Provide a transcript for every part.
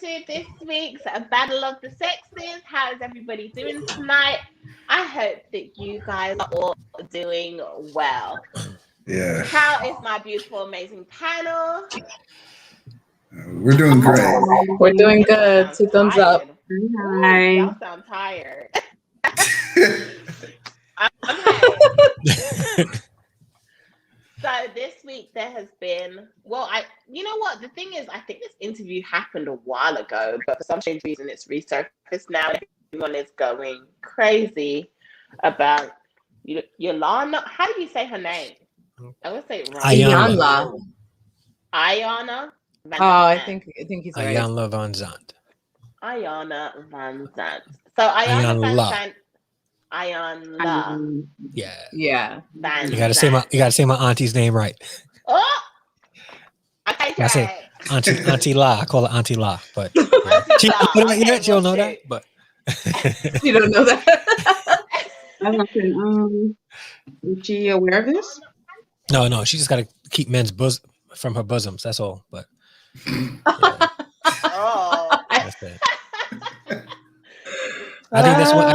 to this week's Battle of the Sexes. How is everybody doing tonight? I hope that you guys are all doing well. Yeah. How is my beautiful, amazing panel? We're doing great. We're doing good. 2 thumbs up. Hi. Y'all sound tired. Okay. So this week there has been, you know what? The thing is, I think this interview happened a while ago, but for some strange reason it's resurfaced now. Everyone is going crazy about Iyanla. How do you say her name? I would say it wrong. Iyanla. Iyanla Vanzant. Oh, I think he's right. Iyanla Vanzant. Iyanla Vanzant. So Iyanla Vanzant. Iyanla. Yeah. Vanzant. You gotta say my auntie's name right. Oh, okay. I say Auntie La. I call her Auntie La, but she don't know that. But you don't know that. I'm not saying, is she aware of this? No. She just got to keep men's from her bosoms. That's all. But yeah. Oh. That's it. I think that's what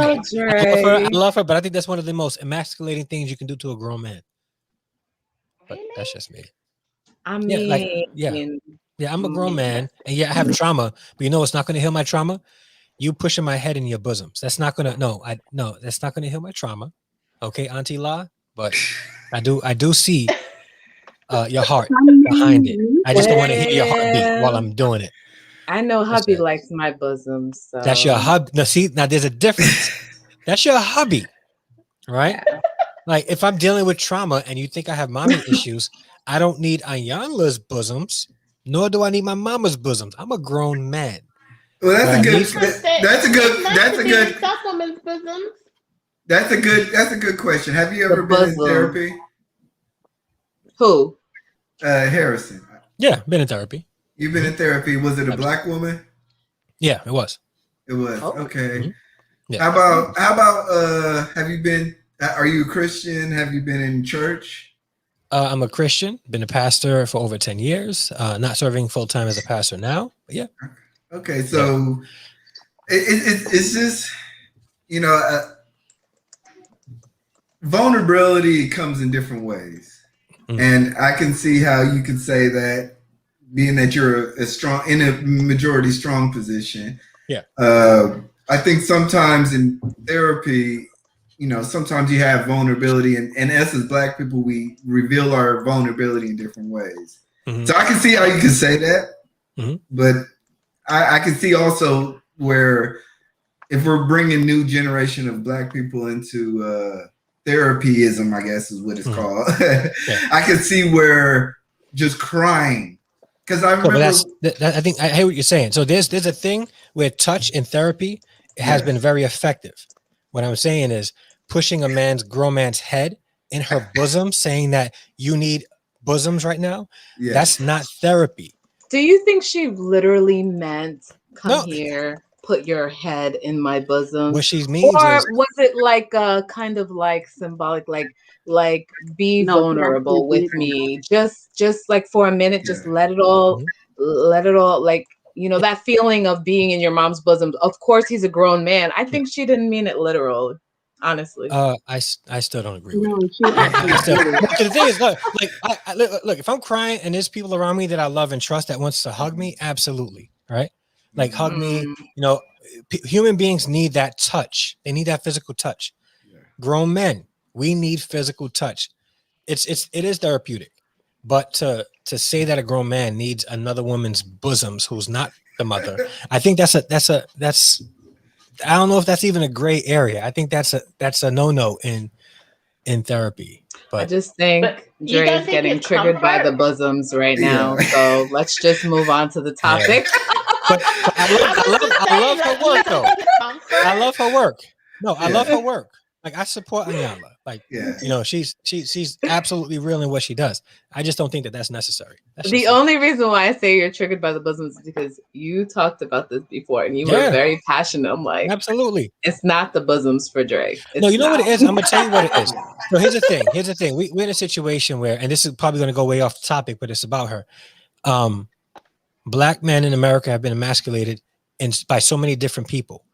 I love her, but I think that's one of the most emasculating things you can do to a grown man. But that's just me. I mean, yeah, I'm a grown man, and yeah, I have trauma. But you know what's not going to heal my trauma? You pushing my head in your bosoms. That's not gonna. That's not gonna heal my trauma. Okay, Auntie La. But I do see your heart behind it. I just don't want to hear your heartbeat while I'm doing it. I know hubby likes my bosoms. So. That's your hubby. Now there's a difference. That's your hubby, right? Yeah. Like if I'm dealing with trauma and you think I have mommy issues, I don't need Iyanla's bosoms, nor do I need my mama's bosoms. I'm a grown man. Well, that's a good question. Have you ever been in therapy? Who? Harrison. Yeah, been in therapy. You've been in therapy. Was it a black woman? Yeah, it was. It was. Oh. Okay. Mm-hmm. Yeah. How about have you been, are you a Christian? Have you been in church? I'm a Christian, been a pastor for over 10 years, not serving full-time as a pastor now, but yeah. Okay. So it's just, vulnerability comes in different ways. Mm-hmm. And I can see how you can say that being that you're in a majority strong position. Yeah. I think sometimes in therapy, sometimes you have vulnerability, and us as Black people, we reveal our vulnerability in different ways. Mm-hmm. So I can see how you can say that, mm-hmm. but I can see also where if we're bringing new generation of Black people into therapyism, I guess is what it's mm-hmm. called. Yeah. I can see where just crying. Because I remember, I think I hear what you're saying. So there's a thing where touch in therapy has been very effective. What I'm saying is pushing a grown man's head in her bosom, saying that you need bosoms right now. Yeah. That's not therapy. Do you think she literally meant come here, put your head in my bosom? What she means or was it like kind of like symbolic, like be vulnerable with me, just like for a minute, just let it all like, that feeling of being in your mom's bosom. Of course he's a grown man. I think she didn't mean it literal, honestly. I still don't agree with it. The thing is, look, if I'm crying and there's people around me that I love and trust that wants to hug me, absolutely, right? Like hug me. Human beings need that touch. They need that physical touch. Grown men, we need physical touch. It is therapeutic, but to say that a grown man needs another woman's bosoms who's not the mother, I think that's I don't know if that's even a gray area. I think that's a no in therapy. But I just think Dre is getting triggered by the bosoms right now. So let's just move on to the topic. Yeah. But I love her work though. I love her work. No, I love her work. Like I support Iyanla. Like she's absolutely real in what she does. I just don't think that that's necessary. The only reason why I say you're triggered by the bosoms is because you talked about this before and you were very passionate. I'm like, absolutely, it's not the bosoms for Dre. No, you know what it is. I'm gonna tell you what it is. So here's the thing. We're in a situation where, and this is probably gonna go way off the topic, but it's about her. Black men in America have been emasculated by so many different people.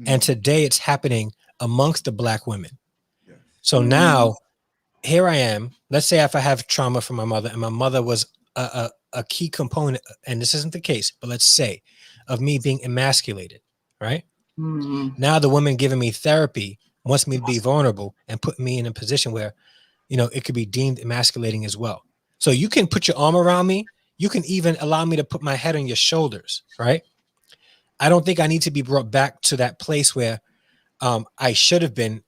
And today it's happening amongst the Black women. So now here I am. Let's say if I have trauma from my mother and my mother was a key component, and this isn't the case, but let's say of me being emasculated, right? Now the woman giving me therapy wants me to be vulnerable and put me in a position where, you know, it could be deemed emasculating as well. So you can put your arm around me. You can even allow me to put my head on your shoulders, right? I don't think I need to be brought back to that place where I should have been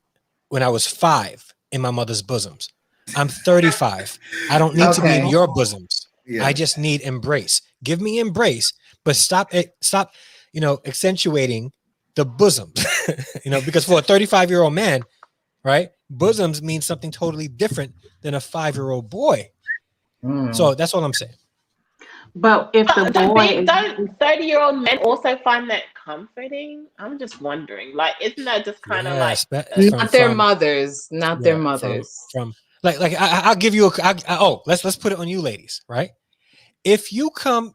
when I was 5 in my mother's bosoms. I'm 35. I don't need to be in your bosoms. Yeah. I just need embrace. Give me embrace, but stop, you know, accentuating the bosoms, you know, because for a 35-year-old man, right, bosoms means something totally different than a 5-year-old boy. So that's all I'm saying. But if the boy don't 30-year-old men also find that comforting? I'm just wondering. Like, isn't that just kind of like not their mothers, not their mothers? From I'll give you let's put it on you ladies, right? If you come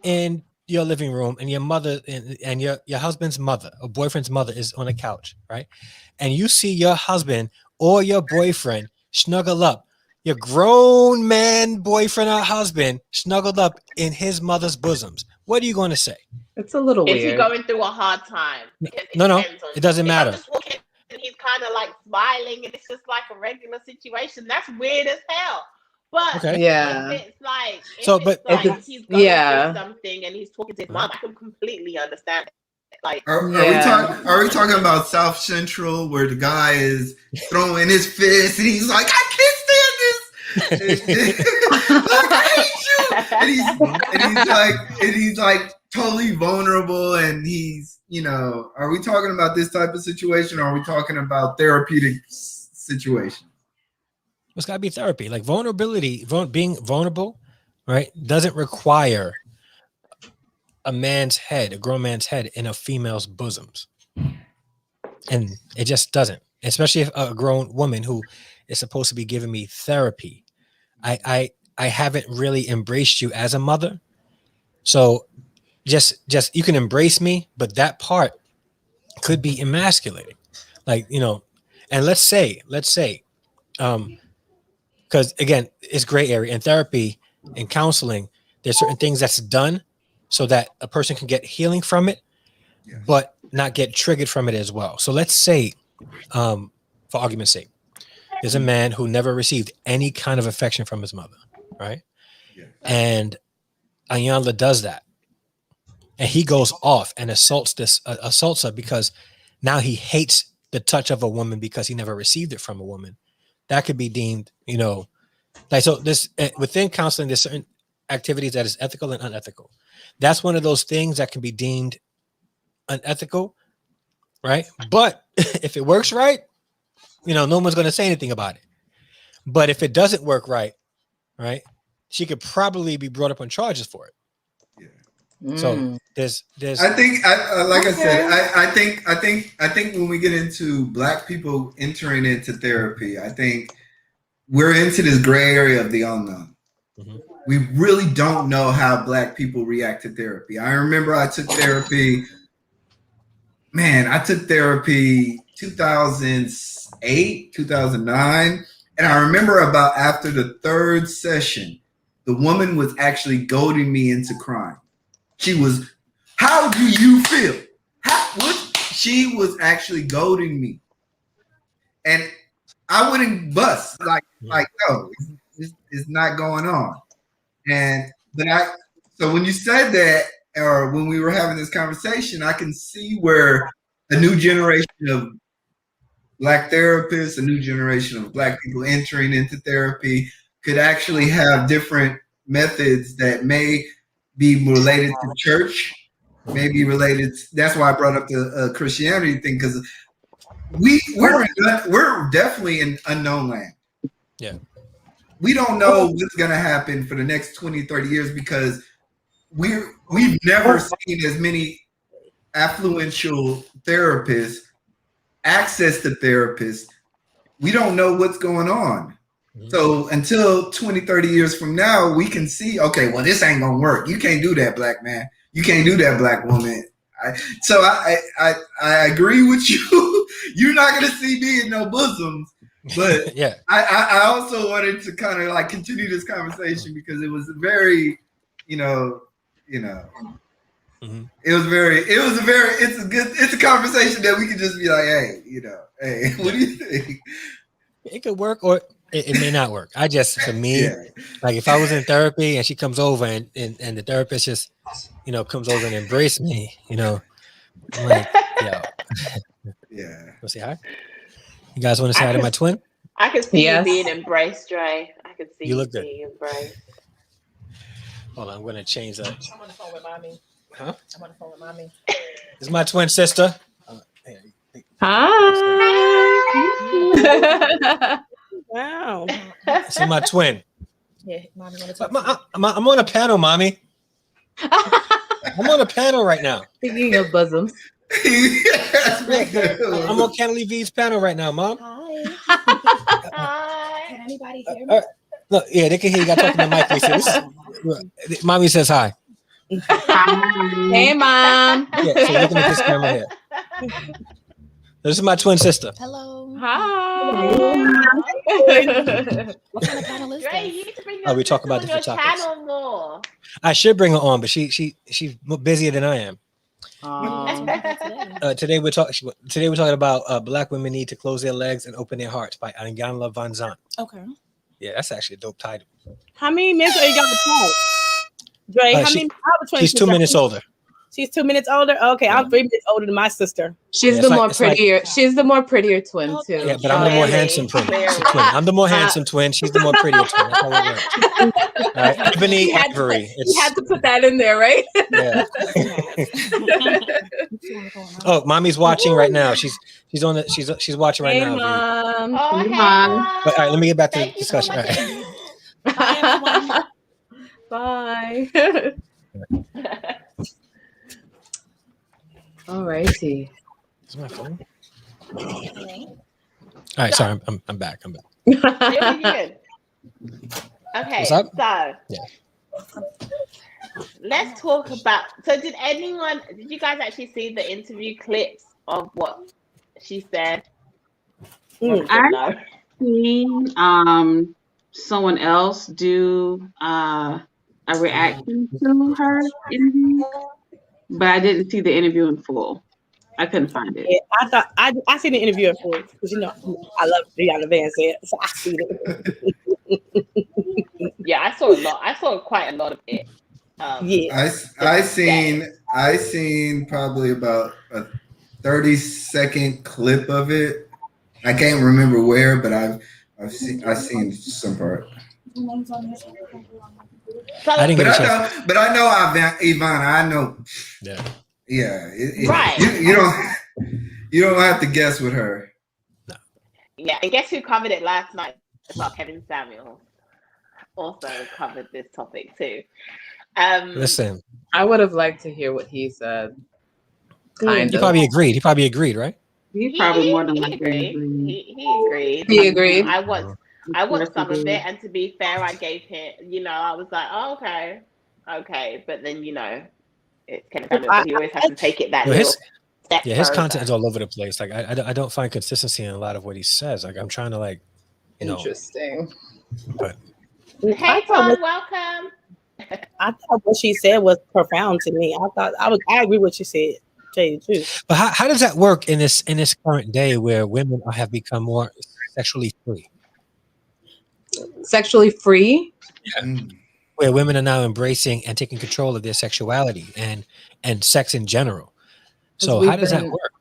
in your living room and your mother and your husband's mother or boyfriend's mother is on a couch, right? And you see your husband or your boyfriend snuggle up, your grown man boyfriend or husband snuggled up in his mother's bosoms, what are you going to say? It's a little weird. Is he going through a hard time? No, it doesn't matter. I'm just walking and he's kind of like smiling and it's just like a regular situation. That's weird as hell. But if it's like, he's going through something and he's talking to his mom, I can completely understand. Like, are we talking about South Central where the guy is throwing his fist and he's like, I can't stand this. Like, I hate you. And he's like totally vulnerable, and he's, you know, are we talking about this type of situation, or are we talking about therapeutic situation? It's got to be therapy. Like vulnerability, being vulnerable, right, doesn't require a grown man's head in a female's bosoms. And it just doesn't, especially if a grown woman who is supposed to be giving me therapy. I haven't really embraced you as a mother. So just you can embrace me, but that part could be emasculating. Like, you know, and let's say, because again, it's gray area in therapy and counseling. There's certain things that's done so that a person can get healing from it, but not get triggered from it as well. So let's say, for argument's sake, there's a man who never received any kind of affection from his mother, right? Yeah. And Iyanla does that. And he goes off and assaults her because now he hates the touch of a woman because he never received it from a woman. That could be deemed, you know, like, so this within counseling, there's certain activities that is ethical and unethical. That's one of those things that can be deemed unethical, right? But if it works right, you know, no one's going to say anything about it. But if it doesn't work right, she could probably be brought up on charges for it. Yeah. So there's. I think, I think when we get into Black people entering into therapy, I think we're into this gray area of the unknown. Mm-hmm. We really don't know how Black people react to therapy. I remember I took therapy. Man, I took therapy 2008, 2009. And I remember about after the 3rd session, the woman was actually goading me into crying. She was, how do you feel? She was actually goading me. And I wouldn't bust. Like no, it's not going on. So when you said that, or when we were having this conversation, I can see where a new generation of Black therapists, a new generation of Black people entering into therapy could actually have different methods that may be related to church, may be related. That's why I brought up the Christianity thing, because we're definitely in unknown land. Yeah. We don't know what's going to happen for the next 20, 30 years because we've never seen as many affluential therapists access to therapists. We don't know what's going on. So until 20, 30 years from now, we can see, okay, well, this ain't gonna work. You can't do that, black man. You can't do that, black woman. I agree with you. You're not gonna see me in no bosoms. But yeah, I also wanted to kind of like continue this conversation because it was very, it's a conversation that we could just be like, hey, what do you think? It could work or it may not work. For me, like if I was in therapy and she comes over and the therapist just, comes over and embrace me, I'm like, Go say hi. You guys want to say hi to my twin? I can see you being embraced, Dre. I can see you being embraced. Hold on, I'm going to change that. I'm on the phone with mommy. Huh? I'm on the phone with mommy. This is my twin sister. Hi. Wow. This is my twin. Yeah, mommy want to talk. I'm on a panel, mommy. I'm on a panel right now. Speaking of bosoms. I'm on Candidly Vee's panel right now, Mom. Hi. Hi. Can anybody hear me? Look, yeah, they can hear you. Got talking to the mic. Mommy says hi. Hey, Mom. Yeah, so you're looking at this camera here. This is my twin sister. Hello. Hi. What kind of panel is Dre, this? you need to bring your We talk sister about on your different topics. channel more. I should bring her on, but she's busier than I am. Today we're talking about Black women need to close their legs and open their hearts by Iyanla Vanzant. Okay. Yeah, that's actually a dope title. How many minutes are you got to talk? Dre, how many? She's 2 minutes older. She's 2 minutes older. Okay, I'm 3 minutes older than my sister. She's the more prettier. She's the more prettier twin too. Yeah, but I'm the more handsome twin. I'm the more handsome twin. She's the more prettier twin. That's how it works. All right, Ebony Ivory. You had to put that in there, right? Yeah. Oh, mommy's watching right now. She's watching right now. Mom. Oh, hey, Mom. But, all right, let me get back to the Thank you discussion. so All much. right. Bye. All righty. Is my phone? All right, sorry, I'm back. I'm back. You're good. Okay, What's up? so Yeah. let's talk about. So, did you guys actually see the interview clips of what she said? I've seen someone else do a reaction to her interview, but I didn't see the interview in full. I couldn't find it. Yeah, I thought I seen the interview in full because I love Iyanla Vanzant, so I seen it. Yeah, I saw a lot. I saw quite a lot of it. I seen probably about a 30-second clip of it. I can't remember where, but I've seen some part. I didn't get a chance. But I know Yvonne. I know. Yeah. Right. You don't have to guess with her. No. Yeah, and guess who covered it last night? About Kevin Samuel also covered this topic too. Listen, I would have liked to hear what he said. He probably agreed. He probably agreed, right? He probably more than likely agreed. He agreed. He agreed. I watched some of it, and to be fair, I gave him. I was like, oh, okay, but then it's Kevin Samuel. He always has to take it that little step his further. content is all over the place. Like I don't find consistency in a lot of what he says. Like I'm trying to Interesting. But Hey, Todd, welcome. I thought what she said was profound to me. I agree with what she said. To tell you the truth. But how does that work in this current day where women have become more sexually free? Sexually free? Yeah. Where women are now embracing and taking control of their sexuality and sex in general. So how does that work?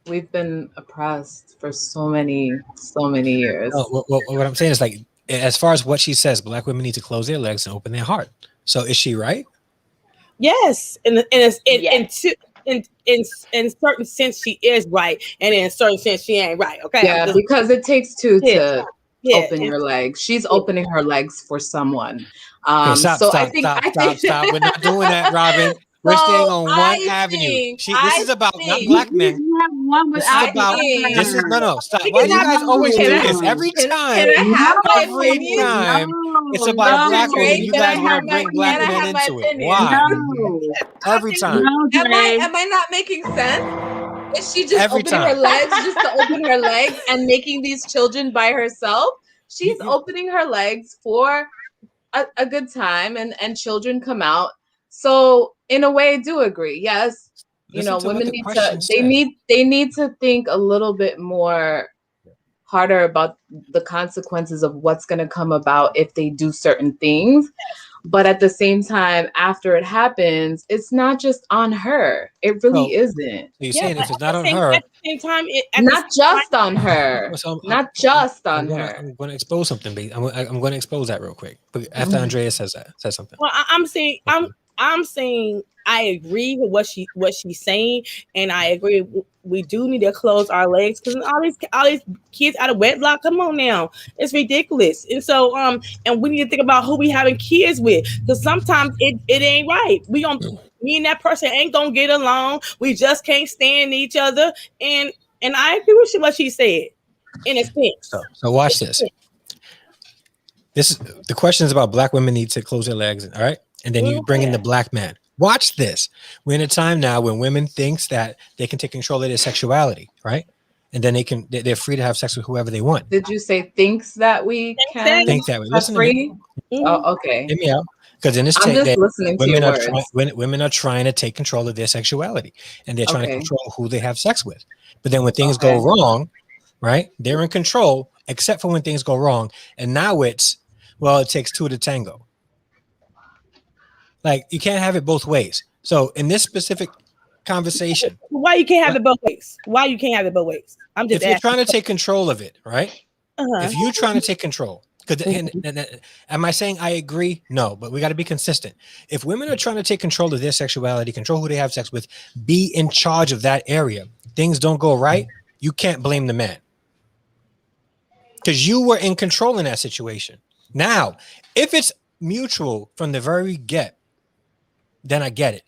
We've been oppressed for so many years. No, what I'm saying is, like, as far as what she says, Black women need to close their legs and open their heart. So is she right? Yes, in certain sense she is right, and in a certain sense she ain't right. Okay. Yeah, because it takes two to open your legs. She's opening her legs for someone. Stop. We're not doing that, Robin. We're staying on one avenue. This is about not black men. This is about. This is no. Stop. Why do you guys always do this every time? Every time it's about black women, you guys want to bring black men into it. Why? Every time. Am I not making sense? Is she just opening her legs just to open her legs and making these children by herself? She's opening her legs for a good time, and children come out. So in a way, I do agree. Yes, women need to think a little bit more harder about the consequences of what's going to come about if they do certain things. But at the same time, after it happens, it's not just on her. It really isn't. So you're saying if it's not on her, at the same time, not just on her. Not just on her. I'm going to expose something. I'm going to expose that real quick. But after Andrea says something. Well, I'm saying I agree with what she's saying, and I agree we do need to close our legs because all these kids out of wedlock. Come on now, it's ridiculous. And so and we need to think about who we having kids with, because sometimes it ain't right. Me and that person ain't gonna get along. We just can't stand each other. And I agree with what she said in a sense. So watch this. The question is about black women need to close their legs, all right? And then you bring in the black man. Watch this. We're in a time now when women thinks that they can take control of their sexuality, right? And then they're free to have sex with whoever they want. Did you say thinks that we can? Think that way. Listen to me. Oh, okay. Hear me out. Because in this case, women are trying to take control of their sexuality, and they're trying to control who they have sex with. But then when things go wrong, right? They're in control, except for when things go wrong. And now it takes two to tango. Like, you can't have it both ways. So in this specific conversation, why you can't have it both ways? Why you can't have it both ways? I'm just if you're trying to take control of it, right? If you're trying to take control, because am I saying I agree? No, but we got to be consistent. If women are trying to take control of their sexuality, control who they have sex with, be in charge of that area, things don't go right, you can't blame the man. Because you were in control in that situation. Now, if it's mutual from the very get, then I get it.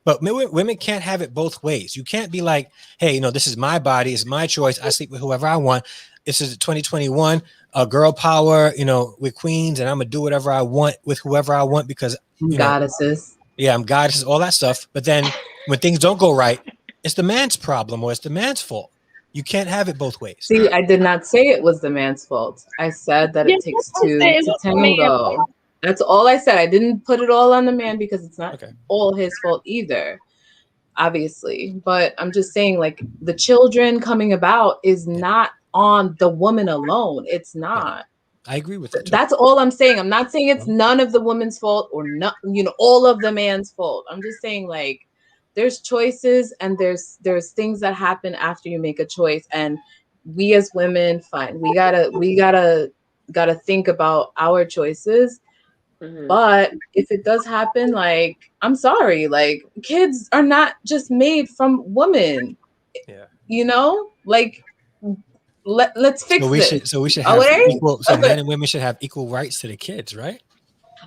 But women can't have it both ways. You can't be like, hey, this is my body, it's my choice. I sleep with whoever I want. This is 2021, girl power, we're queens, and I'm gonna do whatever I want with whoever I want because goddesses. Yeah, I'm goddesses, all that stuff. But then when things don't go right, it's the man's problem or it's the man's fault. You can't have it both ways. See, I did not say it was the man's fault. I said that it takes two to tango. That's all I said. I didn't put it all on the man because it's not all his fault either, obviously. But I'm just saying, like, the children coming about is not on the woman alone. It's not. I agree with that. That's all I'm saying. I'm not saying it's none of the woman's fault or not, all of the man's fault. I'm just saying, like, there's choices and there's things that happen after you make a choice. And we as women, we gotta think about our choices. But if it does happen, like, I'm sorry, like, kids are not just made from women. Like, let's fix it. So we should have equal. So men and women should have equal rights to the kids, right?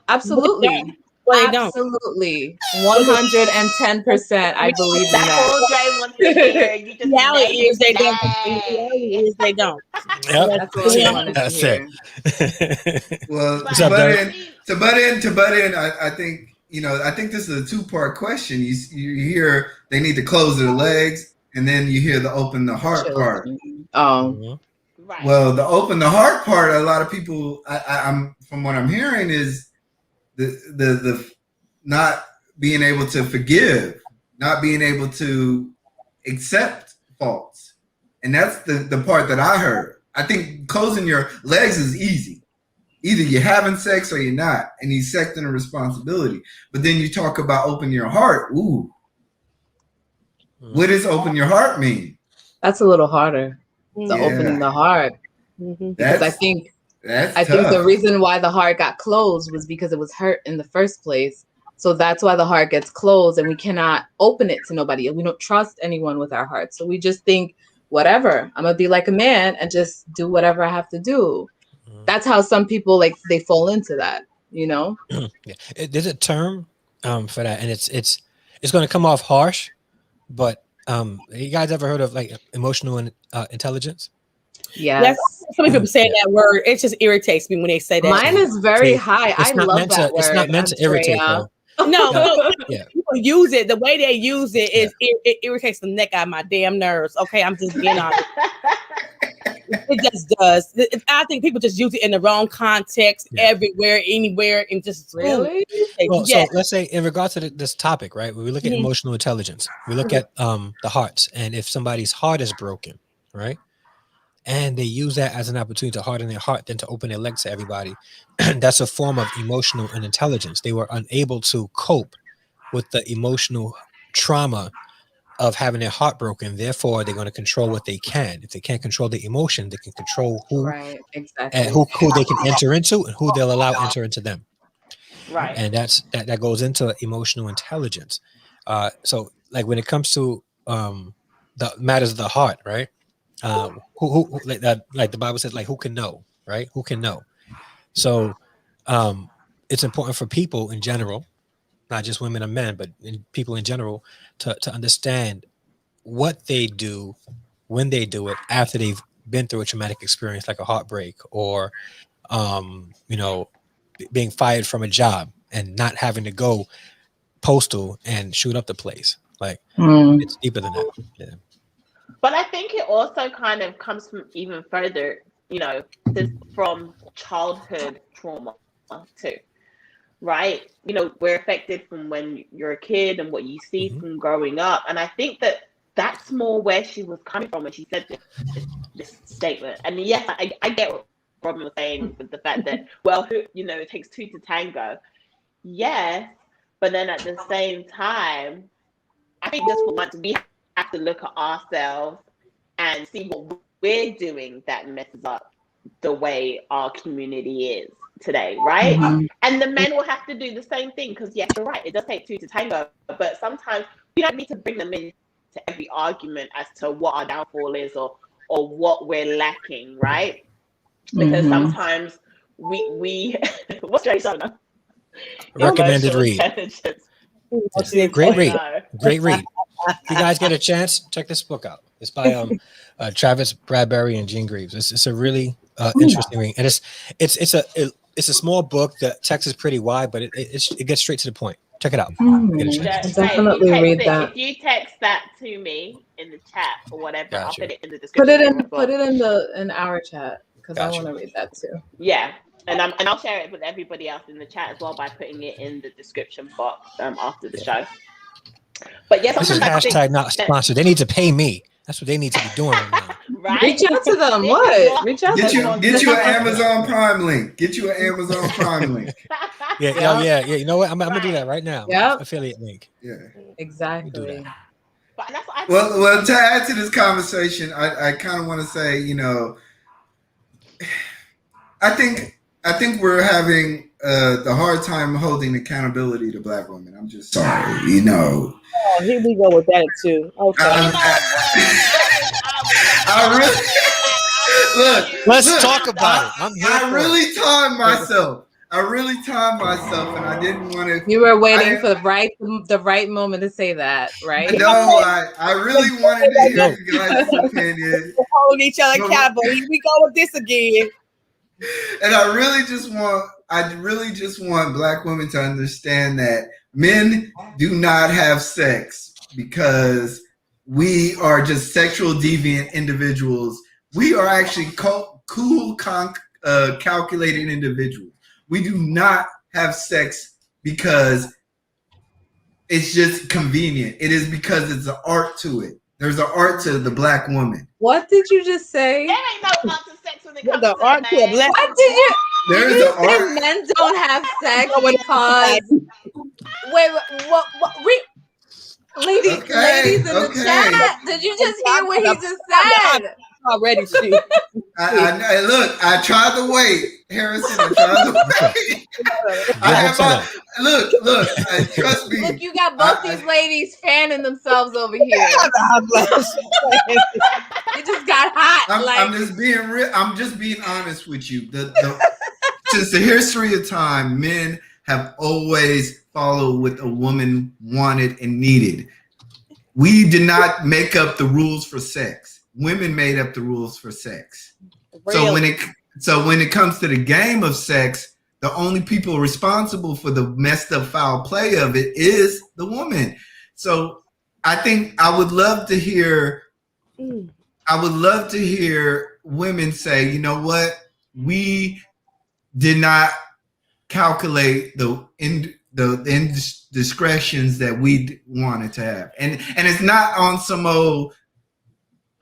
Absolutely. Absolutely. 110%. I believe in that. Reality is they don't. Reality is they don't. Yep. That's it. Well, to butt in, I think, I think this is a two-part question. You hear they need to close their legs, and then you hear the open the heart part. Right. Well, the open the heart part, a lot of people, I'm from what I'm hearing is the not being able to forgive, not being able to accept faults. And that's the part that I heard. I think closing your legs is easy. Either you're having sex or you're not, and you're accepting a responsibility. But then you talk about open your heart. Ooh. What does open your heart mean? That's a little harder. Opening the heart. Because I think the reason why the heart got closed was because it was hurt in the first place. So that's why the heart gets closed, and we cannot open it to nobody. We don't trust anyone with our heart. So we just think, whatever, I'm gonna be like a man and just do whatever I have to do. That's how some people, like, they fall into that, Yeah. There's a term for that, and it's going to come off harsh, but you guys ever heard of like emotional intelligence? Yes. So many people say that word. It just irritates me when they say that. Mine is very high. I love that word. It's not meant to irritate, though. No, people use it. The way they use it is it irritates the neck out of my damn nerves. Okay, I'm just being honest. It just does. I think people just use it in the wrong context, everywhere, anywhere, and just really. Well, so let's say in regards to this topic, right? When we look at emotional intelligence, we look at the hearts, and if somebody's heart is broken, right, and they use that as an opportunity to harden their heart, then to open their legs to everybody, that's a form of emotional intelligence. They were unable to cope with the emotional trauma of having their heart broken. Therefore, they're going to control what they can. If they can't control the emotion, they can control who they can enter into and who they'll allow enter into them. Right. And that goes into emotional intelligence. So like when it comes to the matters of the heart, right? Who like that, like the Bible says, like who can know, right? Who can know? So it's important for people in general, not just women and men, but people in general, to understand what they do when they do it after they've been through a traumatic experience like a heartbreak or being fired from a job and not having to go postal and shoot up the place. Like it's deeper than that. Yeah. But I think it also kind of comes from even further, from childhood trauma too. Right? We're affected from when you're a kid and what you see from growing up. And I think that's more where she was coming from when she said this statement. And yes, I get what Robin was saying with the fact that, well, it takes two to tango. Yes, but then at the same time, I think just for once we have to look at ourselves and see what we're doing that messes up the way our community is today, right? And the men will have to do the same thing because yes, you're right, it does take two to tango, but sometimes we don't need to bring them in to every argument as to what our downfall is or what we're lacking, right? Because sometimes we what's your son? Recommended read. Great read. Great read. If you guys get a chance, check this book out. It's by Travis Bradbury and Gene Greaves. It's a really interesting read, and it's a small book. The text is pretty wide, but it gets straight to the point. Check it out. Definitely read that. If you text that to me in the chat or whatever, I'll put it in the description. Put it in our chat because I want to read that too. Yeah. And I'll share it with everybody else in the chat as well by putting it in the description box after the show. But yes, this is hashtag not sponsored. They need to pay me. That's what they need to be doing right now. Right? Reach out to them. What? Reach out get to you, them. Get you an Amazon Prime link. Get you an Amazon Prime link. Yeah. You know what? I'm gonna do that right now. Yeah. Affiliate link. Yeah. Exactly. Well, to add to this conversation, I kind of want to say, I think we're having the hard time holding accountability to Black women. I'm just sorry, Oh, here we go with that too. Okay. I really look. Let's talk about it. I really timed myself. And I didn't want to. You were waiting for the right moment to say that, right? No, I really wanted to hear you guys' opinion. We're holding each other accountable. Here we go with this again. And I really just want Black women to understand that men do not have sex because we are just sexual deviant individuals. We are actually cool, calculated individuals. We do not have sex because it's just convenient. It is because it's an art to it. There's an art to the Black woman. What did you just say? There ain't no art to sex when it comes the to art to a Black. What did you? There is an art. Men don't have sex because. Wait, what? Ladies in the chat. Did you just hear what he just said? Already, shoot. I tried to wait, Harrison. I tried to wait. Look. Trust me. Look, you got both these ladies fanning themselves over here. It just got hot. I'm just being real. I'm just being honest with you. Since the history of time, men have always followed what a woman wanted and needed. We did not make up the rules for sex. Women made up the rules for sex. Really? So when it comes to the game of sex, the only people responsible for the messed up foul play of it is the woman. So I think I would love to hear women say, you know what? We did not calculate the indiscretions that we wanted to have. And it's not on some old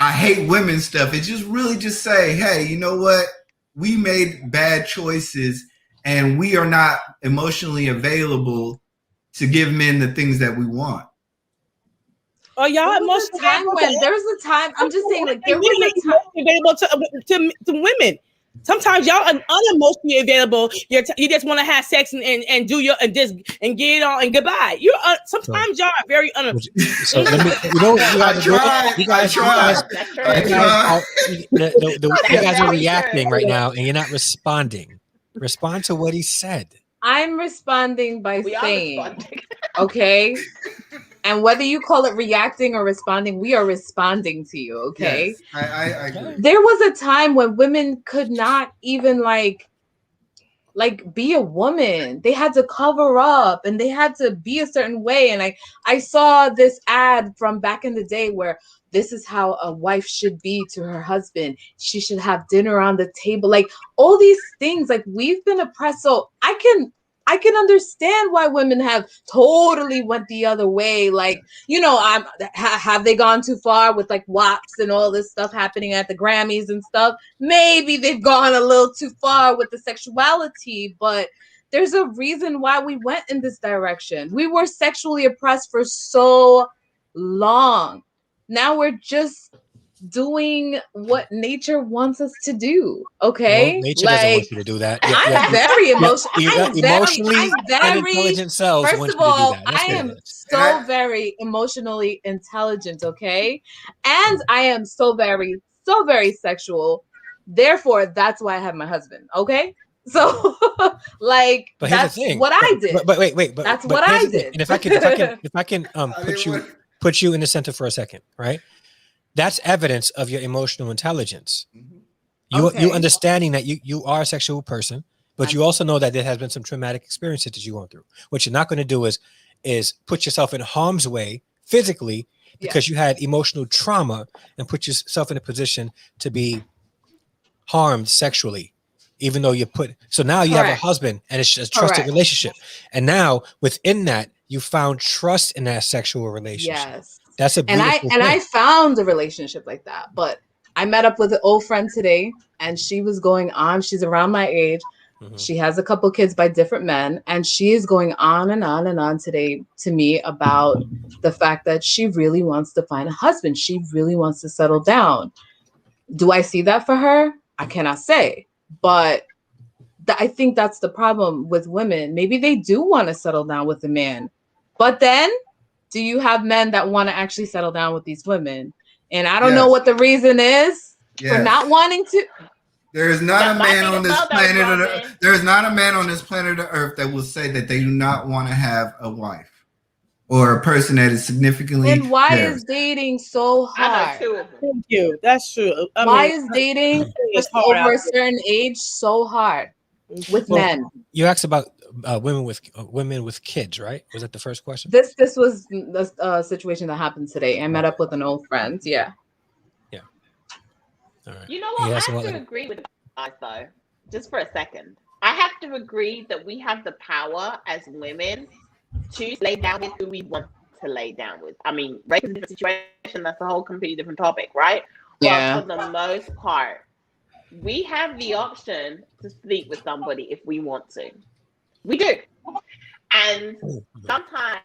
I hate women stuff. It's just really just say, hey, you know what? We made bad choices and we are not emotionally available to give men the things that we want. Oh, y'all There was a time I'm just saying, like, there was a time available to women. Sometimes y'all are unemotionally available. You just want to have sex and do your and get it on and goodbye. You're sometimes y'all are very So let me, you know, you guys are reacting right now, and you're not responding. Respond to what he said. I'm responding by saying, okay. And whether you call it reacting or responding, we are responding to you, okay? Yes, I agree. There was a time when women could not even like be a woman. They had to cover up and they had to be a certain way. And I saw this ad from back in the day where this is how a wife should be to her husband. She should have dinner on the table. Like all these things, like we've been oppressed. So I can understand why women have totally went the other way. Like, you know, have they gone too far with like WAPs and all this stuff happening at the Grammys and stuff? Maybe they've gone a little too far with the sexuality, but there's a reason why we went in this direction. We were sexually oppressed for so long. Now we're just doing what nature wants us to do. Okay, well, nature doesn't want you to do that. I'm very emotional. Emotionally unintelligent selves. First of all, I am so very emotionally intelligent. Okay, and I am so very sexual. Therefore, that's why I have my husband. Okay, so like but that's what I did. But wait. That's what I did. And if I can put you in the center for a second, right? That's evidence of your emotional intelligence. You understanding that you are a sexual person, but you also know that there has been some traumatic experiences that you're going through. What you're not going to do is put yourself in harm's way physically because you had emotional trauma and put yourself in a position to be harmed sexually, even though so now you have a husband and it's a trusted relationship. And now within that, you found trust in that sexual relationship. Yes. That's a beautiful thing. I found a relationship like that, but I met up with an old friend today and she was going on. She's around my age. Mm-hmm. She has a couple kids by different men and she is going on and on and on today to me about the fact that she really wants to find a husband. She really wants to settle down. Do I see that for her? I cannot say, but I think that's the problem with women. Maybe they do want to settle down with a man, but then do you have men that want to actually settle down with these women? And I don't know what the reason is for not wanting to. There is not a man on this planet. There is not a man on this planet of Earth that will say that they do not want to have a wife or a person that is significantly. And why is dating so hard? Thank you. That's true. Why is dating over a certain age so hard with men? You asked about women with kids, right? Was that the first question? This was the situation that happened today. I met up with an old friend. Yeah. All right. You know what? I have to agree with guys though. Just for a second, I have to agree that we have the power as women to lay down with who we want to lay down with. I mean, rape is a different situation. That's a whole completely different topic, right? Yeah. But for the most part, we have the option to sleep with somebody if we want to. We do. And sometimes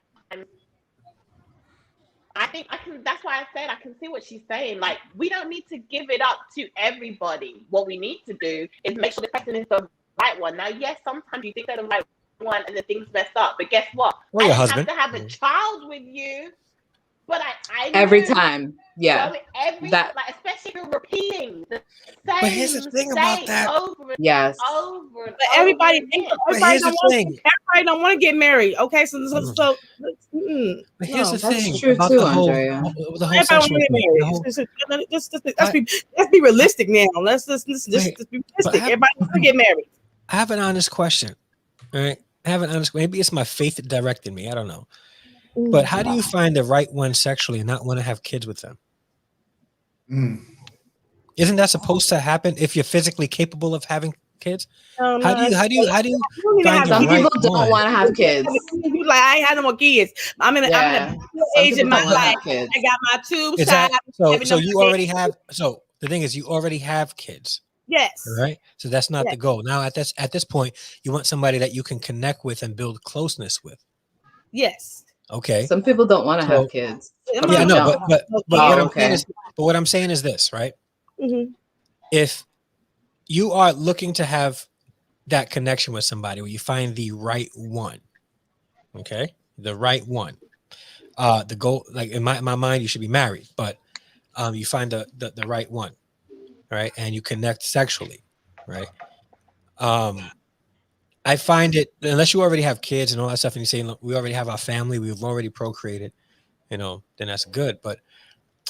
I think that's why I said I can see what she's saying. Like, we don't need to give it up to everybody. What we need to do is make sure the person is the right one. Now, yes, sometimes you think they're the right one and the thing's messed up. But guess what? Or your husband. I have to have a child with you. But I every time. Yeah. So like, especially if you're repeating the same but here's the thing about that. over and over for everybody here's the thing. Everybody don't want to get married. Okay, so but here's the that's thing true about too, the whole everybody want to get married. Let's be realistic now. Let's be realistic. Everybody want to get married. I have an honest question. All right. Maybe it's my faith that directed me. I don't know. But how do you find the right one sexually and not want to have kids with them? Isn't that supposed to happen if you're physically capable of having kids? How do you find some people don't want to have kids? Like, I ain't had no more kids. I'm in a age in my life. I got my tubes tied. So you already have. So the thing is, you already have kids. Yes. All right. So that's not the goal. Now at this point, you want somebody that you can connect with and build closeness with. Yes. Okay. Some people don't want to have kids. Yeah, no, but what I'm saying is this, right? Mm-hmm. If you are looking to have that connection with somebody where you find the right one, okay, the right one, the goal, like in my mind, you should be married, but you find the right one. Right, and you connect sexually, right? I find it, unless you already have kids and all that stuff, and you say, look, we already have our family, we've already procreated, then that's good. But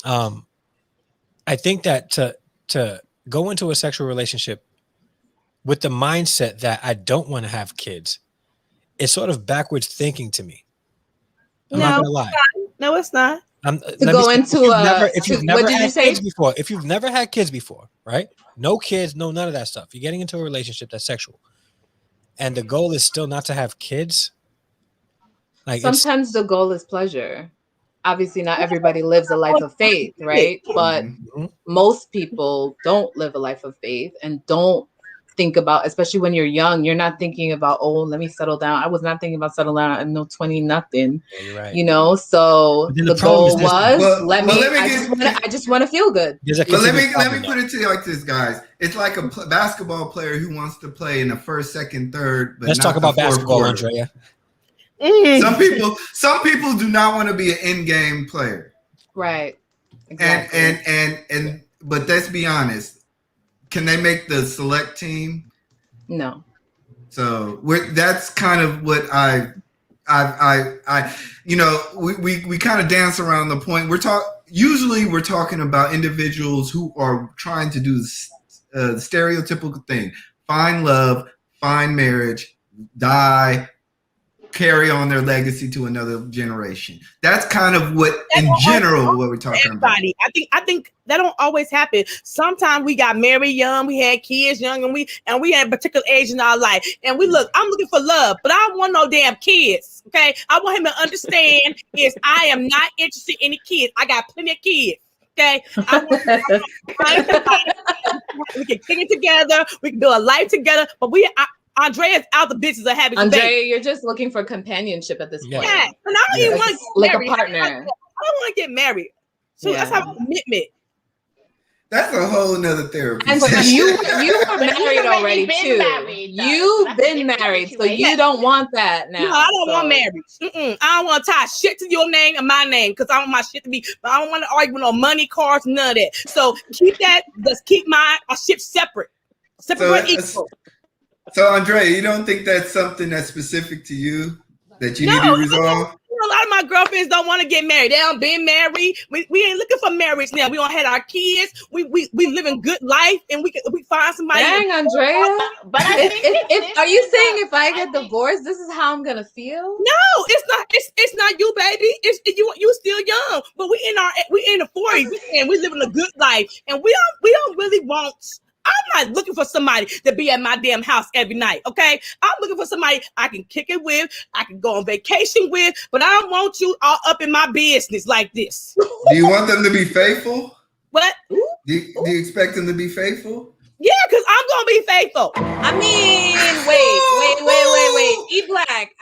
I think that to go into a sexual relationship with the mindset that I don't want to have kids, it's sort of backwards thinking to me. I'm not gonna lie. No, it's not. If you've never had kids before, right? No kids, no none of that stuff. You're getting into a relationship that's sexual, and the goal is still not to have kids. Like sometimes the goal is pleasure. Obviously, not everybody lives a life of faith, right? But most people don't live a life of faith and don't think about, especially when you're young, you're not thinking about, oh, let me settle down. I was not thinking about settling down at no 20 nothing. Yeah, you're right. So the goal was I just want to feel good. But let me put it to you like this, guys. It's like a basketball player who wants to play in the first, second, third. But let's talk about basketball, Andrea. Some people do not want to be an in-game player. Right. Exactly. But let's be honest. Can they make the select team? No. So that's kind of what we kind of dance around the point. Usually we're talking about individuals who are trying to do the stereotypical thing: find love, find marriage, die, carry on their legacy to another generation. That's kind of what we're talking about. I think that don't always happen. Sometimes we got married young, we had kids young, and we had a particular age in our life. And I'm looking for love, but I don't want no damn kids. Okay. I want him to understand is I am not interested in the kids. I got plenty of kids. Okay. We can kick it together, we can do a life together, but Andrea's out the business of having Andrea, you're just looking for companionship at this point. Yeah, and I don't even want to get like married. A partner. I don't want to get married. So let's have a commitment. That's a whole nother therapy. And so you were married already too. You've been married, so you don't want that now. No, I don't want marriage. I don't want to tie shit to your name and my name because I want my shit to be. But I don't want to argue on money, cars, none of that. So keep that. Let's keep our shit separate, but equal. So, Andrea, you don't think that's something that's specific to you that you need to resolve? A lot of my girlfriends don't want to get married. They don't been married. We ain't looking for marriage now. We don't have our kids. We living good life, and we find somebody. Dang, Andrea. But are you saying if I get divorced, this is how I'm gonna feel? No, it's not. It's not you, baby. It's you still young, but we in the 40s. We living a good life, and we don't really want. I'm not looking for somebody to be at my damn house every night, okay? I'm looking for somebody I can kick it with, I can go on vacation with, but I don't want you all up in my business like this. Do you want them to be faithful? What? Do you expect them to be faithful? Yeah, because I'm going to be faithful. I mean, wait. E-Black.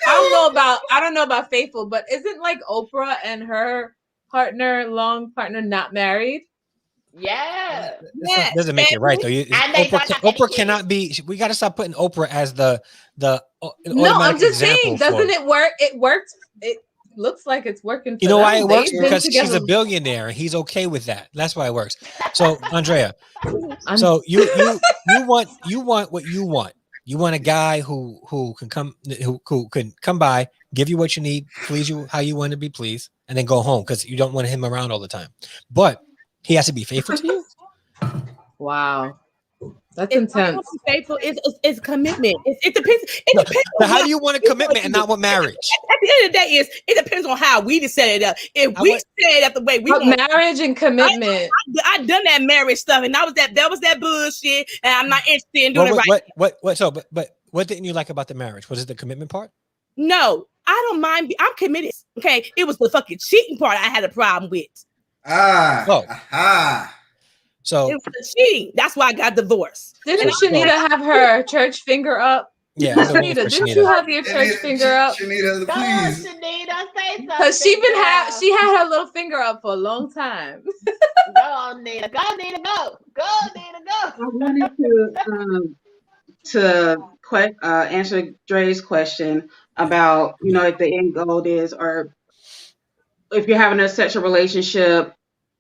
I don't know about faithful, but isn't like Oprah and her long partner not married? Yeah, doesn't make it right though. Oprah cannot be. We got to stop putting Oprah as the. No, I'm just saying. Doesn't it work? It worked. looks like it's working for You know them. why it works? They've been Because she's together- a billionaire and he's okay with that. That's why it works. So Andrea, so you want what you want. You want a guy who can come by, give you what you need, please you how you want to be pleased, and then go home because you don't want him around all the time. But he has to be faithful to you. Wow. That's It's intense. Faithful. It's commitment. It depends. It depends. Now, how do you want a commitment and not want marriage? At the end of the day, it depends on how we just set it up. If we set it up the way we want, marriage and commitment. I done that marriage stuff, and that was that bullshit, and I'm not interested in doing it right. But what didn't you like about the marriage? Was it the commitment part? No, I don't mind. I'm committed. Okay, it was the fucking cheating part I had a problem with. So it was the cheating. That's why I got divorced. Didn't Shanita have her church finger up? Yeah, Shanita, didn't you have your church finger up? Shanita, please. Shanita, say something. Because she had her little finger up for a long time. Go, Nita. Go, Nita. Go. Go, Nita. Go. I wanted to answer Dre's question about, if the end goal is, or if you're having a sexual relationship,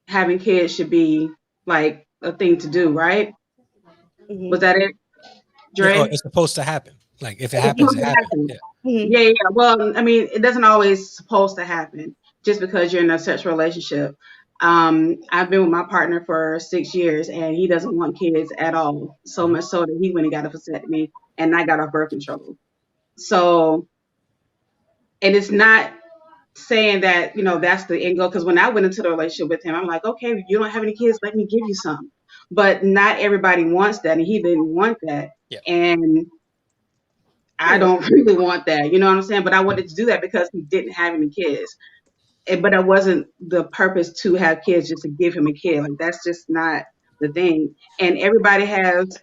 having kids should be like a thing to do, right? Mm-hmm. Was that it, Dre? Yeah, it's supposed to happen. Like if it happens, it happens. Yeah. Yeah. Well, I mean, it doesn't always supposed to happen just because you're in a sexual relationship. I've been with my partner for 6 years and he doesn't want kids at all. So much so that he went and got a vasectomy and I got off birth control. So, and it's not saying that, that's the end goal. Because when I went into the relationship with him, I'm like, okay, you don't have any kids, let me give you some. But not everybody wants that. And he didn't want that. Yeah. And I don't really want that. You know what I'm saying? But I wanted to do that because he didn't have any kids. But it wasn't the purpose to have kids just to give him a kid. Like that's just not the thing. And everybody has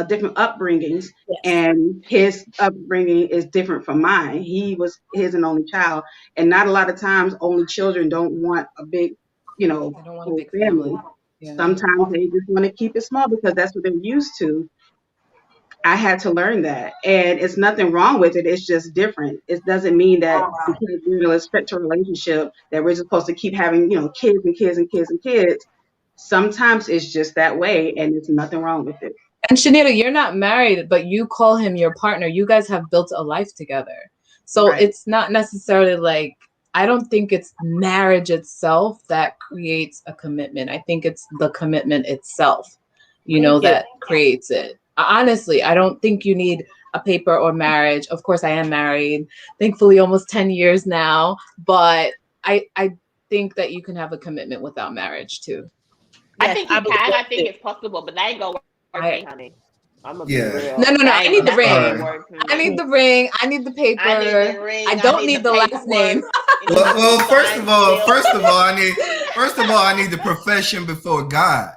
different upbringings, yes. And his upbringing is different from mine. He was his and only child, and not a lot of times only children don't want a big, whole family. Yeah. Sometimes they just want to keep it small because that's what they're used to. I had to learn that, and it's nothing wrong with it. It's just different. It doesn't mean that because we're in a sexual relationship that we're supposed to keep having, kids and kids and kids and kids. Sometimes it's just that way, and there's nothing wrong with it. And Shanita, you're not married, but you call him your partner. You guys have built a life together. So right. It's not necessarily like, I don't think it's marriage itself that creates a commitment. I think it's the commitment itself, that creates it. Honestly, I don't think you need a paper or marriage. Of course, I am married, thankfully almost 10 years now, but I think that you can have a commitment without marriage too. Yes, I think you can. I think it's possible, but that ain't gonna work, honey. I'm gonna be real. No. I need the ring. I need the ring. I need the paper. I need the ring. I don't need the last name. Well, first of all, I need the profession before God.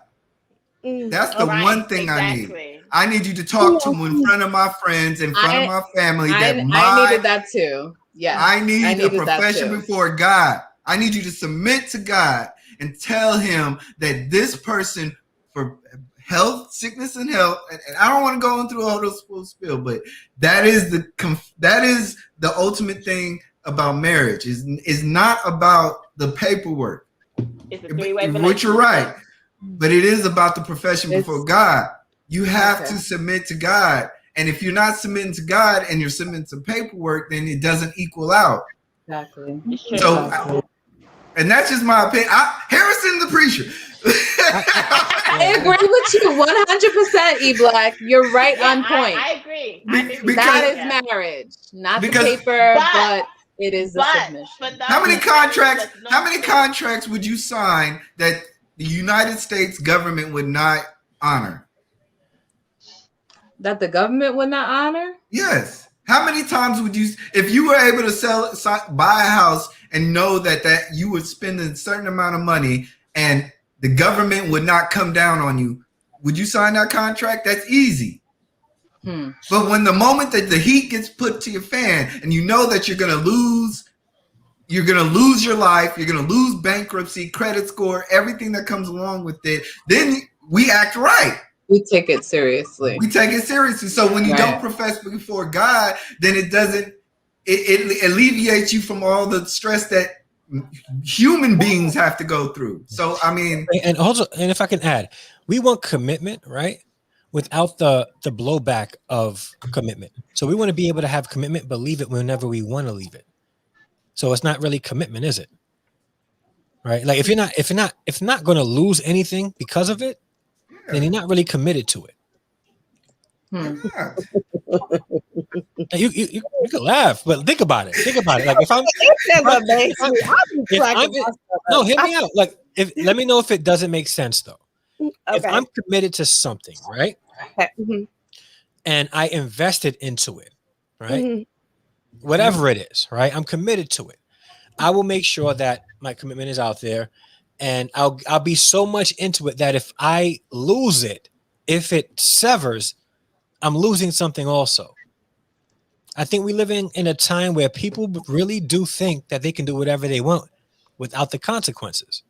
That's the one thing I need. I need you to talk to him in front of my friends, in front of my family. I needed that too. Yeah. I need a profession before God. I need you to submit to God and tell him that this person for health, sickness, and health. And I don't want to go through all those full spill, but that is the ultimate thing about marriage. Is not about the paperwork. It's a three-way relationship. Which you're right, but it is about the profession before God. You have to submit to God, and if you're not submitting to God and you're submitting to paperwork, then it doesn't equal out. Exactly. So, and that's just my opinion. Harrison the preacher. I agree with you 100%, E-Black. You're right on point. I agree. That is marriage, not the paper, but it is the submission. How many contracts would you sign that the United States government would not honor? That the government would not honor? Yes. How many times would you, if you were able to buy a house and know that you would spend a certain amount of money and the government would not come down on you, would you sign that contract? That's easy. But when the moment that the heat gets put to your fan and you know that you're going to lose your life, you're going to lose bankruptcy, credit score, everything that comes along with it, then we act right. We take it seriously. So when you don't profess before God, then it doesn't it alleviates you from all the stress that human beings have to go through. So I mean, and also, and if I can add, we want commitment, right? Without the blowback of commitment. So we want to be able to have commitment, but leave it whenever we want to leave it. So it's not really commitment, is it? Right? Like if you're not going to lose anything because of it, then you're not really committed to it. You can laugh, but think about it. Like if I'm no, hear me out. Like let me know if it doesn't make sense though. Okay. If I'm committed to something, right? Mm-hmm. And I invested into it, right? Mm-hmm. Whatever it is, right? I'm committed to it. I will make sure that my commitment is out there, and I'll be so much into it that if I lose it, if it severs, I'm losing something also. I think we live in a time where people really do think that they can do whatever they want without the consequences.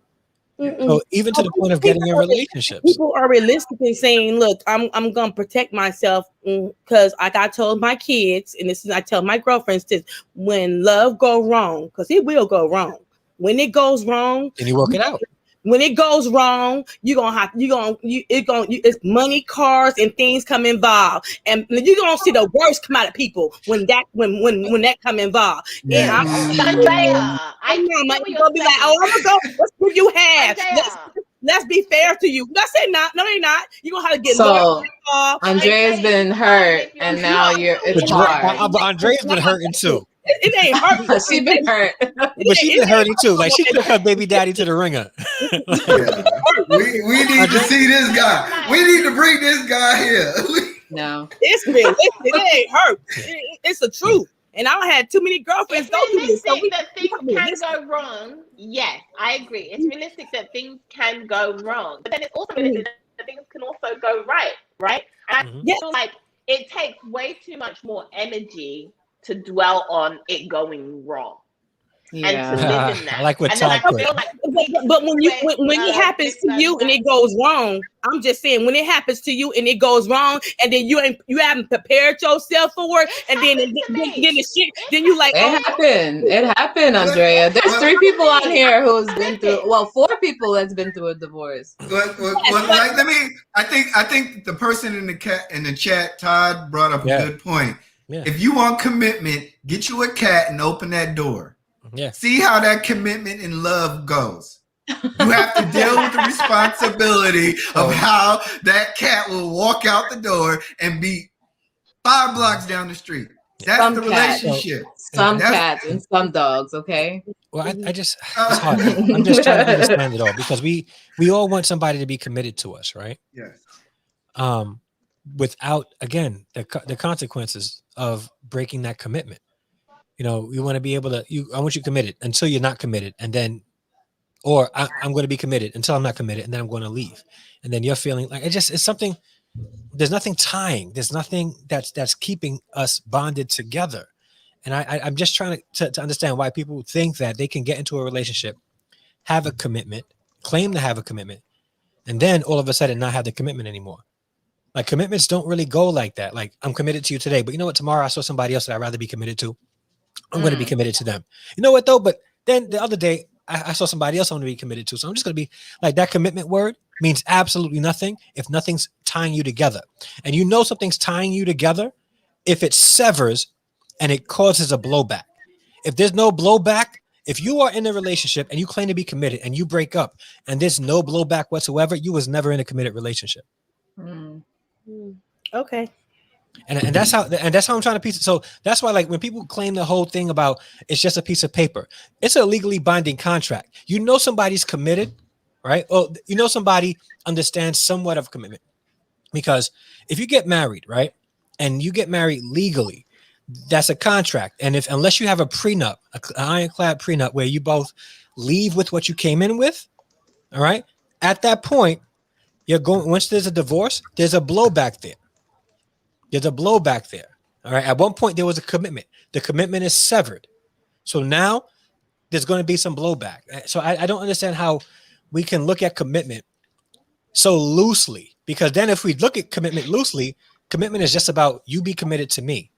So even to the point of getting in relationships, people are realistically saying, "Look, I'm gonna protect myself because, like I told my kids, and this is I tell my girlfriends this: when love go wrong, because it will go wrong. When it goes wrong, then you work it out. When it goes wrong, it's money, cars, and things come involved, and you're gonna see the worst come out of people when that come involved. Yeah. And I'm gonna be like, oh, I'm gonna go. Let's give you half. Let's be fair to you. I said not. No, they're not. You're gonna have to get. So Andrea's been hurt, and now it's hard. But Andrea's been hurting too. It ain't hurt. She been hurt, but she's been hurting too. Like she took her baby daddy to the ringer. we need to see this guy. We need to bring this guy here. No, it ain't hurt. It's the truth. And I had too many girlfriends go through this. So that things can go wrong. Yes, I agree. It's realistic that things can go wrong, but then it's also realistic that things can also go right. Right? And I feel like it takes way too much more energy to dwell on it going wrong. Yeah. And to live in that. I like what Todd put. But when it happens to you and it goes wrong, I'm just saying when it happens to you and it goes wrong, and then you haven't prepared yourself for it, and then the shit, then you like It happened, Andrea. There's 3 people on here who's been through. Well, 4 people that's been through a divorce. I think the person in the chat, Todd, brought up a good point. Yeah. If you want commitment, get you a cat and open that door. Yeah. See how that commitment and love goes. You have to deal with the responsibility of how that cat will walk out the door and be 5 blocks down the street. That's the relationship. Some cats and some dogs, okay? Well, I just it's hard. I'm just trying to understand it all because we all want somebody to be committed to us, right? Yes. Without again the consequences of breaking that commitment. You know, we want to be able to. I want you committed until you're not committed, and then, or I'm going to be committed until I'm not committed, and then I'm going to leave, and then you're feeling like it's something. There's nothing tying. There's nothing that's keeping us bonded together, and I'm just trying to understand why people think that they can get into a relationship, have a commitment, claim to have a commitment, and then all of a sudden not have the commitment anymore. Like commitments don't really go like that. Like I'm committed to you today, but you know what? Tomorrow I saw somebody else that I'd rather be committed to. I'm going to be committed to them. You know what though? But then the other day I saw somebody else I want to be committed to. So I'm just going to be like that commitment word means absolutely nothing if nothing's tying you together. And you know something's tying you together if it severs and it causes a blowback. If there's no blowback, if you are in a relationship and you claim to be committed and you break up and there's no blowback whatsoever, you was never in a committed relationship. Okay. And that's how I'm trying to piece it. So that's why, like, when people claim the whole thing about it's just a piece of paper, it's a legally binding contract. You know somebody's committed, right? Well, you know somebody understands somewhat of commitment because if you get married, right, and you get married legally, that's a contract. And unless you have a prenup, an ironclad prenup where you both leave with what you came in with, all right, at that point, you're going. Once there's a divorce, there's a blowback there. There's a blowback there. All right. At one point, there was a commitment. The commitment is severed. So now there's going to be some blowback. So I don't understand how we can look at commitment so loosely, because then if we look at commitment loosely, commitment is just about you be committed to me.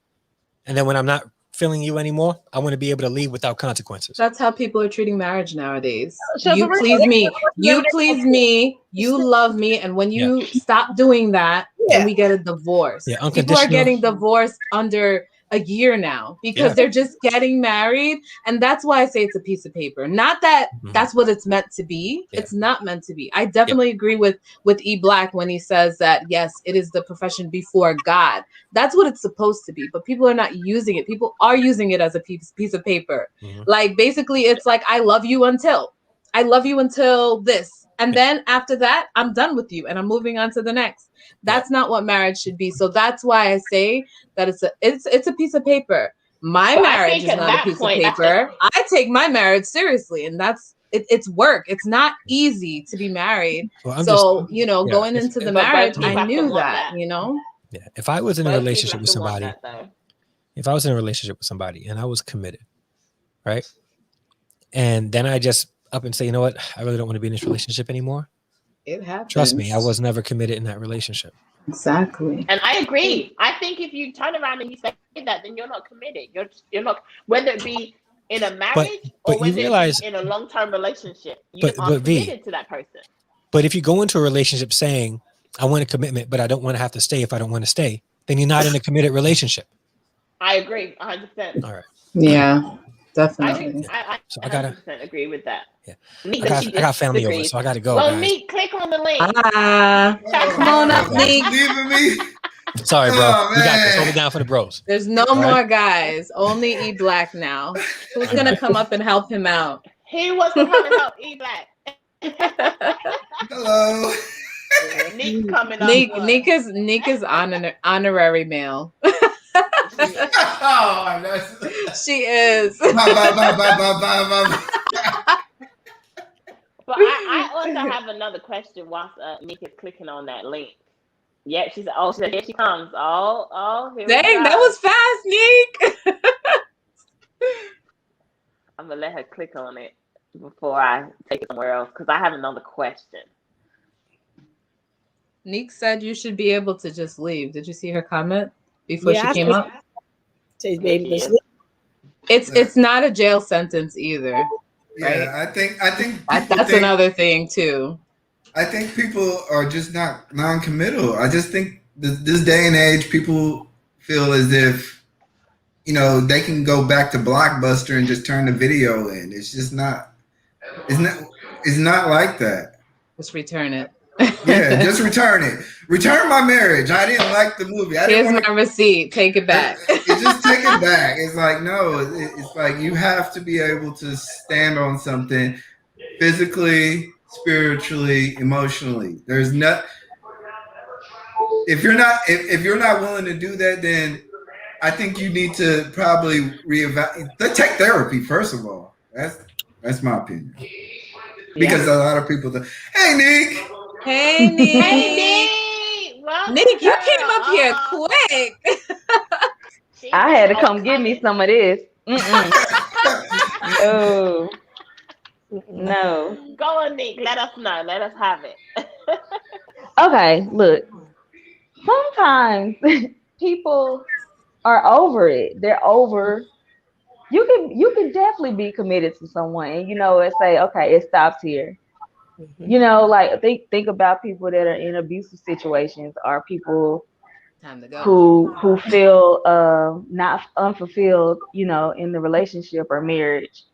And then when I'm not feeling you anymore. I want to be able to leave without consequences. That's how people are treating marriage nowadays. You please me, you please me, you love me, and when you stop doing that, then we get a divorce. Yeah, people are getting divorced under a year now because they're just getting married, and that's why I say it's a piece of paper. Not that that's what it's meant to be. It's not meant to be. I definitely agree with E Black when he says that yes, it is the profession before God. That's what it's supposed to be, but people are not using it. People are using it as a piece of paper. Like basically it's like I love you until this, and then after that I'm done with you and I'm moving on to the next. That's not what marriage should be. So that's why I say that it's a piece of paper. My marriage is not a piece of paper. I take my marriage seriously, and that's it's work. It's not easy to be married. So going into the marriage, I knew that. Yeah, if I was in a relationship with somebody, and I was committed, right? And then I just up and say, you know what? I really don't want to be in this relationship anymore. It happens. Trust me, I was never committed in that relationship. Exactly. And I agree. I think if you turn around and you say that, then you're not committed. You're not, whether it be in a marriage or whether it be in a long-term relationship. You are committed to that person. But if you go into a relationship saying, I want a commitment, but I don't want to have to stay if I don't want to stay, then you're not in a committed relationship. I agree 100%. All right. Yeah, definitely. I 100% agree with that. Yeah. I got family over, so I got to go. Well, Meek, click on the link. Come on up, Meek. Sorry, bro. We got this. Hold it down for the bros. There's no more guys. Only E Black now. Who's gonna come up and help him out? He wants to come and help E Black. Hello. Nick coming up. Nick is honorary male. She is. But I also have another question whilst Nick is clicking on that link. Yeah, she said, here she comes. Here dang, that was fast, Nick. I'm going to let her click on it before I take it somewhere else because I have another question. Nick said you should be able to just leave. Did you see her comment before she came up? It's not a jail sentence either. Right? Yeah, I think that's another thing too. I think people are just not non-committal. I just think this day and age, people feel as if, they can go back to Blockbuster and just turn the video in. It's just not. It's not like that. Just return it. Yeah, just return it. Return my marriage. I didn't like the movie. Here's my receipt. Take it back. Just take it back. It's like, no, it's like you have to be able to stand on something physically, spiritually, emotionally. There's not. If you're not willing to do that, then I think you need to probably reevaluate. Take therapy first of all. That's my opinion. Because a lot of people. Hey, Nick. Hey, Nick. Hey, Nick. Nick, you came up here quick. I had to come get me some of this. No. Go on, Nick. Let us know. Let us have it. Okay, look. Sometimes people are over it. They're over. You can definitely be committed to someone, and and say, okay, it stops here. Like think about people that are in abusive situations, or people who feel not unfulfilled, in the relationship or marriage,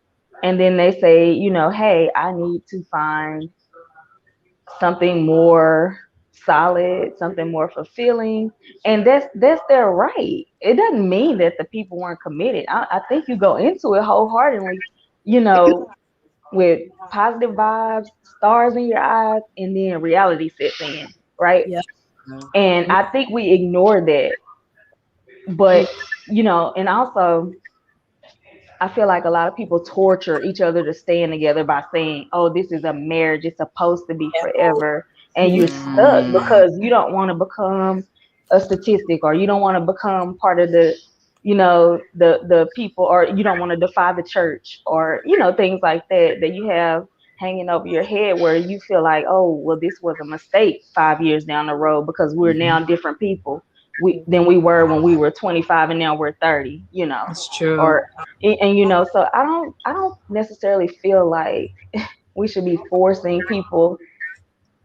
and then they say, hey, I need to find something more solid, something more fulfilling, and that's their right. It doesn't mean that the people weren't committed. I think you go into it wholeheartedly, with positive vibes, stars in your eyes, and then reality sets in, right? Yeah. And I think we ignore that. But, and also I feel like a lot of people torture each other to stand together by saying, oh, this is a marriage, it's supposed to be forever. And you're stuck because you don't want to become a statistic, or you don't want to become part of the the people, or you don't want to defy the church, or things like that you have hanging over your head, where you feel like, oh, well, this was a mistake 5 years down the road because we're now different people. than we were when we were 25 and now we're 30, you know. It's true. And you know, so I don't necessarily feel like we should be forcing people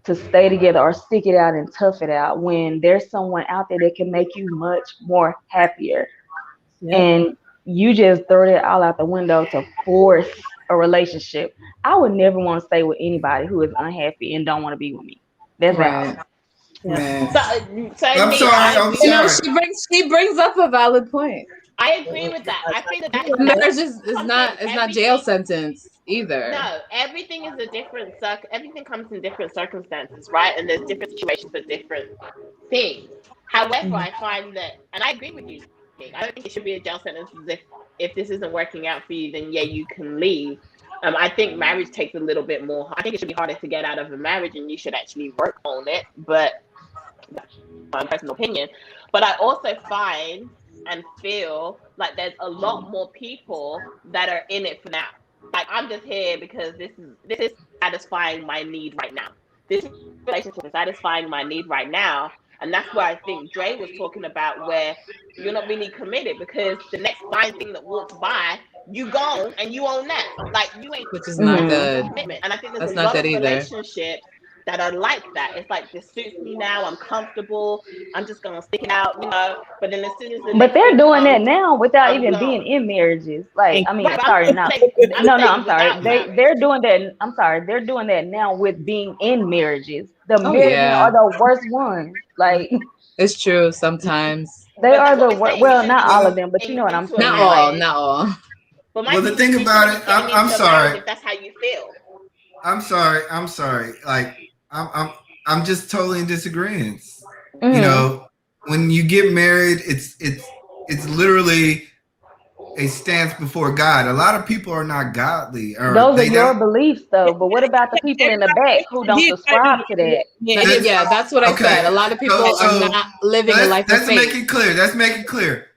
to stay together or stick it out and tough it out when there's someone out there that can make you much more happier. Yep. And you just throw that all out the window to force a relationship. I would never want to stay with anybody who is unhappy and don't want to be with me. That's right. out. Yeah. So I'm sorry. You know, she brings up a valid point. I agree with that. I think that marriage is not jail sentence either. No, everything is a different everything comes in different circumstances, right? And there's different situations for different things. However, I find that, and I agree with you, I don't think it should be a jail sentence. If this isn't working out for you, then yeah, you can leave. I think marriage takes a little bit more. I think it should be harder to get out of a marriage, and you should actually work on it. But that's my personal opinion. But I also find and feel like there's a lot more people that are in it for now. Like, I'm just here because this is satisfying my need right now. This relationship is satisfying my need right now. And that's where I think Dre was talking about, where you're not really committed because the next fine thing that walks by, you gone and you own that. Like, you ain't, which is not good. Commitment. And I think there's a lot of relationships that are like that. It's like, this suits me now, I'm comfortable, I'm just gonna stick it out, you know. But then as soon as but they're doing that now without even being in marriages. Like, I mean, I'm sorry. They're doing that. I'm sorry, they're doing that now with being in marriages. The marriages are the worst ones. Like, it's true. Sometimes they are the worst. Well, not all of them, but you know what I'm saying. Not all. Well, the thing about it, I'm sorry. If that's how you feel. I'm sorry. Like, I'm just totally in disagreement. You know, when you get married, it's literally a stance before God. A lot of people are not godly. Those are your beliefs, though. But what about the people in the back who don't subscribe to that? Yeah, that's what I said. A lot of people are not living a life of faith. Let's make it clear.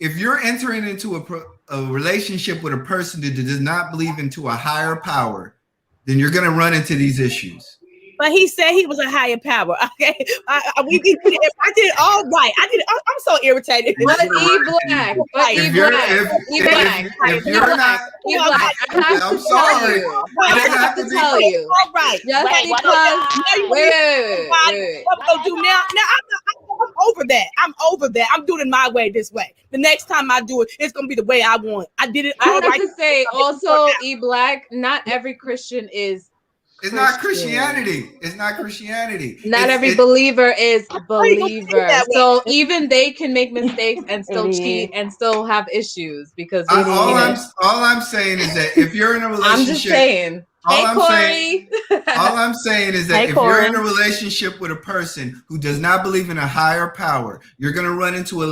If you're entering into a relationship with a person that does not believe into a higher power, then you're going to run into these issues. But he said he was a higher power. Okay, I did it all right. I'm so irritated. But E-Black. I'm sorry. I have to tell you. All right. Just because. Wait. What I'm gonna do now? I'm over that. I'm doing it my way this way. The next time I do it, it's gonna be the way I want. I did it all right. I have to say also, E-Black, not every Christian is. It's not Christianity. It's not Christianity. Not every believer is a believer. So even they can make mistakes and still cheat and still have issues because all I'm saying is that if you're in a relationship, I'm just saying. All I'm saying is that if you're in a relationship with a person who does not believe in a higher power, you're going to run into a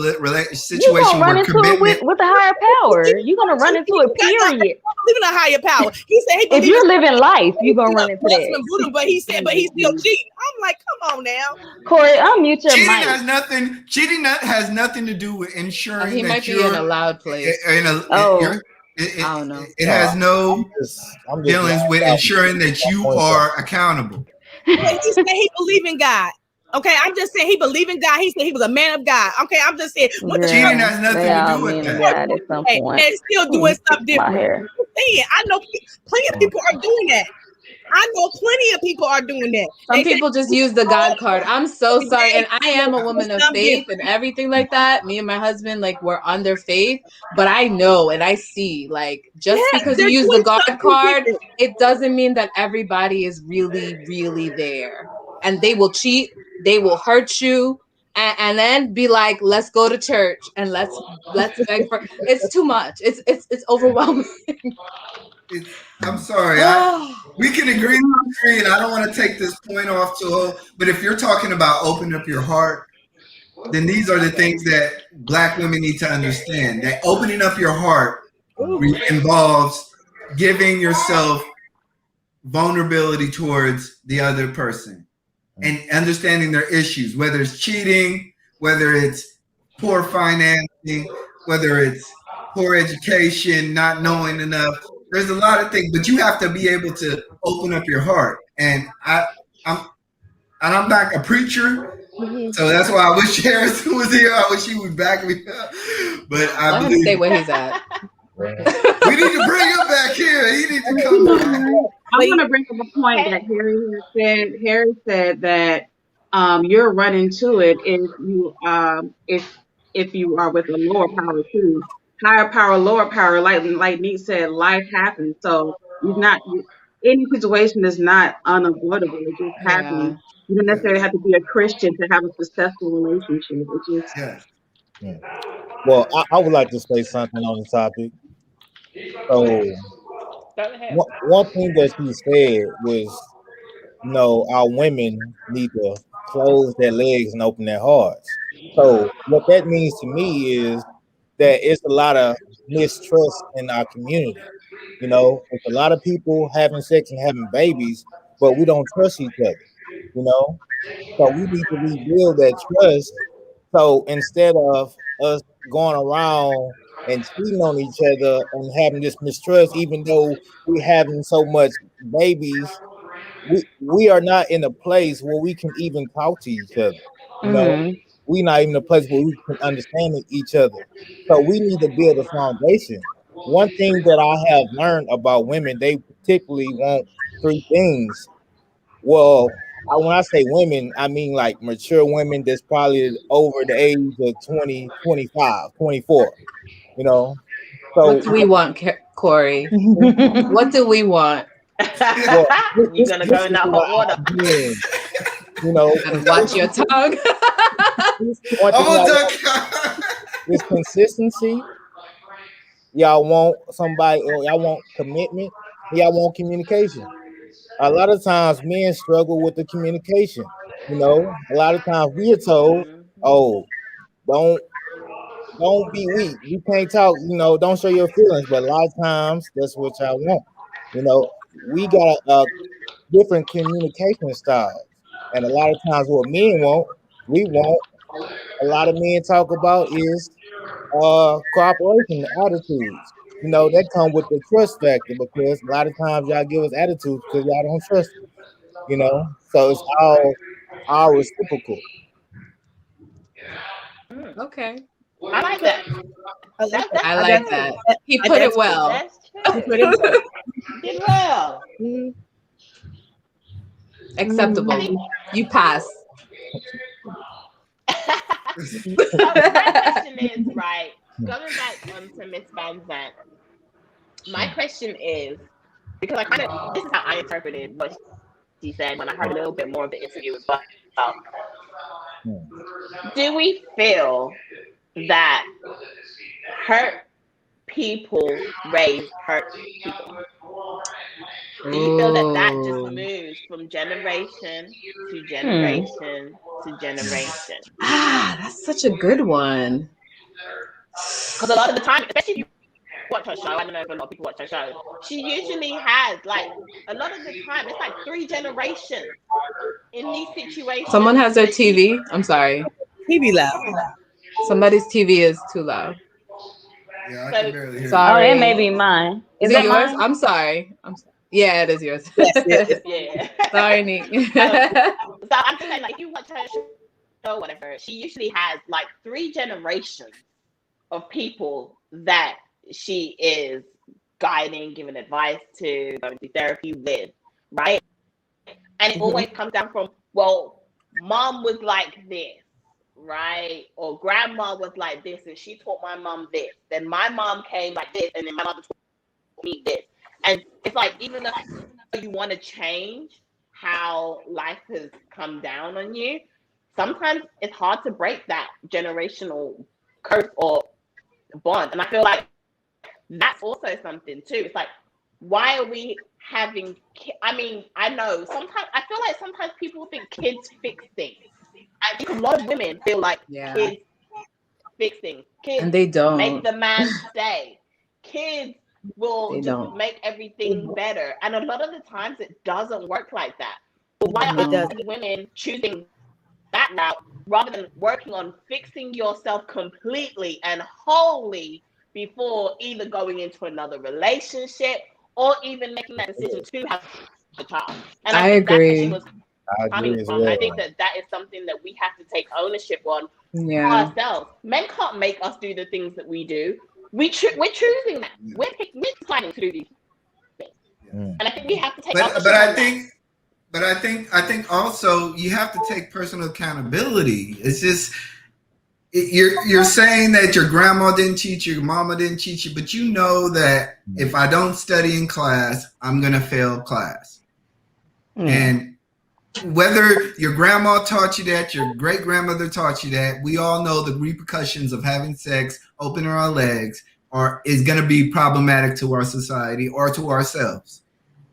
situation where commitment with a higher power. You're going to run into it. Period. Believe in a higher power. He said if you're living life, you're going to run into that. But he said, but he's still cheating. I'm like, come on now, Corey. Unmute your mic. Cheating has nothing to do with ensuring he that might be in a loud place. It, I don't know. It has no dealings with ensuring that you are accountable. He said he believe in God. Okay, I'm just saying he believed in God. He said he was a man of God. Okay, I'm just saying. Cheating has nothing to do with that. At some point. And still doing stuff different. I know plenty of people are doing that. I know plenty of people are doing that. Some people just use the God card. I'm so sorry. And I am a woman of faith and everything like that. Me and my husband, like, we're under faith. But I know and I see, like, just because you use the God card, it doesn't mean that everybody is really, really there. And they will cheat. They will hurt you. And then be like, let's go to church and let's beg for. It's too much. It's overwhelming. I'm sorry. We can agree to disagree, and I don't want to take this point off but if you're talking about opening up your heart, then these are the things that Black women need to understand. That opening up your heart involves giving yourself vulnerability towards the other person and understanding their issues, whether it's cheating, whether it's poor financing, whether it's poor education, not knowing enough. There's a lot of things, but you have to be able to open up your heart. And I'm not a preacher, So that's why I wish Harrison was here. I wish he would back me up. But I Let him believe stay where he's at. we need to bring him back here. He needs to come back. I want to bring up a point that Harry has said. Harry said that you're running to it if you are with a lower power too. Higher power, lower power. Like Nick said, life happens. So you're not any situation is not unavoidable. It just happens. Yeah. You don't necessarily have to be a Christian to have a successful relationship. It just Yeah. Well, I would like to say something on the topic. So Go ahead. one thing that she said was, our women need to close their legs and open their hearts. So what that means to me is that it's a lot of mistrust in our community. It's a lot of people having sex and having babies, but we don't trust each other. You know, so we need to rebuild that trust. So instead of us going around and cheating on each other and having this mistrust, even though we having so much babies, we are not in a place where we can even talk to each other. You know, Mm-hmm. we're not even in a place where we can understand each other. So we need to build a foundation. One thing that I have learned about women, they particularly want three things. Well, when I say women, I mean like mature women that's probably over the age of 20, 25, 24. You know, What so do we want, Corey? What do we want? well, You're gonna go in that hot water. Again, you know, And watch your tongue. one I'm thing on I duck. is consistency. Y'all want somebody, or y'all want commitment. Y'all want communication. A lot of times, men struggle with the communication. A lot of times we are told, "Oh, don't don't be weak. You can't talk. Don't show your feelings." But a lot of times, that's what y'all want. We got different communication styles, and a lot of times, what men want, we want. A lot of men talk about is cooperation attitudes. That come with the trust factor because a lot of times y'all give us attitudes because y'all don't trust us. So it's all reciprocal. Okay. I like that. That's I like that. He put it well. That's true. Did well. Acceptable. You pass. So my question is, right, going back to Miss Van Zant, my question is, because this is how I interpreted what she said when I heard a little bit more of the interview as well. Do we feel that hurt people raise hurt people? Do you feel that just moves from generation to generation to generation? That's such a good one. Because a lot of the time, especially if you watch her show, I don't know if a lot of people watch her show, she usually has, like, a lot of the time, it's like 3 generations in these situations. Someone has their TV. I'm sorry. TV loud. Somebody's TV is too loud. Yeah, I can barely hear. Sorry. Oh, that may be mine. Is it yours? Mine? I'm sorry. Yeah, it is yours. Yes. Yeah. Sorry, Nick. So I'm just saying, like, if you watch her show or whatever, she usually has like 3 generations of people that she is guiding, giving advice to, going to therapy with, right? And it always comes down from, well, mom was like this, right? Or grandma was like this, and she taught my mom this. Then my mom came like this, and then my mother taught me this. And it's like, even though you want to change how life has come down on you, sometimes it's hard to break that generational curse or bond. And I feel like that's also something too. It's like, why are we having, I mean, I know sometimes, I feel like sometimes people think kids fix things. I think a lot of women feel like kids fix things. Kids, and they don't make the man stay. Kids will just make everything better. And a lot of the times it doesn't work like that. But why are women choosing that route rather than working on fixing yourself completely and wholly before either going into another relationship or even making that decision to have a child? And I agree. coming from. I think that is something that we have to take ownership on for ourselves. Men can't make us do the things that we do. We're choosing that. We're planning to do these things. And I think we have to take ownership on that. But I think also you have to take personal accountability. It's just you're saying that your grandma didn't teach you, your mama didn't teach you, but you know that if I don't study in class, I'm gonna fail class. And whether your grandma taught you that, your great grandmother taught you that, we all know the repercussions of having sex, opening our legs, is gonna be problematic to our society or to ourselves.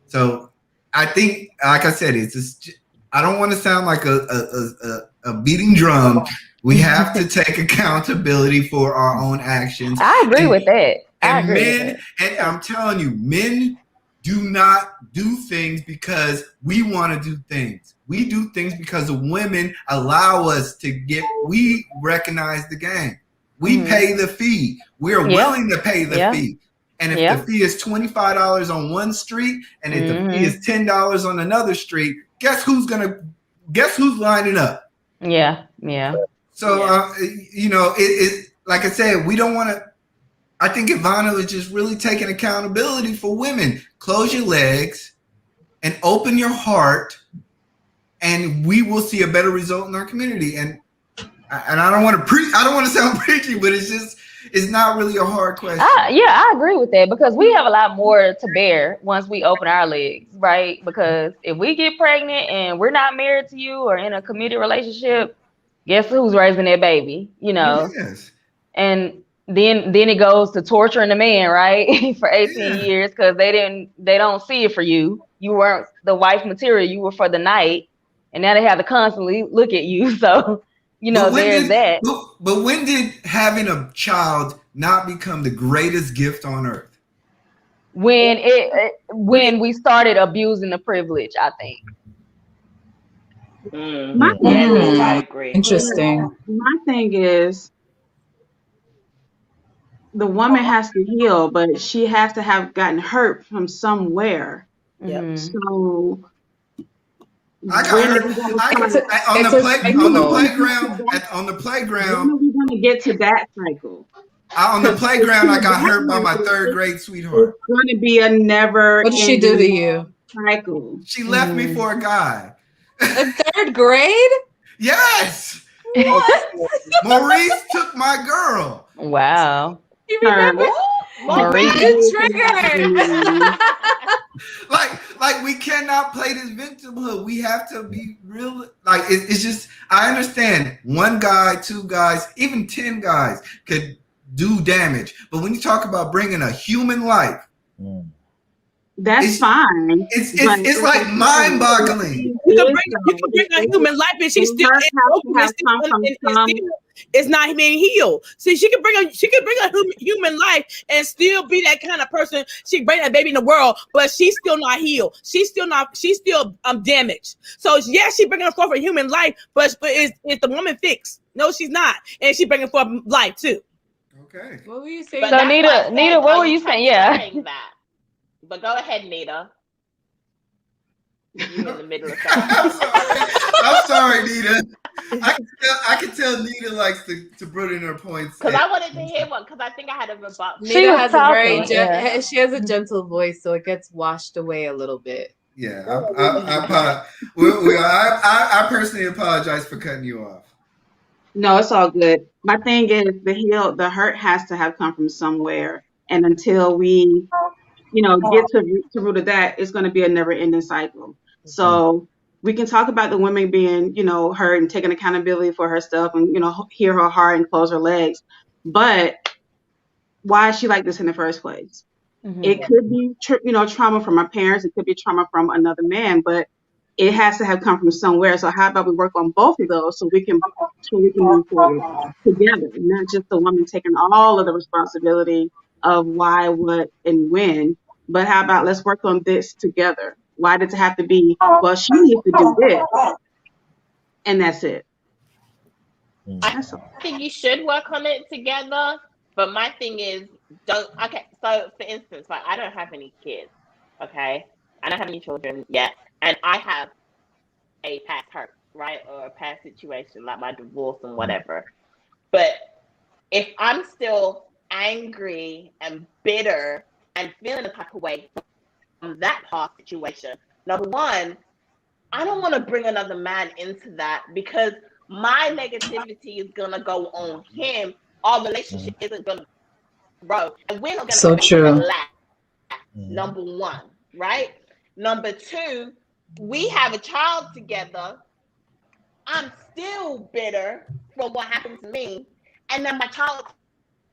So I think, like I said, it's just, I don't want to sound like a beating drum. We have to take accountability for our own actions. I agree with that. And I'm telling you, men do not do things because we want to do things. We do things because the women allow us to we recognize the game. We pay the fee. We're willing to pay the fee. And if the fee is $25 on one street, and if the fee is $10 on another street, guess who's lining up? Yeah. So it like I said, we don't want to. I think Ivana is just really taking accountability for women. Close your legs and open your heart, and we will see a better result in our community. And I don't want to I don't want to sound preachy, but it's not really a hard question. I agree with that, because we have a lot more to bear once we open our legs, right? Because if we get pregnant and we're not married to you or in a committed relationship, guess who's raising that baby? Yes. And then it goes to torturing the man, right? For 18 years, because they don't see it for you. You weren't the wife material, you were for the night, and now they have to constantly look at you. So there's that. But when did having a child not become the greatest gift on earth? When we started abusing the privilege, I think. I agree. Interesting. My thing is, the woman has to heal, but she has to have gotten hurt from somewhere. Yep. So I got hurt on the playground. When are we going to get to that cycle? On the playground, I got hurt by my third grade sweetheart. It's going to be a never. What did she do to you? Cycle. She left me for a guy. In third grade? Yes. What? Maurice took my girl. Wow. You remember? Maurice. Triggered. Like we cannot play this victimhood. We have to be real. Like it's just, I understand one guy, two guys, even 10 guys could do damage. But when you talk about bringing a human life, that's fine. It's like mind-boggling. You can bring a human life, and she's still it's not being healed. See, she can bring a human life and still be that kind of person. She can bring that baby in the world, but she's still not healed. She's still damaged. So yes, she bringing forth a human life, but is the woman fixed? No, she's not, and she bringing forth life too. Okay. What were you saying? So Nita, what were you saying? Yeah. But go ahead, Nita. You're in the middle of something. I'm sorry, Nita. I can tell Nita likes to put in her points. Because I wanted to hear one, because I think I had a rebuttal. Nita has she has a gentle voice, so it gets washed away a little bit. Yeah, I personally apologize for cutting you off. No, it's all good. My thing is, the hurt has to have come from somewhere, and until we get to the root of that, it's going to be a never-ending cycle. So we can talk about the women being, hurt and taking accountability for her stuff and, hear her heart and close her legs. But why is she like this in the first place? Mm-hmm. It could be, trauma from her parents. It could be trauma from another man, but it has to have come from somewhere. So how about we work on both of those so we can move forward together, not just the woman taking all of the responsibility of why, what, and when, but how about let's work on this together? Why does it have to be, well, she needs to do this, and that's it? I think you should work on it together, but my thing is, so for instance, like, I don't have any kids, okay? I don't have any children yet, and I have a past hurt, right? Or a past situation like my divorce and whatever. But if I'm still angry and bitter and feeling a type of way from that past situation, number one, I don't want to bring another man into that because my negativity is going to go on him. Our relationship isn't going to grow. And we're not going to laugh. Number one, right? Number two, we have a child together. I'm still bitter from what happened to me. And then my child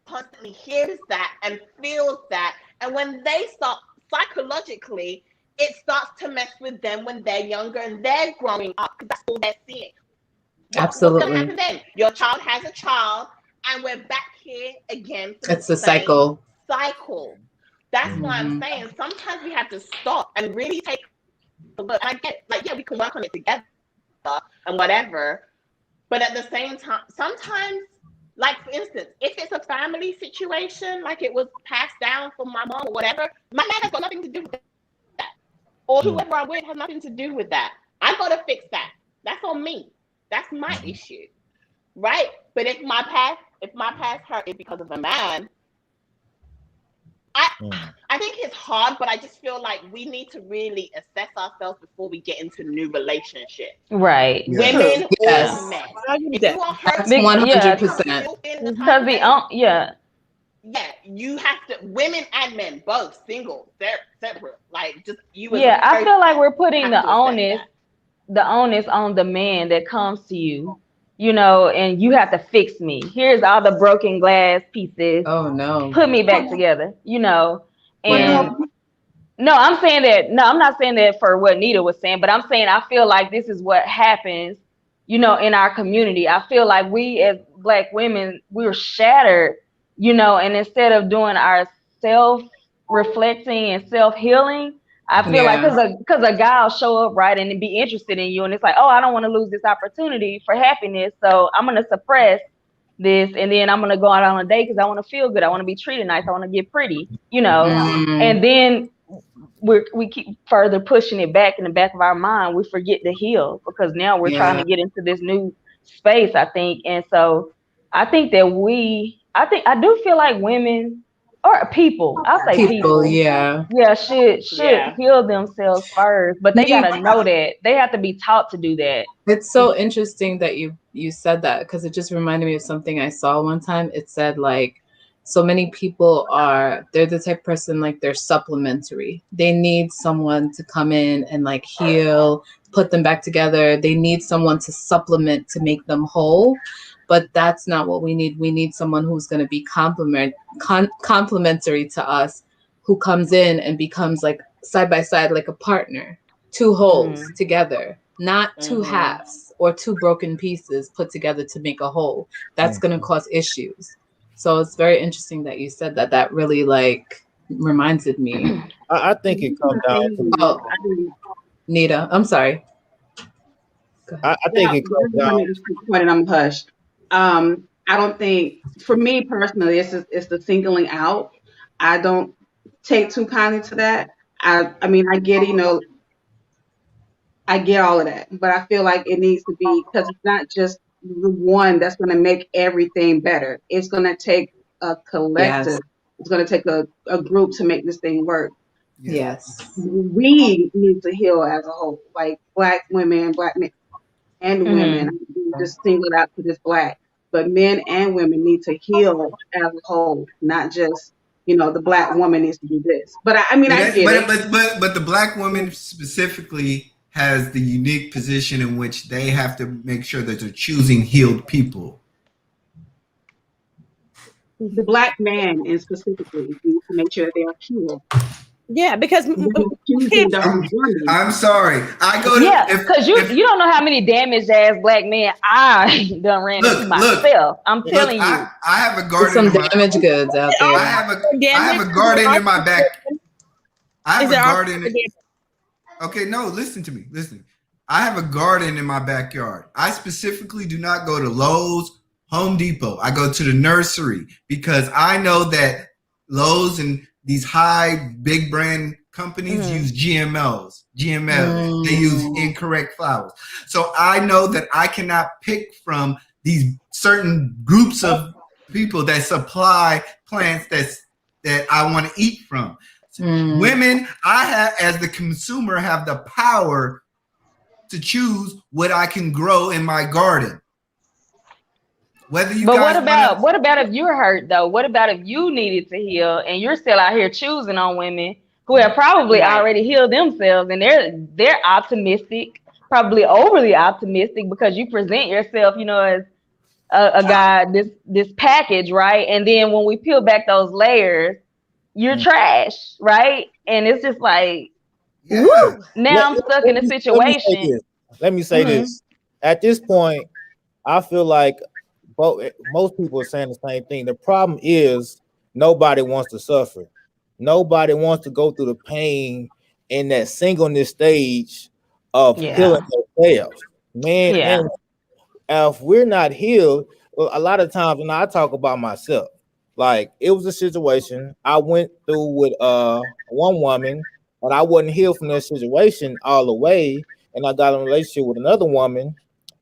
constantly hears that and feels that. And when they start psychologically, it starts to mess with them when they're younger and they're growing up because that's all they're seeing. Absolutely. What's going to happen then? Your child has a child and we're back here again. It's a cycle. That's why I'm saying sometimes we have to stop and really take a look. I get, like, yeah, we can work on it together and whatever. But at the same time, sometimes, like, for instance, if it's a family situation, like it was passed down from my mom or whatever, my man has got nothing to do with that. Or whoever I'm with has nothing to do with that. I got to fix that. That's on me. That's my issue. Right? But if my past hurt is because of a man, I think it's hard, but I just feel like we need to really assess ourselves before we get into new relationships. Right. Women yes. or men. If you are hurt, 100%. Because you have to. Women and men, both single, they're separate. Like just you. Yeah, I feel like we're putting the onus on the man that comes to you. You know, and you have to fix me. Here's all the broken glass pieces. Oh no. Put me back together, you know. And no, I'm saying that, no, I'm not saying that for what Nita was saying, but I'm saying I feel like this is what happens, you know, in our community. I feel like we as Black women, we're shattered, you know, and instead of doing our self-reflecting and self-healing, I feel like because a guy will show up, right, and be interested in you, and it's like, oh, I don't want to lose this opportunity for happiness, so I'm going to suppress this, and then I'm going to go out on a date because I want to feel good, I want to be treated nice, I want to get pretty, you know, and then we keep further pushing it back in the back of our mind. We forget to heal because now we're trying to get into this new space, I think, and so I think that I do feel like women, or people, I'll say people should heal themselves first, but they gotta know that they have to be taught to do that. It's so interesting that you said that because it just reminded me of something I saw one time. It said like so many people they're the type of person like they're supplementary. They need someone to come in and like heal, put them back together. They need someone to supplement to make them whole. But that's not what we need. We need someone who's going to be complementary to us, who comes in and becomes like side by side, like a partner, two wholes together, not two halves or two broken pieces put together to make a whole. That's going to cause issues. So it's very interesting that you said that. That really like reminded me. I think it comes down to Nita. I'm sorry. I think it comes down. And I'm hushed. I don't think, for me personally, it's the singling out. I don't take too kindly to that. I mean, I get, you know, I get all of that, but I feel like it needs to be, because it's not just the one that's going to make everything better. It's going to take a collective. Yes. It's going to take a group to make this thing work. Yes. We need to heal as a whole, like Black women, Black men, and women. Just singled out to this Black, but men and women need to heal as a whole, not just, you know, the Black woman needs to do this. But I mean, I get it. But the Black woman specifically has the unique position in which they have to make sure that they're choosing healed people. The Black man, and specifically, needs to make sure that they are healed. Yeah, because I'm sorry. I go to because you don't know how many damaged ass Black men I done ran into myself. I'm telling you. I have a garden. Some damaged goods out there. I have a garden in my back. I have a garden. Okay, no, listen to me. Listen. I have a garden in my backyard. I specifically do not go to Lowe's, Home Depot. I go to the nursery because I know that Lowe's and these high big brand companies use GMOs. GML. They use incorrect flowers. So I know that I cannot pick from these certain groups of people that supply plants that I want to eat from. Women, I have, as the consumer, have the power to choose what I can grow in my garden. Whether you but guys what about if you're hurt though? What about if you needed to heal and you're still out here choosing on women who have probably already healed themselves and they're optimistic, probably overly optimistic because you present yourself, you know, as a guy, this package, right? And then when we peel back those layers, you're trash, right? And it's just like, woo, now I'm stuck in a situation. Let me say this. At this point, I feel like most people are saying the same thing. The problem is nobody wants to suffer. Nobody wants to go through the pain in that singleness stage of healing themselves. Man, if we're not healed, a lot of times when I talk about myself, like it was a situation I went through with one woman, and I wasn't healed from that situation all the way, and I got in a relationship with another woman,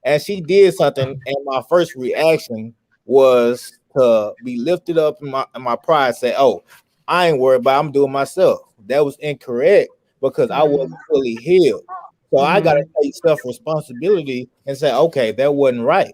and she did something, and my first reaction was to be lifted up in my pride, say, "Oh, I ain't worried about it, I'm doing myself." That was incorrect because I wasn't fully healed. So I got to take self-responsibility and say, okay, that wasn't right.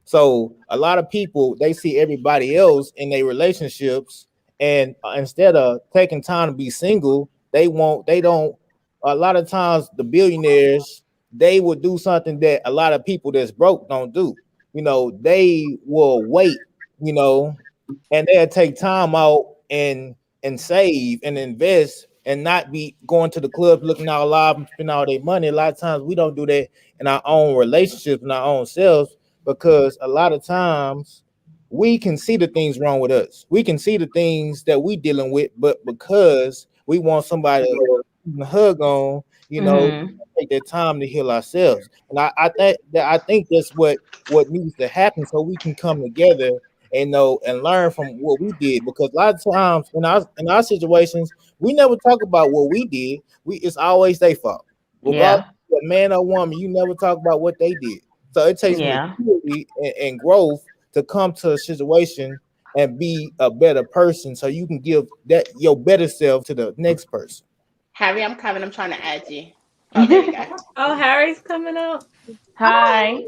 So a lot of people, they see everybody else in their relationships, and instead of taking time to be single, a lot of times the billionaires, they would do something that a lot of people that's broke don't do. You know, they will wait, you know, and they'll take time out and save and invest and not be going to the club looking all live and spending all their money. A lot of times we don't do that in our own relationships and our own selves, because a lot of times we can see the things wrong with us. We can see the things that we dealing with, but because we want somebody to hug on, you know, take that time to heal ourselves. And I think that's what needs to happen, so we can come together and know and learn from what we did. Because a lot of times in our situations, we never talk about what we did. It's always their fault. Regardless of a man or woman, you never talk about what they did. So it takes maturity and growth to come to a situation and be a better person, so you can give that your better self to the next person. Harry, I'm coming. I'm trying to add you. Oh, there you go. Oh, Harry's coming up. Hi.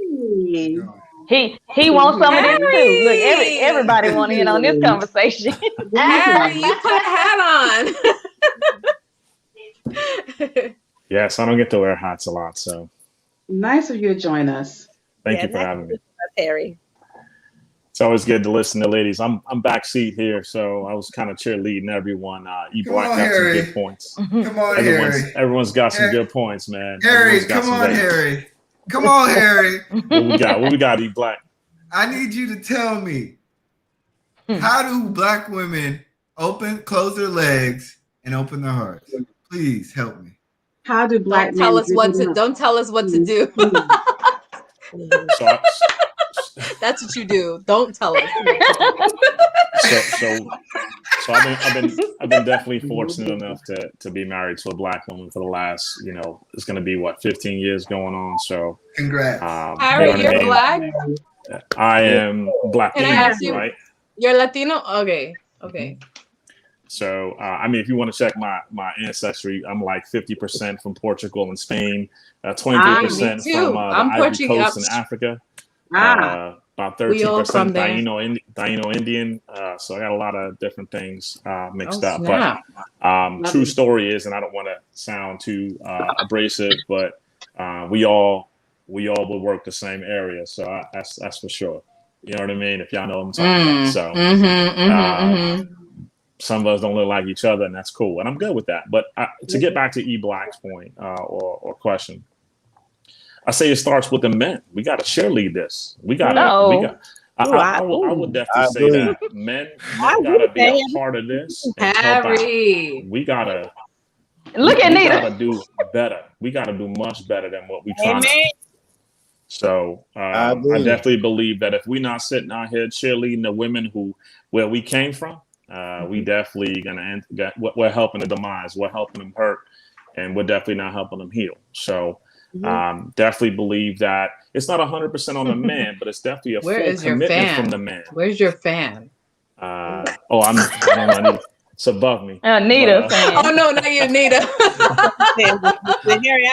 He wants some of this too. Look, everybody want to in on this conversation. Harry, you put a hat on. Yes, I don't get to wear hats a lot, so nice of you to join us. Thank you for having me, Harry. It's always good to listen to ladies. I'm backseat here, so I was kind of cheerleading everyone. E-Black got Harry. some good points. Come on, Harry. Everyone's got some good points, man. Harry, come on, Harry. Come on, Harry. What we got, E-Black? I need you to tell me, how do Black women close their legs and open their hearts? Please help me. How do Black men don't tell us what to do. That's what you do. Don't tell us. So I've been definitely fortunate enough to be married to a Black woman for the last, it's going to be 15 years going on. So congrats. Harry, you're Black? I am Black. Can I ask you, right? You're Latino? Okay. So, if you want to check my ancestry, I'm like 50% from Portugal and Spain, 23% from the Ivory Coast in Africa, about 13% Taino Indian. So I got a lot of different things mixed up. But true story is, and I don't want to sound too abrasive, but we all would work the same area. So that's for sure. You know what I mean? If y'all know what I'm talking about. So. Some of us don't look like each other, and that's cool, and I'm good with that. But to get back to E-Black's point or question, I say it starts with the men. We got to cheerlead this. I would definitely say that men got to be a part of this and help out. We got to do better. We got to do much better than what we trying to do. So I definitely believe that if we're not sitting out here cheerleading the women where we came from, we definitely we're helping the demise. We're helping them hurt, and we're definitely not helping them heal. So definitely believe that it's not 100% on the man, but it's definitely a full commitment from the man. Where's your fan? I don't know. It's above me. Nita fan. Oh no, not you, Nita.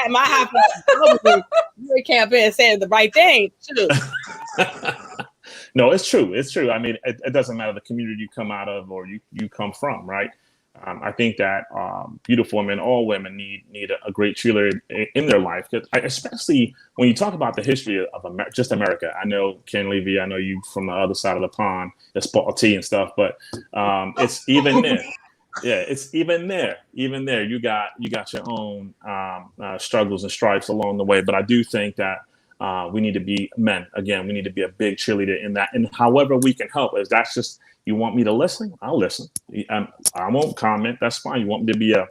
My high five. You can't be saying the right thing too. No, it's true. It's true. I mean, it doesn't matter the community you come out of or you come from, right? I think that beautiful women, all women need a great cheerleader in their life, especially when you talk about the history of just America. I know Candidly Vee, I know you from the other side of the pond, it's Paul T and stuff, but it's even there. Yeah, it's even there. Even there, you got your own struggles and stripes along the way. But I do think that we need to be men. Again, we need to be a big cheerleader in that, and however we can help. If that's just you want me to listen, I'll listen. I won't comment. That's fine. You want me to be a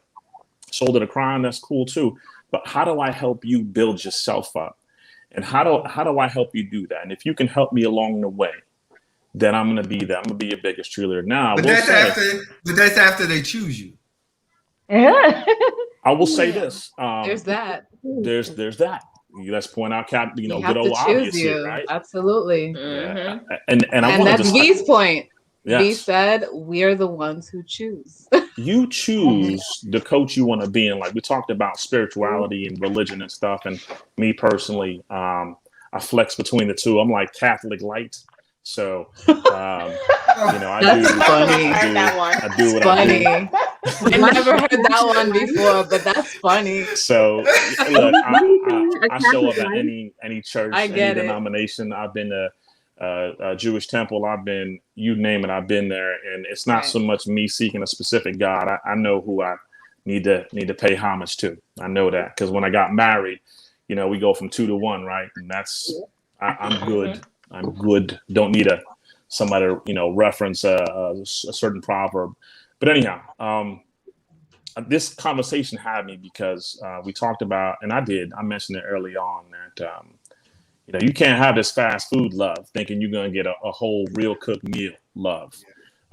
shoulder to cry on? That's cool too. But how do I help you build yourself up? And how do I help you do that? And if you can help me along the way, then I'm gonna be that. I'm gonna be your biggest cheerleader. Now, but that's after they choose you. Yeah. I will say this. There's that. There's that. Let's point out, good old obvious here, right? Absolutely. Yeah. And that's Vee's point. Yes. Vee said, "We're the ones who choose." You choose the coach you want to be in. Like we talked about spirituality and religion and stuff. And me personally, I flex between the two. I'm like Catholic light. So, that's funny. I do what funny. I do. I never heard that one before, but that's funny. So, look, I show up at any church, any denomination. I've been to a Jewish temple. I've been, you name it, I've been there. And it's not so much me seeking a specific God. I know who I need to pay homage to. I know that because when I got married, we go from 2 to 1, right? And that's I'm good. I'm good. Don't need somebody to reference a certain proverb. But anyhow, this conversation had me because we talked about, and I mentioned it early on that you can't have this fast food love thinking you're going to get a whole real cooked meal love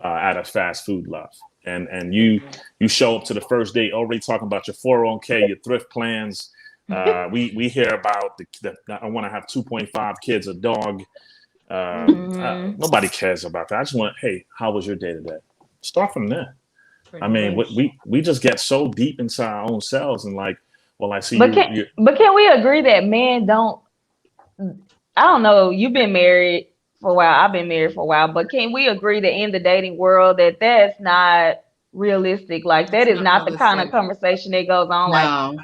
out of fast food love. And you show up to the first date already talking about your 401k, your thrift plans. We hear about I want to have 2.5 kids, a dog. Nobody cares about that. I just want, hey, how was your day today? Start from there. I mean, we just get so deep inside our own selves and like, well, I see. But can we agree that men don't? I don't know. You've been married for a while. I've been married for a while. But can we agree that in the dating world that's not realistic? Like that is not the kind of conversation that goes on. No.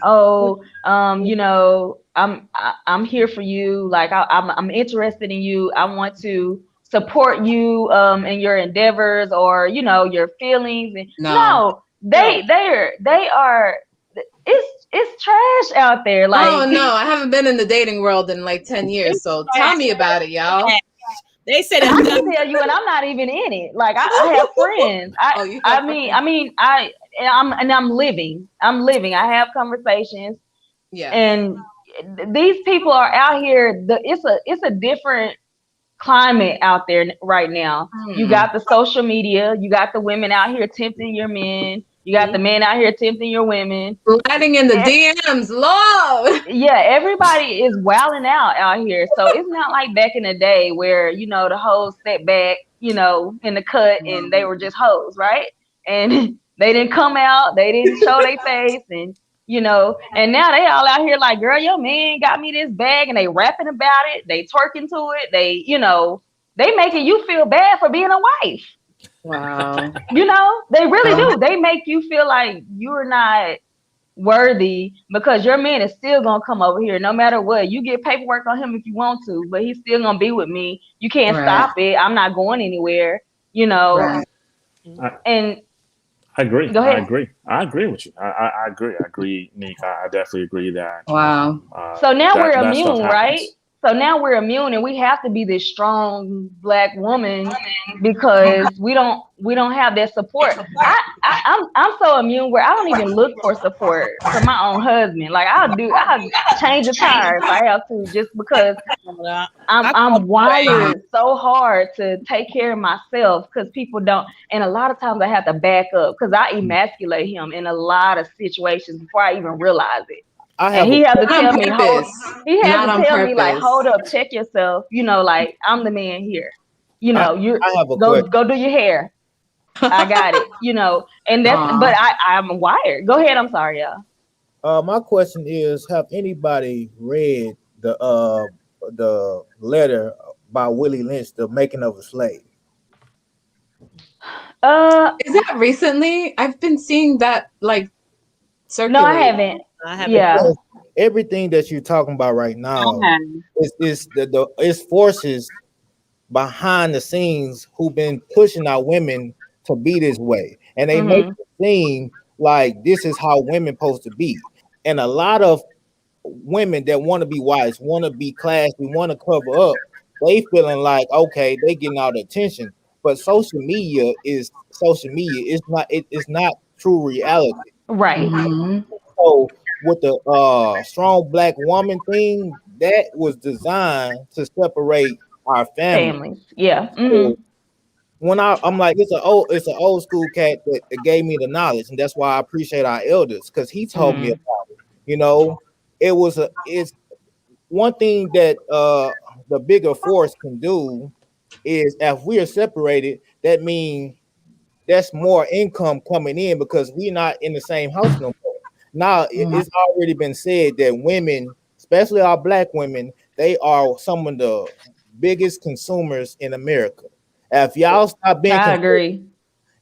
Like, I'm here for you. Like I'm interested in you. I want to support you in your endeavors or your feelings. And they are. It's trash out there. Like, oh no, I haven't been in the dating world in like 10 years. So tell me about it, y'all. They said I can tell you, and I'm not even in it. Like I have friends. I'm living. I have conversations. Yeah. And these people are out here. It's a different climate out there right now. You got the social media. You got the women out here tempting your men. You got the men out here tempting your women. Sliding in the DMs, love. Yeah, everybody is wilding out here. So it's not like back in the day where, the hoes sat back, in the cut and they were just hoes, right? And they didn't come out, they didn't show their face and, and now they all out here like, girl, your man got me this bag and they rapping about it. They twerking to it. They, they making you feel bad for being a wife. Wow. They really do. They make you feel like you're not worthy because your man is still going to come over here no matter what. You get paperwork on him if you want to, but he's still going to be with me. You can't stop it. I'm not going anywhere, Right. And I agree. Go ahead. I agree with you. I agree, Nick. I definitely agree that. Wow. So now we're immune, right? So now we're immune, and we have to be this strong Black woman because we don't have that support. I'm so immune where I don't even look for support from my own husband. Like I'll change a tire if I have to, just because I'm wired so hard to take care of myself, because people don't. And a lot of times I have to back up because I emasculate him in a lot of situations before I even realize it. And he has to tell me, me like, hold up, check yourself. You know, like, I'm the man here. You know, go do your hair. I got it. You know, and that's. But I'm wired. Go ahead. I'm sorry, y'all. My question is: have anybody read the letter by Willie Lynch, The Making of a Slave? Is that recently? I've been seeing that like circulate. No, I haven't. Yeah. Because everything that you're talking about right now is forces behind the scenes who've been pushing our women to be this way, and they make it seem like this is how women supposed to be. And a lot of women that want to be wise, want to be classy, want to cover up, they feeling like, okay, they getting all the attention. But social media is it's not true reality. Right. So with the strong Black woman thing, that was designed to separate our families. Yeah. So when I'm like, it's an old school cat that gave me the knowledge, and that's why I appreciate our elders, because he told me about it. You know, it's one thing that the bigger force can do is, if we are separated, that means that's more income coming in because we're not in the same house no more. Now, it's already been said that women, especially our Black women, they are some of the biggest consumers in America. If y'all stop being, I agree,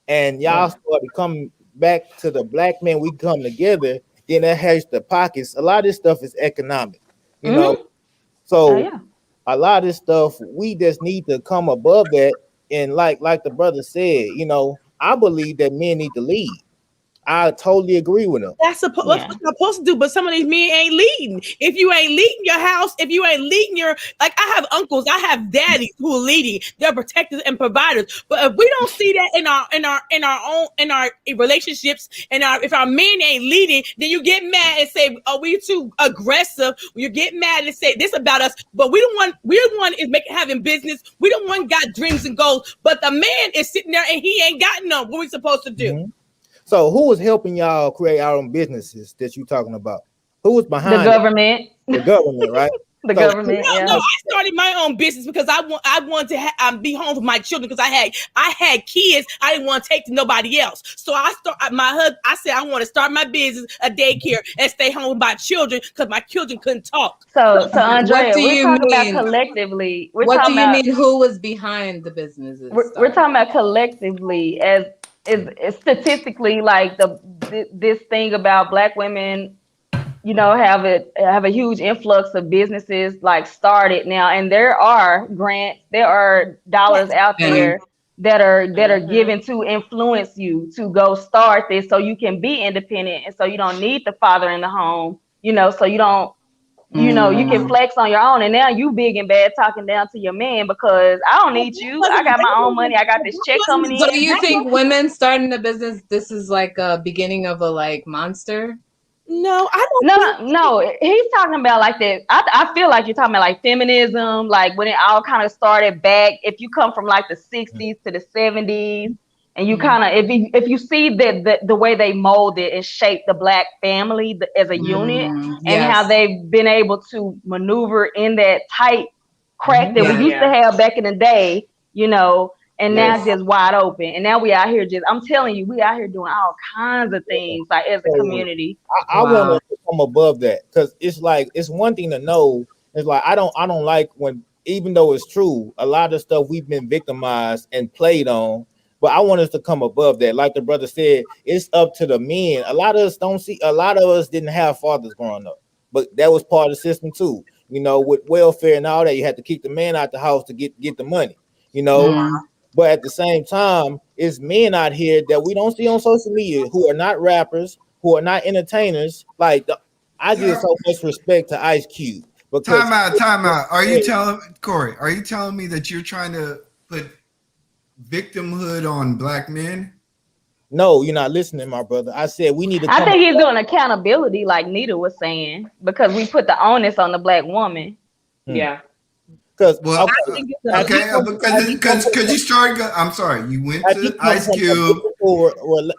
and y'all start to come back to the Black men, we come together, then that helps the pockets. A lot of this stuff is economic, you know. So a lot of this stuff, we just need to come above that. And like the brother said, you know, I believe that men need to lead. I totally agree with him. That's what you're supposed to do, but some of these men ain't leading. If you ain't leading your house, if you ain't leading your, like, I have uncles, I have daddies who are leading. They're protectors and providers. But if we don't see that in our relationships, and if our men ain't leading, then you get mad and say, "Oh, we too aggressive." You get mad and say this about us, but we're the one is having business. We don't want got dreams and goals, but the man is sitting there and he ain't got none. What we supposed to do? So who was helping y'all create our own businesses that you talking about? Who was behind the government? The government, right? The government. No, I started my own business because I wanted to be home with my children, because I had kids I didn't want to take to nobody else. So I said I want to start my business, a daycare, and stay home with my children because my children couldn't talk. So Andrea, we're talking about collectively. What do you mean? Who was behind the businesses? We're talking about collectively as statistically, like this thing about Black women, you know, have a huge influx of businesses like started now, and there are grants, there are dollars out there that are given to influence you to go start this, so you can be independent, and so you don't need the father in the home, you know, so you don't. You know, you can flex on your own, and now you big and bad talking down to your man because I don't need you. I got my own money. I got this check coming in. So do you think women starting a business, this is like a beginning of a like monster? No, I don't. No. He's talking about like that. I feel like you're talking about like feminism, like when it all kind of started back. If you come from like the 60s to the 70s. And you kind of, if you see the way they molded and shaped the Black family as a unit, and how they've been able to maneuver in that tight crack that we used to have back in the day, you know, and now it's just wide open. And now we out here I'm telling you, we out here doing all kinds of things like as a community. I want us to come above that, because it's like, it's one thing to know. It's like I don't like when, even though it's true, a lot of stuff we've been victimized and played on. But I want us to come above that. Like the brother said, it's up to the men. A lot of us didn't have fathers growing up, but that was part of the system too. You know, with welfare and all that, you had to kick the man out the house to get the money, you know. But at the same time, it's men out here that we don't see on social media who are not rappers, who are not entertainers. Like I give so much respect to Ice Cube. Time out. Are you telling Corey? Are you telling me that you're trying to put victimhood on black men? No, you're not listening, my brother. I said we need to. I think he's doing accountability, like Nita was saying, because we put the onus on the black woman. Yeah. Because you started. I'm sorry, you went to Ice Cube.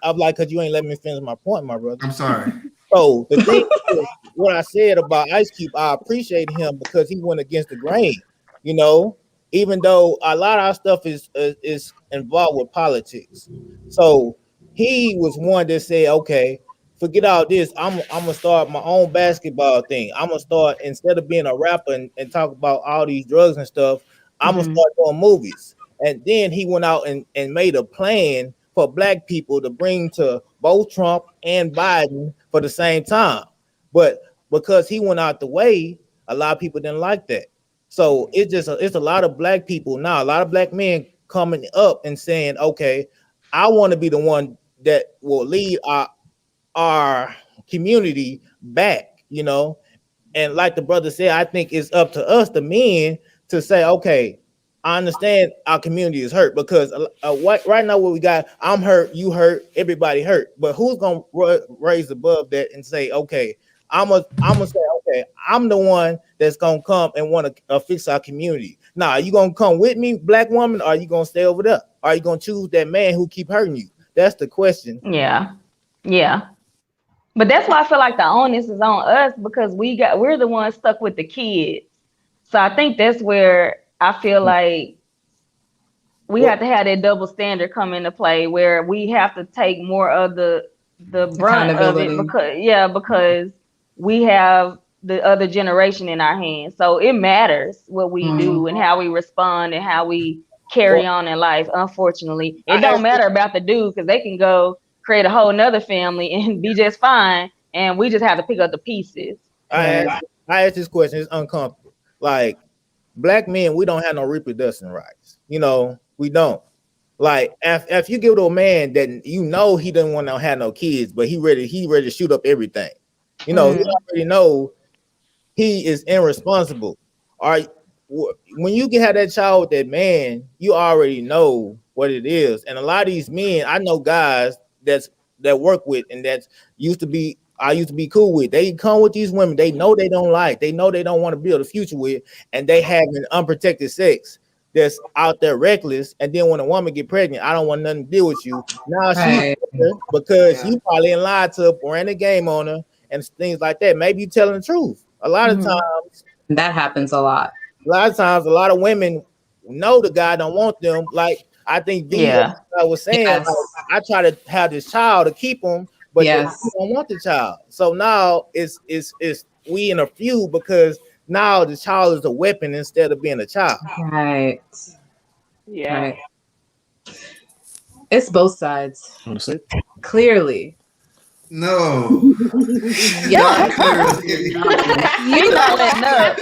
I'm like, because you ain't letting me finish my point, my brother. I'm sorry. So the thing is, what I said about Ice Cube, I appreciate him because he went against the grain. You know, even though a lot of our stuff is involved with politics, so he was one that said, okay, forget all this. I'm gonna start my own basketball thing. I'm gonna start, instead of being a rapper and talk about all these drugs and stuff, I'm gonna start doing movies. And then he went out and made a plan for black people to bring to both Trump and Biden for the same time. But because he went out the way, a lot of people didn't like that. So it's a lot of black people now, a lot of black men coming up and saying, okay, I want to be the one that will lead our community back, you know. And like the brother said, I think it's up to us, the men, to say, okay, I understand our community is hurt, because right now what we got, I'm hurt, you hurt, everybody hurt. But who's gonna raise above that and say, okay, I'm gonna say, okay, I'm the one that's gonna come and want to fix our community. Now, are you gonna come with me, black woman, or are you gonna stay over there? Are you gonna choose that man who keep hurting you? That's the question. Yeah. But that's why I feel like the onus is on us, because we're the ones stuck with the kids. So I think that's where I feel like we have to have that double standard come into play, where we have to take more of the brunt of it, because we have the other generation in our hands. So it matters what we do and how we respond and how we carry on in life. Unfortunately, it don't matter about the dude, because they can go create a whole nother family and be just fine, and we just have to pick up the pieces. I asked this question, it's uncomfortable. Like, black men, we don't have no reproduction rights. You know, we don't. Like, if you give to a man that you know he doesn't want to have no kids, but he ready to shoot up everything. You know, you already know he is irresponsible. When you can have that child with that man, you already know what it is. And a lot of these men, I know guys that work with and I used to be cool with. They come with these women they know they don't like, they know they don't want to build a future with, and they have an unprotected sex that's out there reckless. And then when a woman get pregnant, I don't want nothing to deal with you. Now she's because you probably lied to her or ran a game on her and things like that. Maybe you telling the truth. A lot of times that happens a lot. A lot of times, a lot of women know the guy don't want them. Like, I think Vee was saying, like, I try to have this child to keep him, but they don't want the child. So now it's we in a feud, because now the child is a weapon instead of being a child. Right. Yeah. Right. It's both sides. You want to say? Clearly. No. Yeah. You not letting up.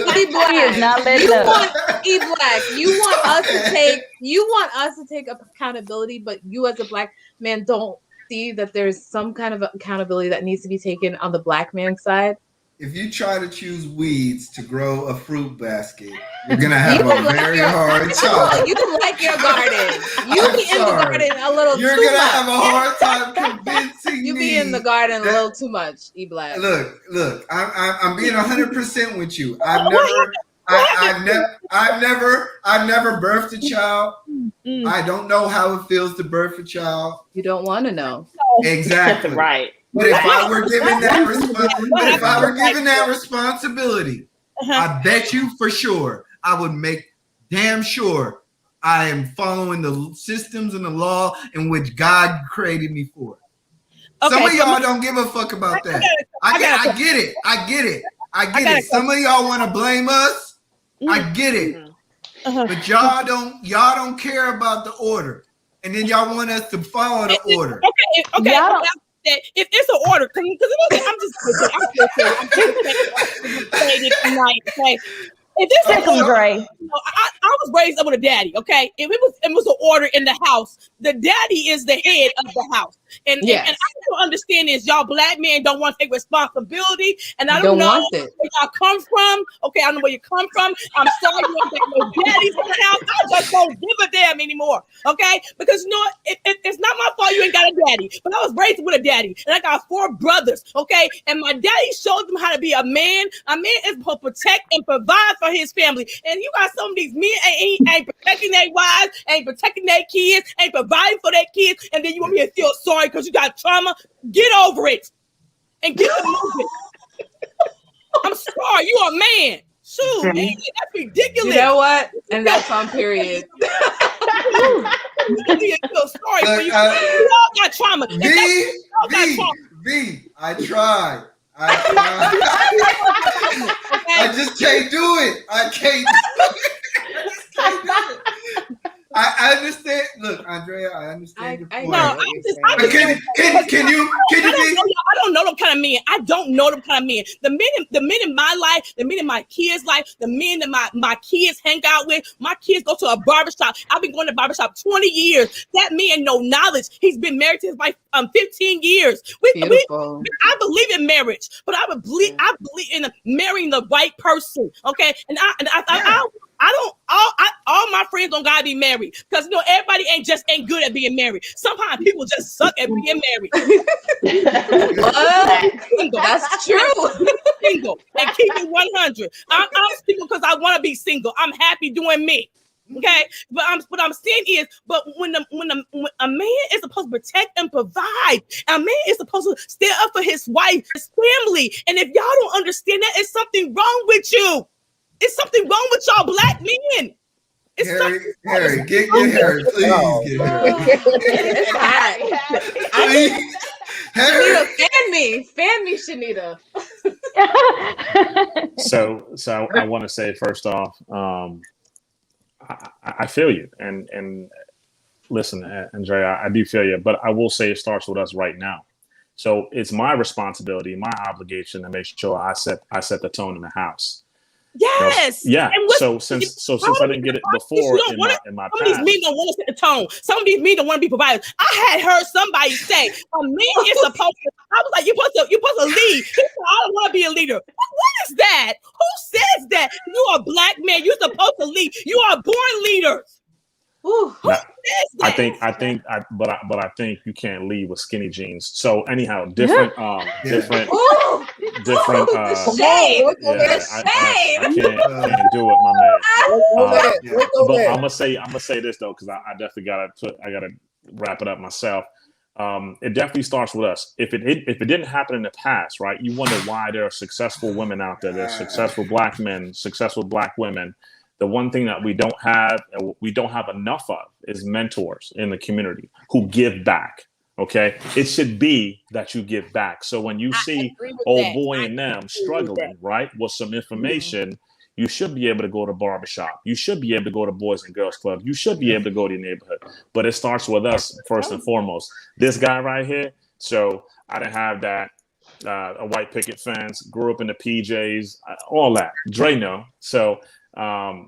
You want us to take accountability, but you as a black man don't see that there's some kind of accountability that needs to be taken on the black man's side. If you try to choose weeds to grow a fruit basket, you're gonna have a very hard time. You can like your garden. You be in the garden a little too much. You're gonna have a hard time convincing me. You be in the garden a little too much, E-Black. Look, I'm being 100% with you. I've never birthed a child. I don't know how it feels to birth a child. You don't want to know. Exactly. Right. But if I were given that responsibility, I bet you for sure I would make damn sure I am following the systems and the law in which God created me for. Okay, some of y'all don't give a fuck about that. I get it. Some of y'all want to blame us. I get it. But y'all don't care about the order. And then y'all want us to follow the order. Okay. If it's an order, because if this is Gray, I was raised up with a daddy. Okay, if it was an order in the house, the daddy is the head of the house. And I don't understand this. Y'all black men don't want to take responsibility. And I don't know where y'all come from. Okay, I don't know where you come from. I'm sorry you don't got no daddies in the house. I just don't give a damn anymore. Okay? Because you know what? It's not my fault you ain't got a daddy. But I was raised with a daddy. And I got 4 brothers. Okay? And my daddy showed them how to be a man. A man is supposed to protect and provide for his family. And you got some of these men ain't protecting their wives, ain't protecting their kids, ain't providing for their kids, and then you want me to feel sorry because you got trauma. Get over it and get to moving. I'm sorry, you a man. Shoot, man, that's ridiculous. You know what? And that's on period. You feel sorry for you. You all got trauma. Vee, I tried. I just can't do it. I can't do it. I understand. Look, Andrea, I understand your point. Can you? I don't know them kind of men. I don't know them kind of men. The men in my life, the men in my kids' life, the men that my kids hang out with. My kids go to a barbershop. I've been going to barbershop 20 years. That man no knowledge. He's been married to his wife 15 years. I believe in marriage, but I believe in marrying the right person. Okay, and all my friends don't gotta be married because you know everybody ain't good at being married. Sometimes people just suck at being married. That's true. Single and keep it 100. I'm single because I want to be single. I'm happy doing me. Okay, but what I'm saying is, but when a man is supposed to protect and provide, a man is supposed to stand up for his wife, his family, and if y'all don't understand that, it's something wrong with you. It's something wrong with y'all black men. Harry, get Harry, please. Harry, fan me, Shanita. So I want to say first off, I feel you, and listen, Andrea, I do feel you, but I will say it starts with us right now. So it's my responsibility, my obligation to make sure I set the tone in the house. Yes. Yeah. So since I didn't get it before in my past. Some of these men don't want to set the tone. Some of these men don't want to be providers. I had heard somebody say a man is supposed to. I was like, you're supposed to lead. He said, I don't want to be a leader. What is that? Who says that? You are a black man. You're supposed to lead. You are born leaders. Who says that? I think, but I think you can't lead with skinny jeans. So anyhow, different. Shame. I can't do it, my man. But I'm gonna say this though, because I definitely gotta wrap it up myself. It definitely starts with us. If it didn't happen in the past, right? You wonder why there are successful women out there. There's successful black men, successful black women. The one thing that we don't have enough of is mentors in the community who give back. Okay, it should be that you give back. So when you see old boy and them struggling, right, with some information, you should be able to go to barbershop. You should be able to go to Boys and Girls Club. You should be able to go to your neighborhood. But it starts with us first and foremost. This guy right here. So I didn't have that. A white picket fence. Grew up in the PJs. All that. Dre know. So.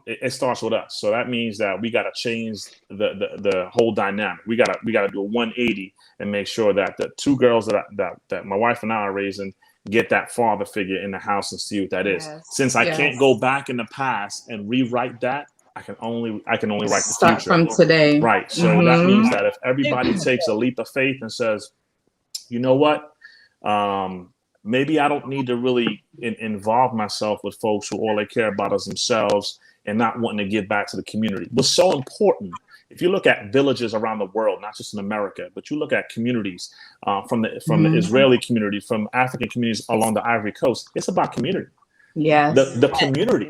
It starts with us. So that means that we got to change the whole dynamic. We got to do a 180 and make sure that the 2 girls that my wife and I are raising get that father figure in the house and see what that is. Since I can't go back in the past and rewrite that, I can only write the Start future from today. Right. So that means that if everybody takes a leap of faith and says, you know what, maybe I don't need to really involve myself with folks who all they care about is themselves and not wanting to give back to the community. What's so important, if you look at villages around the world, not just in America, but you look at communities from the Israeli community, from African communities along the Ivory Coast, it's about community. Yes. The community.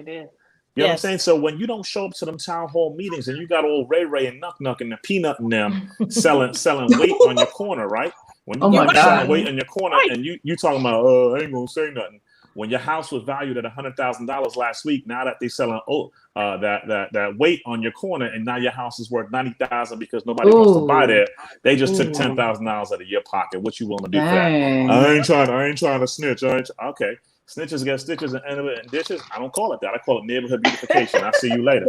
You know what I'm saying? So when you don't show up to them town hall meetings and you got old Ray and Nuck and the Peanut and them selling weight on your corner, right? When you selling weight in your corner and you talking about, I ain't gonna say nothing. When your house was valued at $100,000 last week, now that they selling that weight on your corner, and now your house is worth $90,000 because nobody wants to buy there. They just took $10,000 out of your pocket. What you willing to do for that? I ain't trying to snitch. Okay, Snitches get stitches and dishes. I don't call it that. I call it neighborhood beautification. I'll see you later.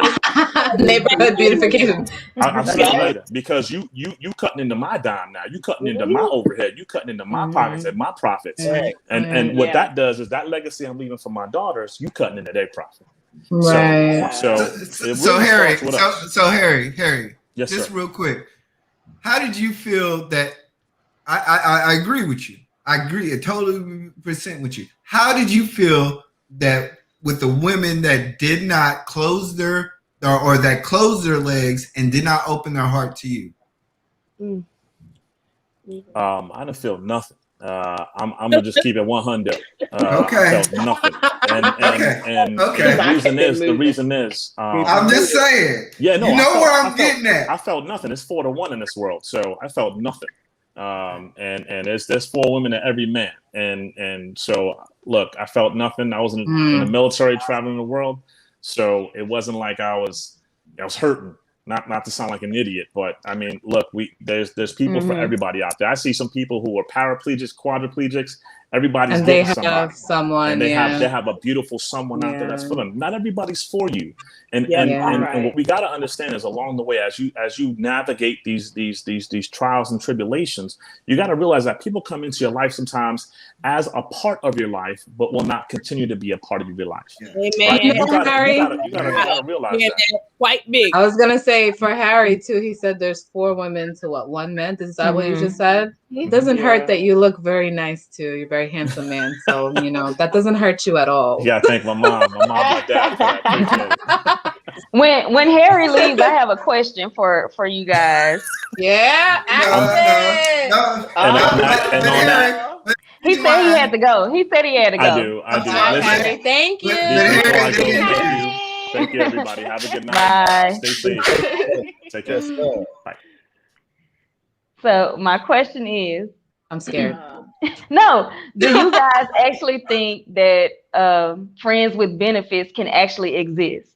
Neighborhood beautification. I'll see you later because you cutting into my dime now. You cutting into my overhead. You cutting into my pockets and my profits. And what that does is that legacy I'm leaving for my daughters. You cutting into their profit. Right. So Harry. Yes, just sir. real quick. How did you feel that? I agree with you. I agree 100% with you. How did you feel that with the women that did not close their or that closed their legs and did not open their heart to you? I didn't feel nothing. I'm gonna just keep it 100. Okay. I felt nothing. And the reason is I'm just saying. Yeah, no, you know where I'm getting at. I felt nothing. It's 4-1 in this world, so I felt nothing. And there's 4 women to every man, and so look, I felt nothing. I was in the military, traveling the world, so it wasn't like I was hurting. Not to sound like an idiot, but I mean, look, there's people for everybody out there. I see some people who are paraplegics, quadriplegics. Everybody's and they getting have someone, and they have a beautiful someone out there that's for them. Not everybody's for you, and what we got to understand is along the way, as you navigate these trials and tribulations, you got to realize that people come into your life sometimes as a part of your life, but will not continue to be a part of your life. Amen. Right? You gotta realize that. Quite big. I was gonna say for Harry too. He said there's 4 women to 1 man. Is that what you just said? It doesn't hurt that you look very nice too. You're a very handsome man, so that doesn't hurt you at all. Yeah, thank my mom, my dad for that. When Harry leaves, I have a question for you guys. Yeah, he said he had to go. He said he had to go. I do. Harry, thank you. Thank you, everybody. Have a good night. Bye. Stay safe. Take care. Bye. So my question is, I'm scared. No, do you guys actually think that friends with benefits can actually exist?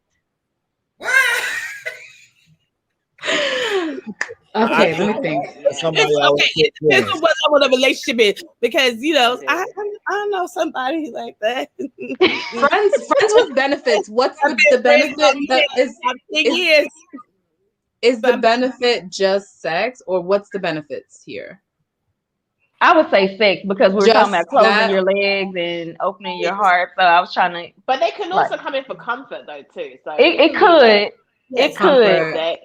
Okay, let me think. It depends on what level the relationship is, because I know somebody like that. friends with benefits. What's the benefit? Is the benefit just sex, or what's the benefits here? I would say sex, because we were talking about closing your legs and opening your heart. So I was trying to. But they can also come in for comfort though too. So it could. It could. Sex.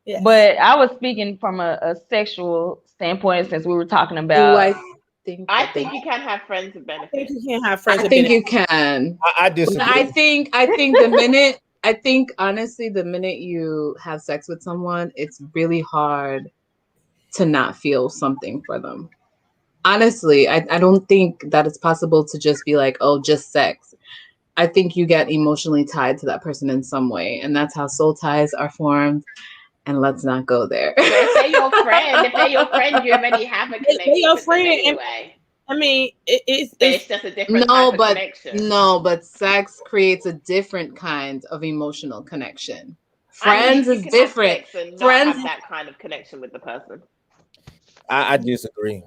Yes. But I was speaking from a sexual standpoint, since we were talking about. I think you can have friends with benefits. I think you can have friends. I think you can. I disagree. I think the minute. I think honestly, the minute you have sex with someone, it's really hard to not feel something for them. Honestly, I don't think that it's possible to just be like, oh, just sex. I think you get emotionally tied to that person in some way, and that's how soul ties are formed. And let's not go there. If they're your friend, you already have a connection. They're your friend anyway. I mean, it's just a different type of connection. No, but sex creates a different kind of emotional connection. Friends is different. Friends have that kind of connection with the person. I disagree.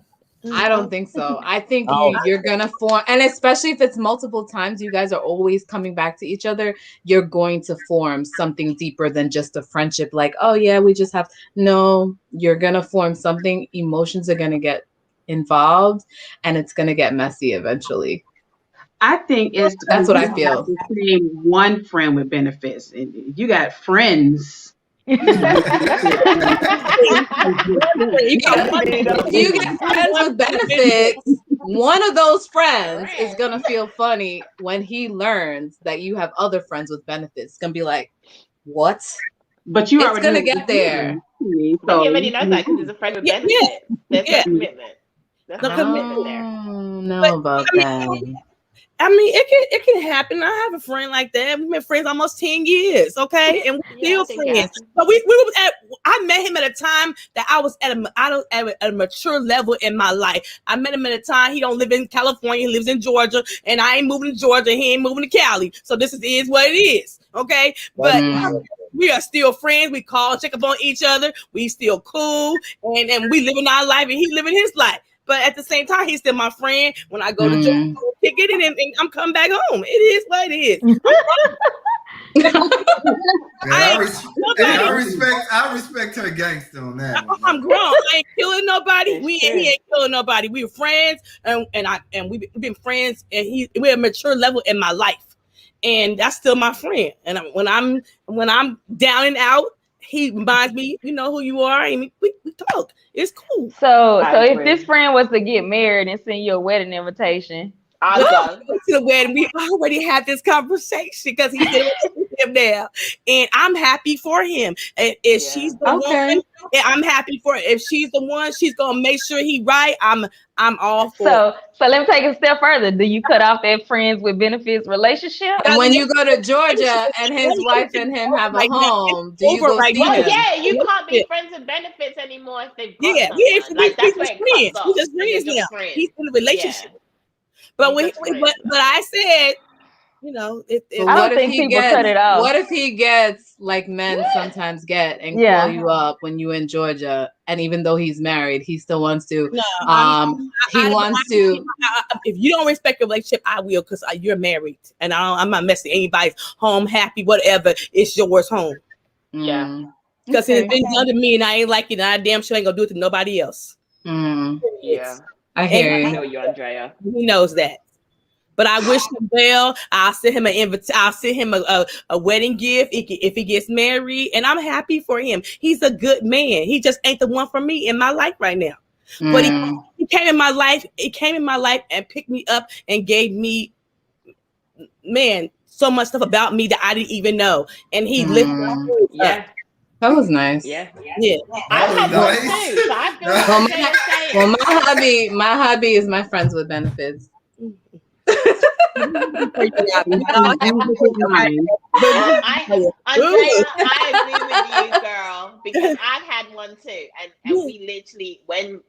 I don't think so. I think you're gonna form, and especially if it's multiple times, you guys are always coming back to each other, you're going to form something deeper than just a friendship. Like, oh yeah, we just have. No, you're gonna form something. Emotions are gonna get involved, and it's gonna get messy eventually. I think that's what I feel. One friend with benefits, and you got friends. If you get friends with benefits, one of those friends is gonna feel funny when he learns that you have other friends with benefits. It's gonna be like, what? But you it's gonna get there. So you already know that because it's a friend with benefits. There's a commitment. There's a commitment there. Know about that. I mean, it can happen. I have a friend like that. We've been friends almost 10 years, okay, and we're still friends. But I met him at a time that I was at a mature level in my life. I met him at a time he don't live in California, he lives in Georgia, and I ain't moving to Georgia. He ain't moving to Cali. So this is what it is, okay. But we are still friends. We call, check up on each other. We still cool, and we living our life, and he living his life. but at the same time, he's still my friend. When I go to Georgia, pick it and I'm coming back home. It is what it is. I respect her gangster on that. I'm grown. I ain't killing nobody. He ain't killing nobody. We were friends, and we've been friends, and we're a mature level in my life, and that's still my friend. And when I'm down and out, he reminds me, you know who you are, and we talk. It's cool. So if this friend was to get married and send you a wedding invitation, I'll go to the wedding. We already had this conversation because he's in a relationship now, and I'm happy for him. And if she's the one, I'm happy for it. If she's the one, she's gonna make sure he right. I'm all for it. So let me take it a step further. Do you cut off that friends with benefits relationship? And when you go to Georgia and his wife and him have a home, do you go see him? Yeah, you can't be friends with benefits anymore if they've got that's where it cuts off. We're just friends now. He's in a relationship. But I said, you know, I don't think people cut it off. What if he gets like men sometimes get and call you up when you're in Georgia, and even though he's married, he still wants to. If you don't respect your relationship, I will, because you're married, and I'm not messing anybody's home happy, whatever. It's yours home. Yeah, because it's been done to me, and I ain't like it. And I damn sure ain't gonna do it to nobody else. Yeah. I hear you. I know you, Andrea. He knows that. But I wish him well. I'll send him I'll send him a wedding gift if he gets married, and I'm happy for him. He's a good man. He just ain't the one for me in my life right now. But he came in my life. He came in my life and picked me up and gave me, man, so much stuff about me that I didn't even know. And he lifted me up. That was nice. Yeah. I had one too. So I feel my hubby is my friends with benefits. Andrea, I agree with you, girl, because I've had one too, and we literally when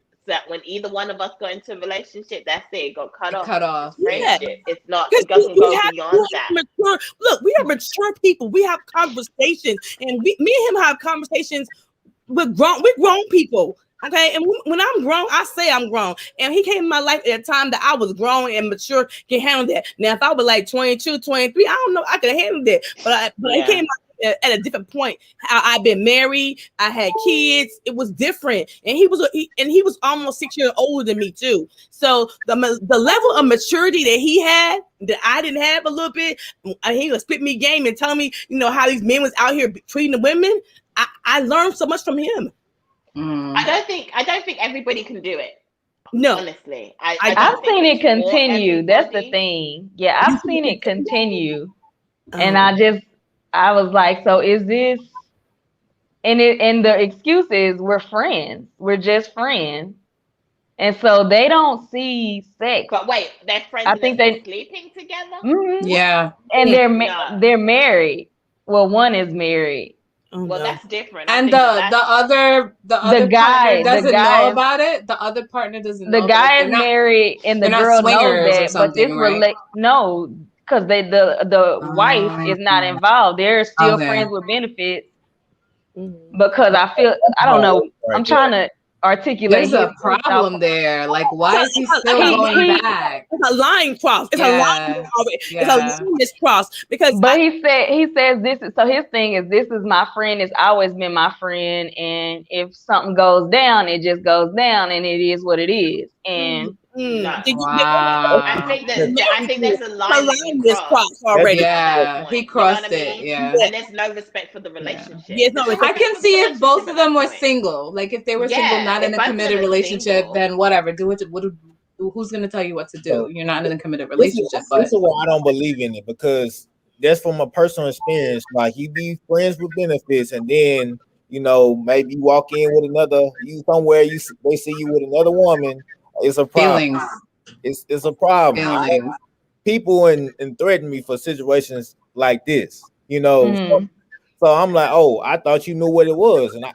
either one of us go into a relationship, that's it. It got cut off. Friendship. It's not. It doesn't go beyond that. Look, we are mature people. We have conversations, and me and him have conversations with grown people. Okay, and when I'm grown, I say I'm grown. And he came in my life at a time that I was grown and mature, can handle that. Now, if I was like 22, 23, I don't know, I could handle that. But he came at a different point. I've been married, I had kids. It was different, and he was almost 6 years older than me too. So the level of maturity that he had that I didn't have a little bit, he was spit me game and telling me, you know, how these men was out here treating the women. I learned so much from him. I don't think everybody can do it. No, honestly, I've seen it continue. That's the thing. Yeah, I've seen it continue, and I was like, so is this? And the excuse is we're friends. We're just friends, and so they don't see sex. But wait, they're friends. I think they're sleeping together. Mm-hmm. Yeah, and they're married. Well, one is married. Well, that's different. And the other guy doesn't know about it. The other partner doesn't know. The guy is married, and the girl knows that. But this no, because the wife is not involved. They're still friends with benefits. Because I don't know. I'm trying to articulate. There's a problem there. Like, why is he still going back? It's a line cross. It's a line. It's a line cross because. But he says this is so. His thing is, this is my friend. It's always been my friend, and if something goes down, it just goes down, and it is what it is. And I think there's a line crossed already. Yeah, he crossed it. Yeah, and there's no respect for the relationship. I can see if both of them were single. Like if they were single, not in a committed relationship, then whatever. Do it. Who's going to tell you what to do? You're not in a committed relationship. This is why I don't believe in it, because that's from a personal experience. Like you be friends with benefits, and then maybe you walk in with they see you with another woman. It's a problem. It's a problem. People and threaten me for situations like this, So I'm like, oh, I thought you knew what it was, and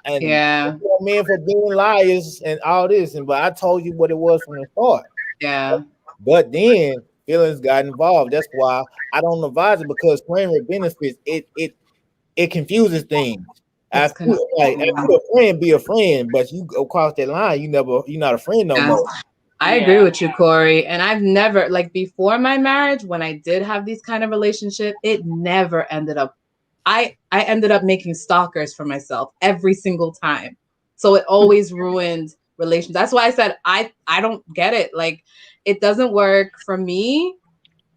men for being liars and all this, but I told you what it was from the start. Yeah. But then feelings got involved. That's why I don't advise it, because friend with benefits it confuses things. I feel like a friend be a friend, but you go across that line, you're not a friend no more. I agree with you, Corey. And I've never, like, before my marriage, when I did have these kind of relationship, it never ended up. I ended up making stalkers for myself every single time. So it always ruined relations. That's why I said I don't get it. Like, it doesn't work for me.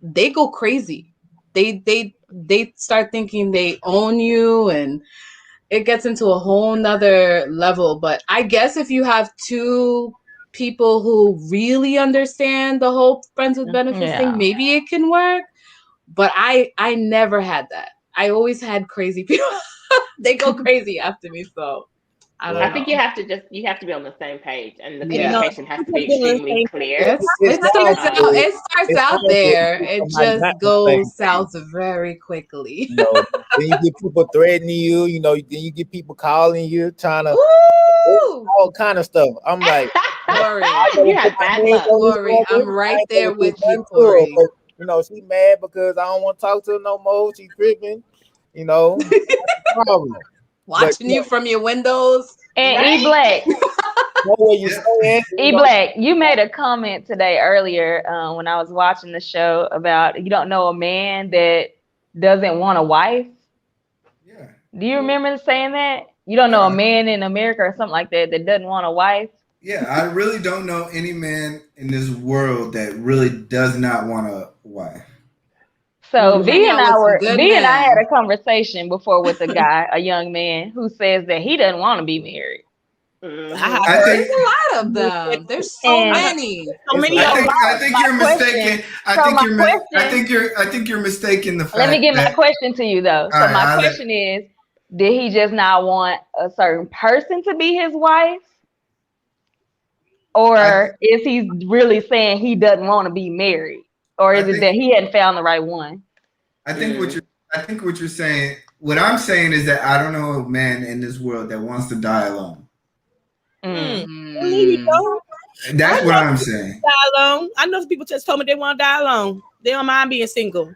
They go crazy. They start thinking they own you, and it gets into a whole nother level. But I guess if you have two people who really understand the whole friends with benefits thing, maybe it can work. But I never had that. I always had crazy people. They go crazy after me. So I think you have to be on the same page, and the Yeah. communication has to be extremely clear. It starts out there. It just goes south very quickly. You know, then you get people threatening you. You know, then you get people calling you, trying to all kind of stuff. I'm like, Corey, you had bad luck. Corey, I'm right there with you, Corey. You know, she mad because I don't want to talk to her no more. She tripping. You know, that's the problem. Watching you from your windows. And right? E-Black, you made a comment today earlier when I was watching the show about you don't know a man that doesn't want a wife. Yeah. Do you remember saying that? You don't know a man in America or something like that doesn't want a wife? Yeah, I really don't know any man in this world that really does not want a wife. So Vee and I had a conversation before with a guy, a young man, who says that he doesn't want to be married. There's a lot of them. There's so many. I think you're mistaken. I think you're mistaken. The fact. Let me get my question to you though. So my question is, did he just not want a certain person to be his wife? Or is he really saying he doesn't want to be married? Or is it that he hadn't found the right one? I think what you're saying, what I'm saying is that I don't know a man in this world that wants to die alone. That's what I'm saying. Die alone. I know some people just told me they want to die alone. They don't mind being single.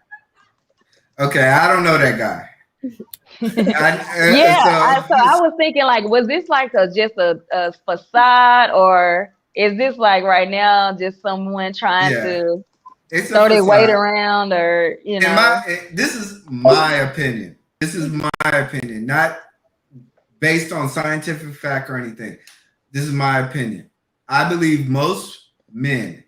Okay, I don't know that guy. So I was thinking, like, was this like just a facade, or is this like right now just someone trying to throw their weight around, or you know? This is my opinion. This is my opinion, not based on scientific fact or anything. This is my opinion. I believe most men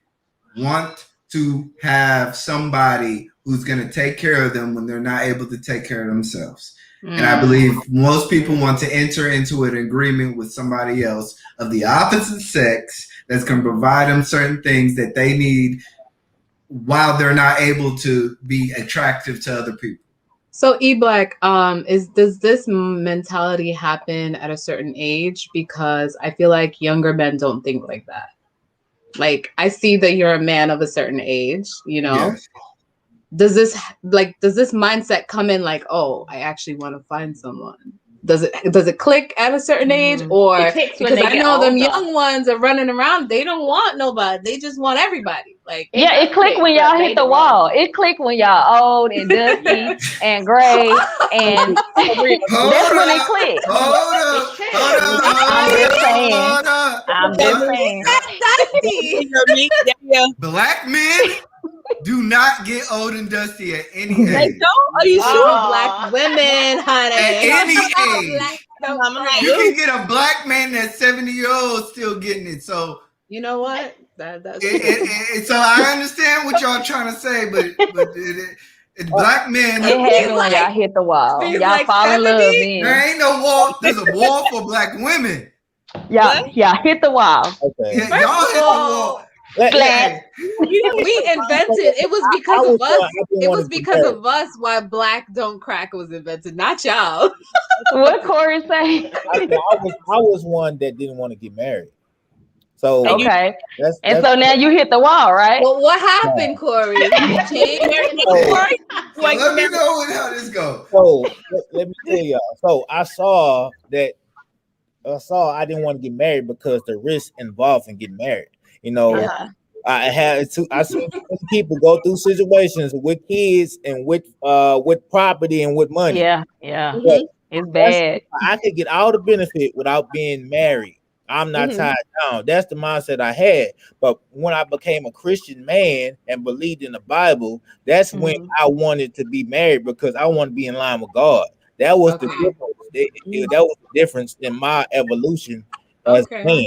want to have somebody who's going to take care of them when they're not able to take care of themselves. And I believe most people want to enter into an agreement with somebody else of the opposite sex that's going to provide them certain things that they need while they're not able to be attractive to other people. So E-Black, does this mentality happen at a certain age? Because I feel like younger men don't think like that. Like, I see that you're a man of a certain age, you know? Yes. Does this mindset come in like, oh, I actually want to find someone? Does it click at a certain age, or because I know them young ones are running around, they don't want nobody, they just want everybody. Like, it click when y'all hit the wall. It click when y'all old and dusty and gray, and that's when it click. I'm just saying. Black men do not get old and dusty at any age. They don't? Are you sure? Black women, honey. At any age. You can get a black man that's 70-year-old still getting it. So you know what? So I understand what y'all trying to say, but black men. It happens when y'all hit the wall. Y'all fall in love. There ain't no wall. There's a wall for black women. Y'all hit the wall. Okay. Yeah, y'all hit the wall. We invented it was because of us. It was because of us why black don't crack was invented, not y'all. What Corey say? I was one that didn't want to get married. So okay, so now you hit the wall, right? Well, what happened, Corey? Let me know how this goes. So let me tell y'all. So I saw I didn't want to get married because the risk involved in getting married. You know, I seen people go through situations with kids and with property and with money. Yeah. It's bad. I could get all the benefit without being married. I'm not tied down. That's the mindset I had. But when I became a Christian man and believed in the Bible, that's when I wanted to be married because I want to be in line with God. That was the difference. That was the difference in my evolution as a man.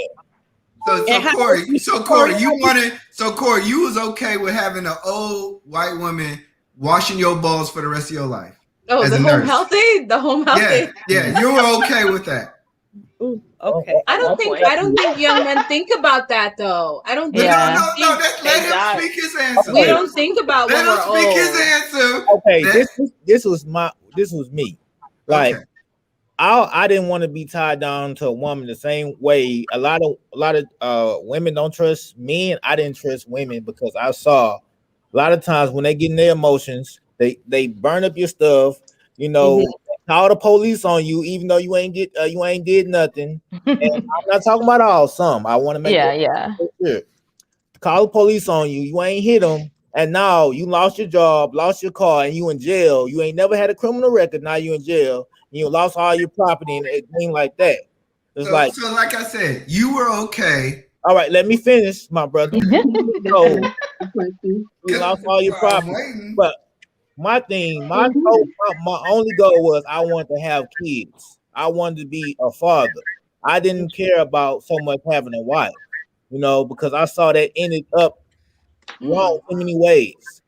So Corey, you was okay with having an old white woman washing your balls for the rest of your life? Oh, the home healthy? The home healthy? Yeah, you were okay with that. Ooh, okay. I don't think young men think about that though. I don't think let him speak his answer. We don't think about when we're old. His answer. Okay, this was me. Like I didn't want to be tied down to a woman the same way a lot of women don't trust men. I didn't trust women because I saw a lot of times when they get in their emotions, they burn up your stuff, call the police on you, even though you ain't did nothing. And I'm not talking about all. Some I want to make sure. Call the police on you. You ain't hit them, and now you lost your job, lost your car, and you in jail. You ain't never had a criminal record. Now you in jail. You lost all your property and everything like that. So like I said, you were okay. All right, let me finish, my brother. So you lost all your property, but my only goal was I wanted to have kids. I wanted to be a father. I didn't care about so much having a wife, because I saw that ended up wrong in many ways.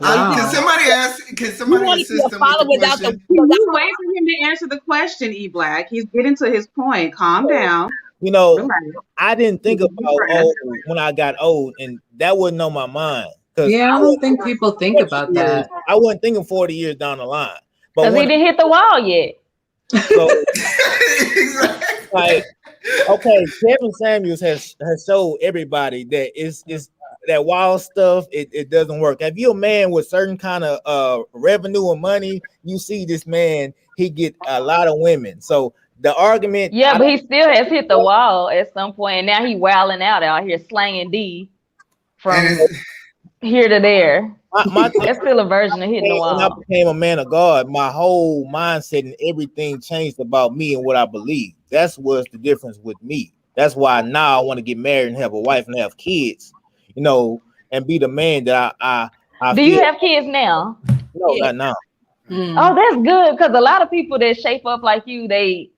Wow. Can somebody assist him with the question? You wait for him to answer the question, E Black. He's getting to his point. Calm down. I didn't think about when I got old, and that wasn't on my mind. I don't think people think about that. I wasn't thinking 40 years down the line. Because he didn't hit the wall yet. So, Kevin Samuels has showed everybody that it's that wild stuff. It doesn't work. If you're a man with certain kind of revenue or money, you see this man, he get a lot of women. So the argument, but he still has hit the wall at some point, and now he wilding out here slanging D from here to there. That's still a version of hitting the wall. When I became a man of God, my whole mindset and everything changed about me and what I believe. That's what's the difference with me. That's why now I want to get married and have a wife and have kids, and be the man that I Do you have kids now? No, not now. Oh, that's good, because a lot of people that shape up like you, they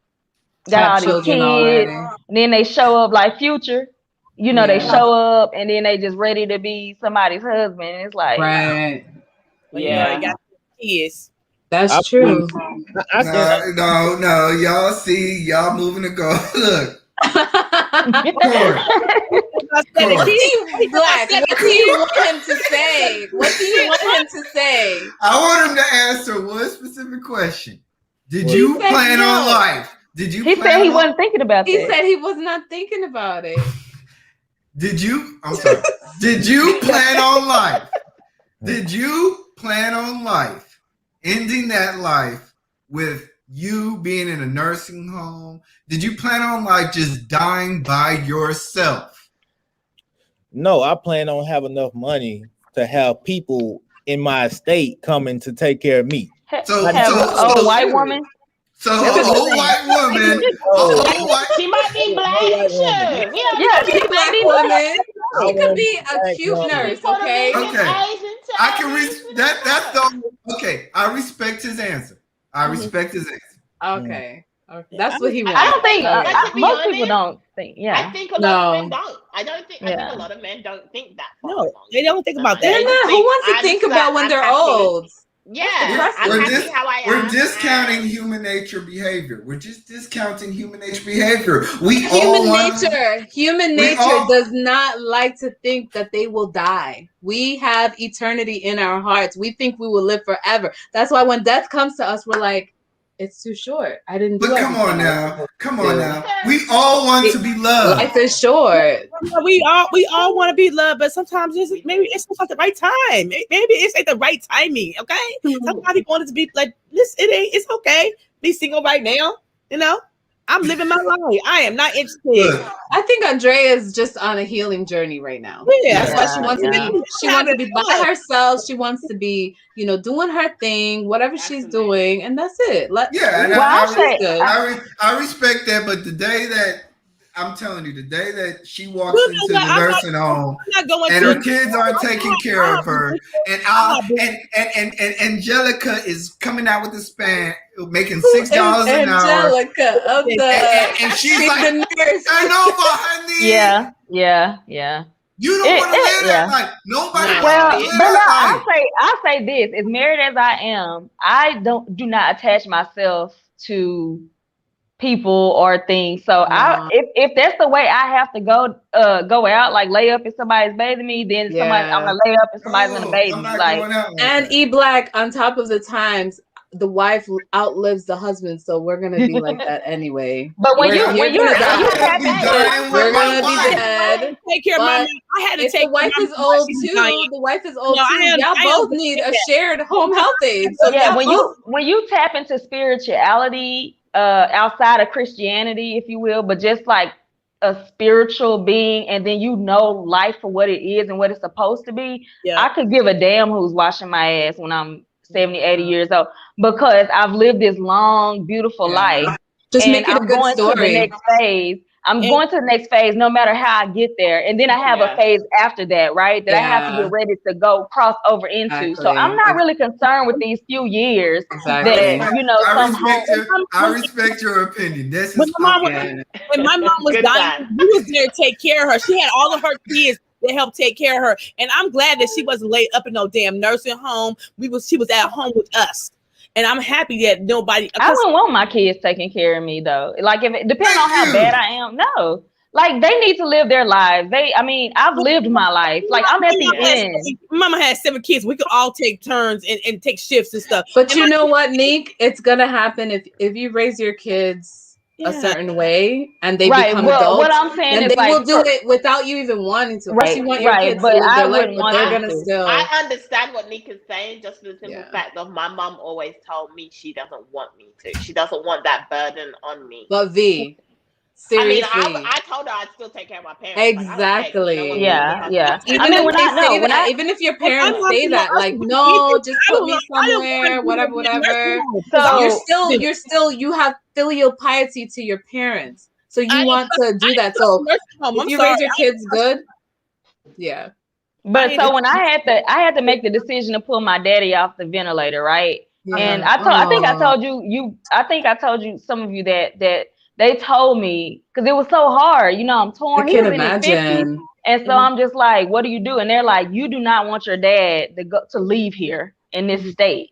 got all these kids, and then they show up like Future. They show up and then they just ready to be somebody's husband. It's like, you got kids. That's true. No, y'all see, y'all moving to go. Look. What do you want him to say? What do you want him to say? I want him to answer one specific question. Did you plan on life? He said he wasn't thinking about it. He said he was not thinking about it. Did you plan on life? Did you plan on life? Ending that life with you being in a nursing home? Did you plan on like just dying by yourself? No, I plan on having enough money to have people in my estate coming to take care of me. So a white woman? So a old white woman. She might be black. She might be woman. She could be a cute nurse. Okay. I can that's the okay. I respect his answer. Okay. That's what he wants. I don't think most people don't think. Yeah. I think a lot of men don't. I think a lot of men don't think that far. No, they don't think about that. They're not. Who wants to think about when they're old? Yeah, we're discounting human nature behavior. We're just discounting human nature behavior. Human nature does not like to think that they will die. We have eternity in our hearts. We think we will live forever. That's why when death comes to us, we're like, it's too short. I didn't do it. Come on now. We all want to be loved. Life is short. We all want to be loved, but sometimes maybe it's not the right time. Maybe it's like the right timing. Okay. Sometimes people want it to be like this. It's okay. Be single right now. I'm living my life. I am not interested. I think Andrea is just on a healing journey right now. Yeah, that's why she wants to be. She wants to be by herself. She wants to be, doing her thing, whatever she's doing, and that's it. I respect that. But the day that I'm telling you, the day that she walks into the nursing home and her kids aren't taking care of her, and Angelica is coming out with the span, making $6 an hour. Angelica of the and she's like, turn over, honey. Yeah. You don't want to hear that. Like nobody. Well, but I say this: as married as I am, I do not attach myself to people or things. So if that's the way I have to go out, like lay up if somebody's bathing me, then I'm gonna lay up if somebody's gonna bathe me. Like, and E Black, on top of the times, the wife outlives the husband, so we're gonna be like that anyway. But when you're we're gonna be dead. Take care of my. I had to take. The wife is old too. The wife is old too. Y'all both need a shared home health aid. So yeah, when you tap into spirituality, outside of Christianity, if you will, but just like a spiritual being, and then life for what it is and what it's supposed to be. I could give a damn who's washing my ass when I'm 70, 80 years old, because I've lived this long, beautiful life. Just make it a good story. To the next phase. I'm going to the next phase, no matter how I get there. And then I have a phase after that, right? That I have to get ready to go cross over into. Exactly. So I'm not really concerned with these few years that, I respect your opinion. This is when my mom was dying, we was there to take care of her. She had all of her kids that helped take care of her. And I'm glad that she wasn't laid up in no damn nursing home. She was at home with us. And I'm happy that nobody. I wouldn't want my kids taking care of me though. Like if it depends on how bad I am. No, like they need to live their lives. I've lived my life. Like I'm at the end. Mama had 7 kids. We could all take turns and take shifts and stuff. But you know what, Neek? It's gonna happen if you raise your kids a certain way and they become adults. What I'm saying is they will do it without you even wanting to. Right, you want your kids to live their life, but they're gonna still. I understand what Nick is saying, just for the simple fact of my mom always told me she doesn't want me to. She doesn't want that burden on me. But V, seriously, I told her I'd still take care of my parents. Exactly. Yeah. Even even if your parents say that, like, no, just put me somewhere, whatever. So you're still you have filial piety to your parents, so you want to do that. So if you raise your kids good, But so when I had to make the decision to pull my daddy off the ventilator, right? And I think I told you some of you that they told me, because it was so hard, I'm torn. I can imagine. And so I'm just like, what do you do? And they're like, you do not want your dad to leave here in this state,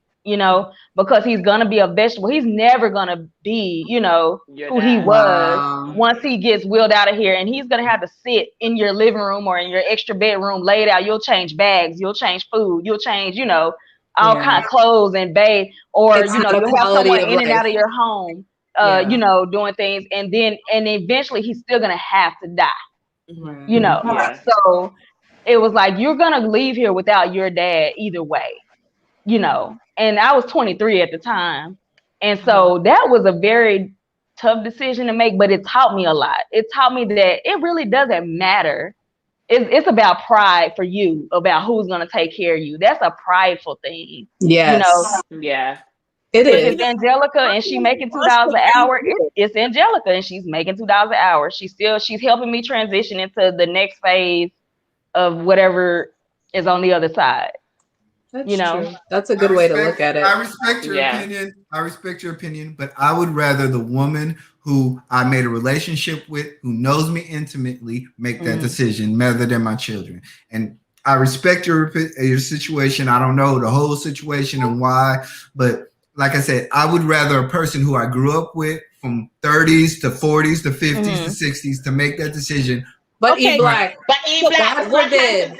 because he's gonna be a vegetable. He's never gonna be, who he was once he gets wheeled out of here. And he's gonna have to sit in your living room or in your extra bedroom, laid out. You'll change bags, you'll change food, you'll change, all kind of clothes and bathe, or you'll have someone in and out of your home. Doing things, and eventually he's still gonna have to die. So it was like, you're gonna leave here without your dad either way, and I was 23 at the time, and so that was a very tough decision to make, but it taught me a lot. It taught me that it really doesn't matter. It's about pride for you, about who's gonna take care of you. That's a prideful thing. It is. If it's Angelica and she making $2 an hour, it's Angelica and she's making $2 an hour. She's helping me transition into the next phase of whatever is on the other side. That's true. That's a good way to look at it. I respect your opinion. I respect your opinion, but I would rather the woman who I made a relationship with, who knows me intimately, make that decision rather than my children. And I respect your situation. I don't know the whole situation and why, but like I said, I would rather a person who I grew up with from 30s to 40s to 50s to 60s to make that decision. But E Black, God forbid,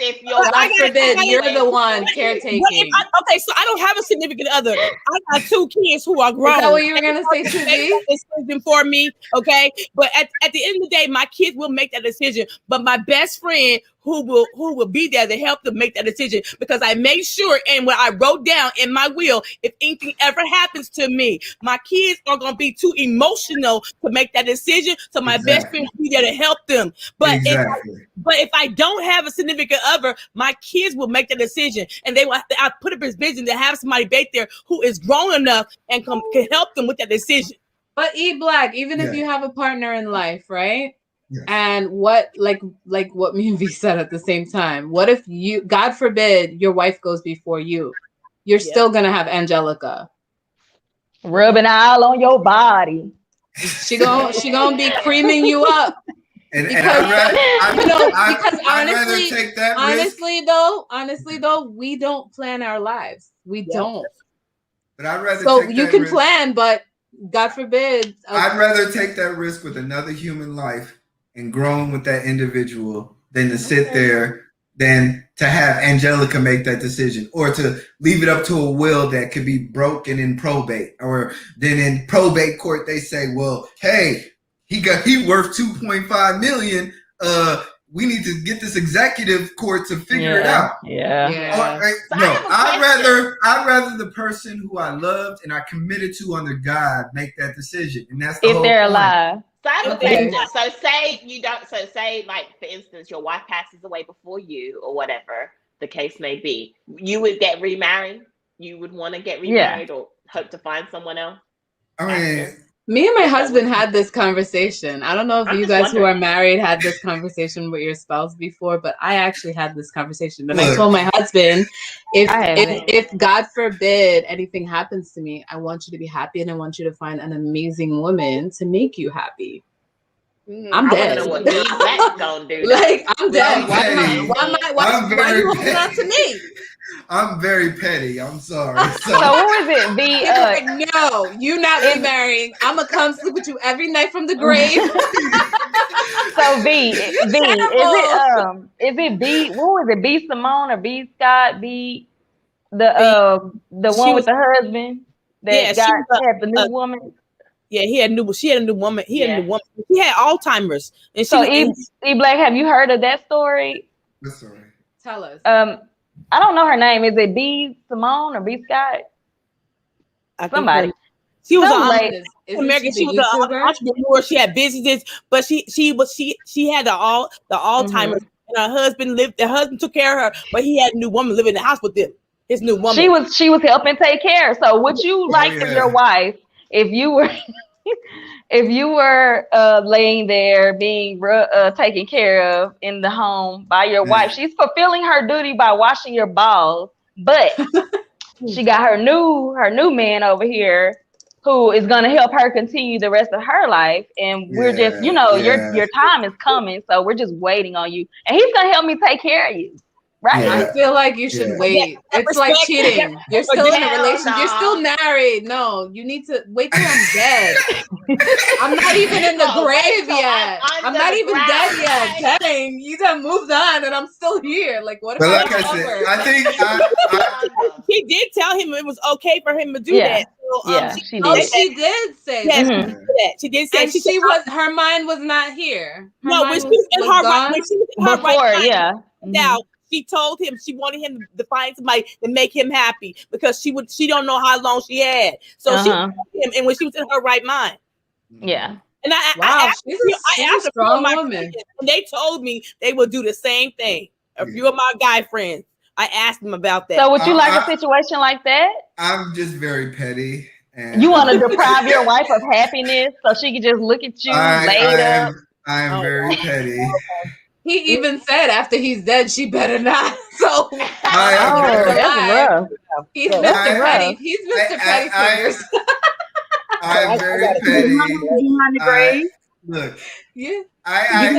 you're the one caretaking. So I don't have a significant other. I got 2 kids who are grown. Is that what you were gonna say to me? Decision for me, okay? But at the end of the day, my kids will make that decision. But my best friend who will be there to help them make that decision, because I made sure, and what I wrote down in my will, if anything ever happens to me, my kids are going to be too emotional to make that decision. So my best friend will be there to help them. But if I don't have a significant other, my kids will make that decision, and I put up his vision to have somebody back there who is grown enough and can help them with that decision. But E Black, even if you have a partner in life, right? Yes. And what, like what me and V said at the same time, what if you, God forbid, your wife goes before you? You're still gonna have Angelica rubbing all on your body. She gonna be creaming you up. Because honestly, take that honestly though, we don't plan our lives. We don't. But I'd rather so take you that can risk. plan, but God forbid. I'd rather take that risk with another human life and growing with that individual than to sit there, than to have Angelica make that decision, or to leave it up to a will that could be broken in probate, or then in probate court they say, well, hey, he worth 2.5 million. We need to get this executive court to figure it out. I'd rather the person who I loved and I committed to under God make that decision, and that's the whole they're point. alive. So I have a question. So say you don't. So say, like, for instance, your wife passes away before you, or whatever the case may be. You would get remarried. You would want to get remarried, or hope to find someone else. I mean, me and my husband had this conversation. I don't know if you guys who are married had this conversation with your spouse before, but I actually had this conversation. And I told my husband, if God forbid anything happens to me, I want you to be happy, and I want you to find an amazing woman to make you happy. I'm dead. I don't know what that's gonna do. Like, I'm dead. Why are you holding on to me? I'm very petty. I'm sorry. So what was it? No, you not remarrying. I'm gonna come sleep with you every night from the grave. So Vee, is it Vee? What was it? Vee Simone or Vee Scott? Vee, the one with the husband that had the new woman. Yeah, she had a new woman. He had a new woman. He had Alzheimer's. And so E Black, have you heard of that story? What story? Tell us. I don't know her name. Is it Vee Simone or Vee Scott? Somebody. She was American. She was an entrepreneur. She had businesses, but she had the Alzheimer's, and her husband lived. The husband took care of her, but he had a new woman living in the house with them. His new woman. She was helping take care. So would you like if your wife, if you were laying there being taken care of in the home by your wife, she's fulfilling her duty by washing your balls, but she got her new man over here who is going to help her continue the rest of her life, and we're just, your time is coming, so we're just waiting on you, and he's going to help me take care of you. Right. I feel like you should wait. It's like cheating. You're still in a relationship. You're still married. No, you need to wait till I'm dead. I'm not even in the grave yet. I'm not even dead yet. Dang, you done moved on and I'm still here. Like, what if I think she did tell him it was okay for him to do that. So, she did say that. She did say and her mind was not here. When she was in her right mind. Now, she told him she wanted him to find somebody to make him happy because she don't know how long she had. So she told him, and when she was in her right mind. Yeah. And I asked a strong woman, and they told me they would do the same thing. A few of my guy friends, I asked them about that. So would you like a situation like that? I'm just very petty. And you want to deprive your wife of happiness so she can just look at you later? I'm very petty. He even said after he's dead, she better not. So that's rough. He's Mr. Petty. He's Mr. Petty Fingers. I'm very petty. Look, I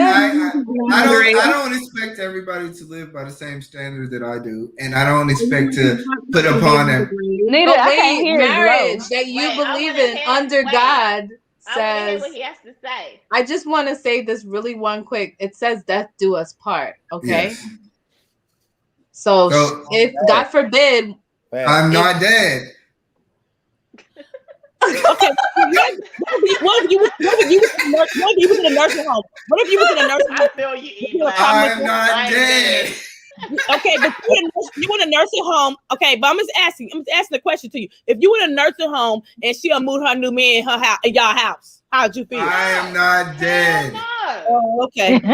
don't expect everybody to live by the same standard that I do, and I don't expect to put upon them. Neither I can't hear marriage that you believe in under God. Says what he has to say. I just want to say this really one quick. It says death do us part. Okay. Yes. So if God forbid, I'm not dead. Okay. What if you was in a nursing home? What if you was in a nursing home? I feel you. I'm not dead. Okay, but you in a nursing home. Okay, but I'm just asking the question to you. If you in a nursing home and she'll move her new man in her house, in y'all house, how'd you feel? I am not dead. No. Oh, okay. Nita,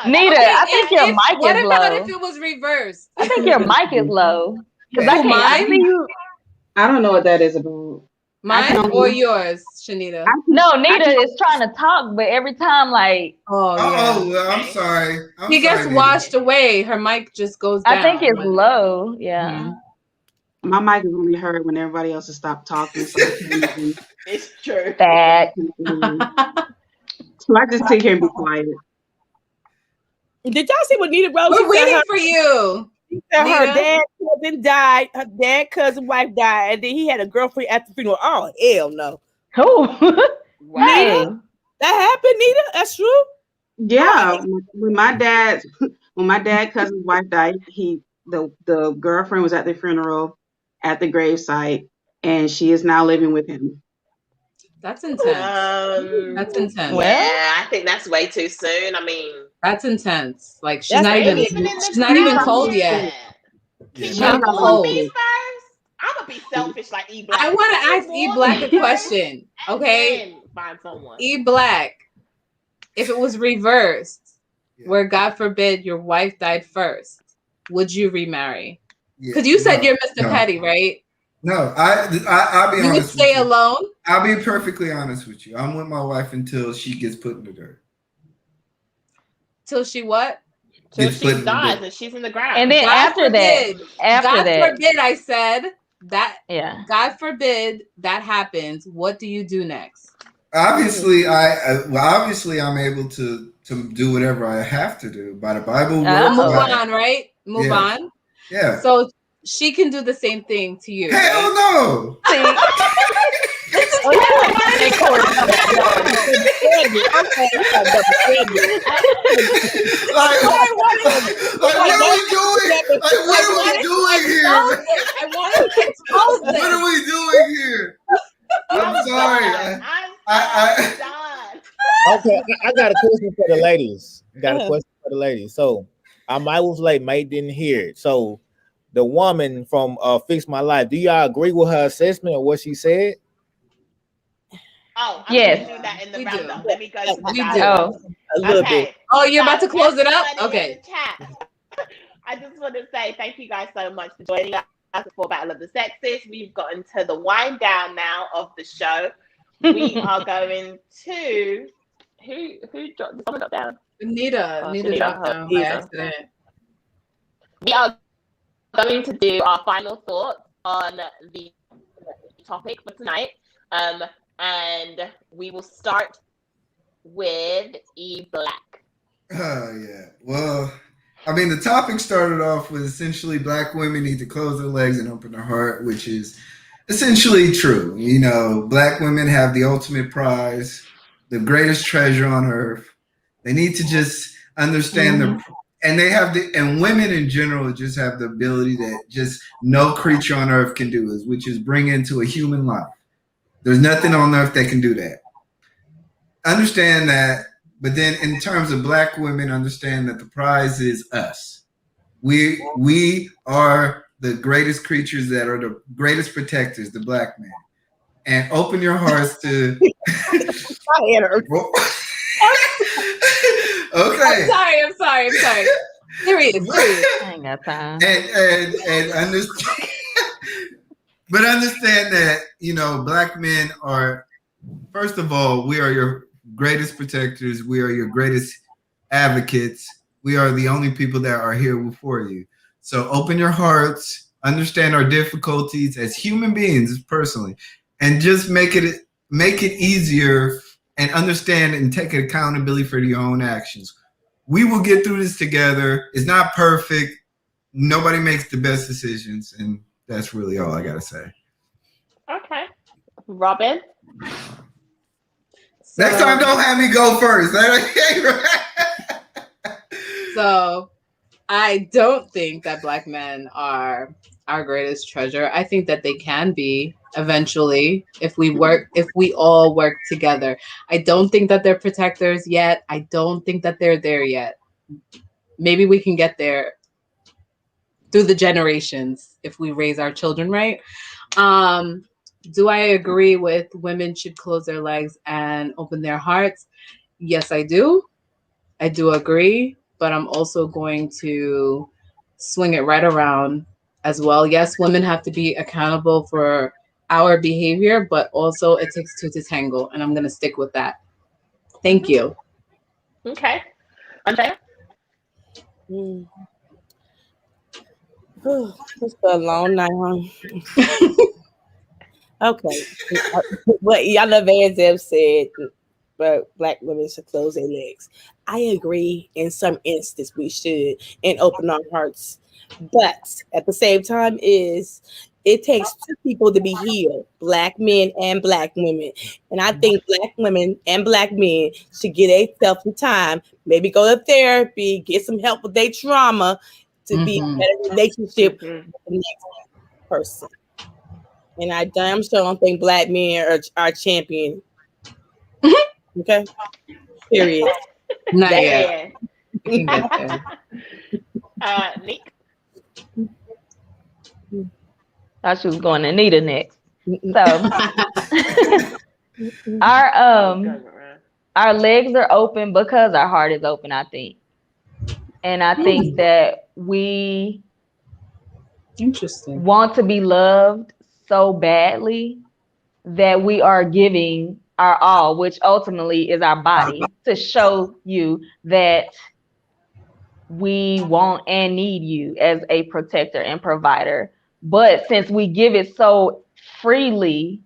I think your mic is low. What if it was reversed? I think your mic is low. I don't know what that is about. Mine or yours, Shanita? No, Nita is trying to talk, but every time, like, well, I'm sorry. He gets washed away. Her mic just goes down. I think it's low. Yeah. Mm-hmm. My mic is only heard when everybody else has stopped talking. So it's true. Bad. So I just sit here and be quiet. Did y'all see what Nita wrote? We're waiting for you. She said her dad cousin died. Her dad cousin wife died, and then he had a girlfriend at the funeral. Oh hell no! Oh, Nita, that happened. Nita, that's true. Yeah, when my dad cousin's wife died, the girlfriend was at the funeral, at the gravesite, and she is now living with him. That's intense. That's intense. Yeah, I think that's way too soon. I mean, that's intense. Like she's not even cold yet. She's not cold. First, I'm gonna be selfish like E Black. I want to ask E Black a question. Okay, find someone. E Black, if it was reversed, where God forbid your wife died first, would you remarry? Because you said you're Mr. Petty, right? No, I'll be honest. You would stay alone? I'll be perfectly honest with you. I'm with my wife until she gets put in the dirt. Till she what? Till she dies and she's in the ground. And then God forbid, God forbid, I said that. Yeah. God forbid that happens. What do you do next? Obviously, I'm able to do whatever I have to do by the Bible. Move on, right? Move on. Yeah. So she can do the same thing to you. Hell no. What are we doing here? I want to expose this. What are we doing here? I'm sorry. Okay, I got a question for the ladies. So, I was late, mate, didn't hear it. So, the woman from Fix My Life, do y'all agree with her assessment of what she said? Oh, I'm going to do that in the roundup. Let me go to the roundup. A little bit. Oh, you're about to close it up? Okay. I just want to say thank you guys so much for joining us for Battle of the Sexes. We've gotten to the wind down now of the show. We are going to who dropped someone got down? Nita dropped down by accident. We are going to do our final thoughts on the topic for tonight. And we will start with E Black. Oh, yeah. Well, I mean, the topic started off with essentially Black women need to close their legs and open their heart, which is essentially true. You know, Black women have the ultimate prize, the greatest treasure on earth. They need to just understand and women in general just have the ability that just no creature on earth can do, which is bring into a human life. There's nothing on earth that can do that. Understand that, but then in terms of Black women, understand that the prize is us. We are the greatest creatures that are the greatest protectors, the Black man. And open your hearts to. Okay. I'm sorry. Serious. I ain't got time. And understand. But understand that, you know, Black men are, first of all, we are your greatest protectors. We are your greatest advocates. We are the only people that are here for you. So open your hearts, understand our difficulties as human beings, personally, and just make it easier and understand and take accountability for your own actions. We will get through this together. It's not perfect. Nobody makes the best decisions, and that's really all I gotta say. Okay, Robin. Next time, don't have me go first. So, I don't think that Black men are our greatest treasure. I think that they can be eventually if we all work together. I don't think that they're protectors yet. I don't think that they're there yet. Maybe we can get there through the generations if we raise our children right. Do I agree with women should close their legs and open their hearts? Yes, I do. I do agree, but I'm also going to swing it right around as well. Yes, women have to be accountable for our behavior, but also it takes two to tango, and I'm gonna stick with that. Thank you. Okay. Andrea? It's been a long night, huh? Okay. What Iyanla Vanzant said, but Black women should close their legs. I agree in some instances we should and open our hearts. But at the same time it takes two people to be healed, Black men and Black women. And I think Black women and Black men should get themselves some time, maybe go to therapy, get some help with their trauma to be in a better relationship with the next person. And I damn sure don't think Black men are champion. Okay? Period. Not yet. I Nick? thought she was going to Anita next. So our legs are open because our heart is open, I think. And I think that we want to be loved so badly that we are giving our all, which ultimately is our body, to show you that we want and need you as a protector and provider. But since we give it so freely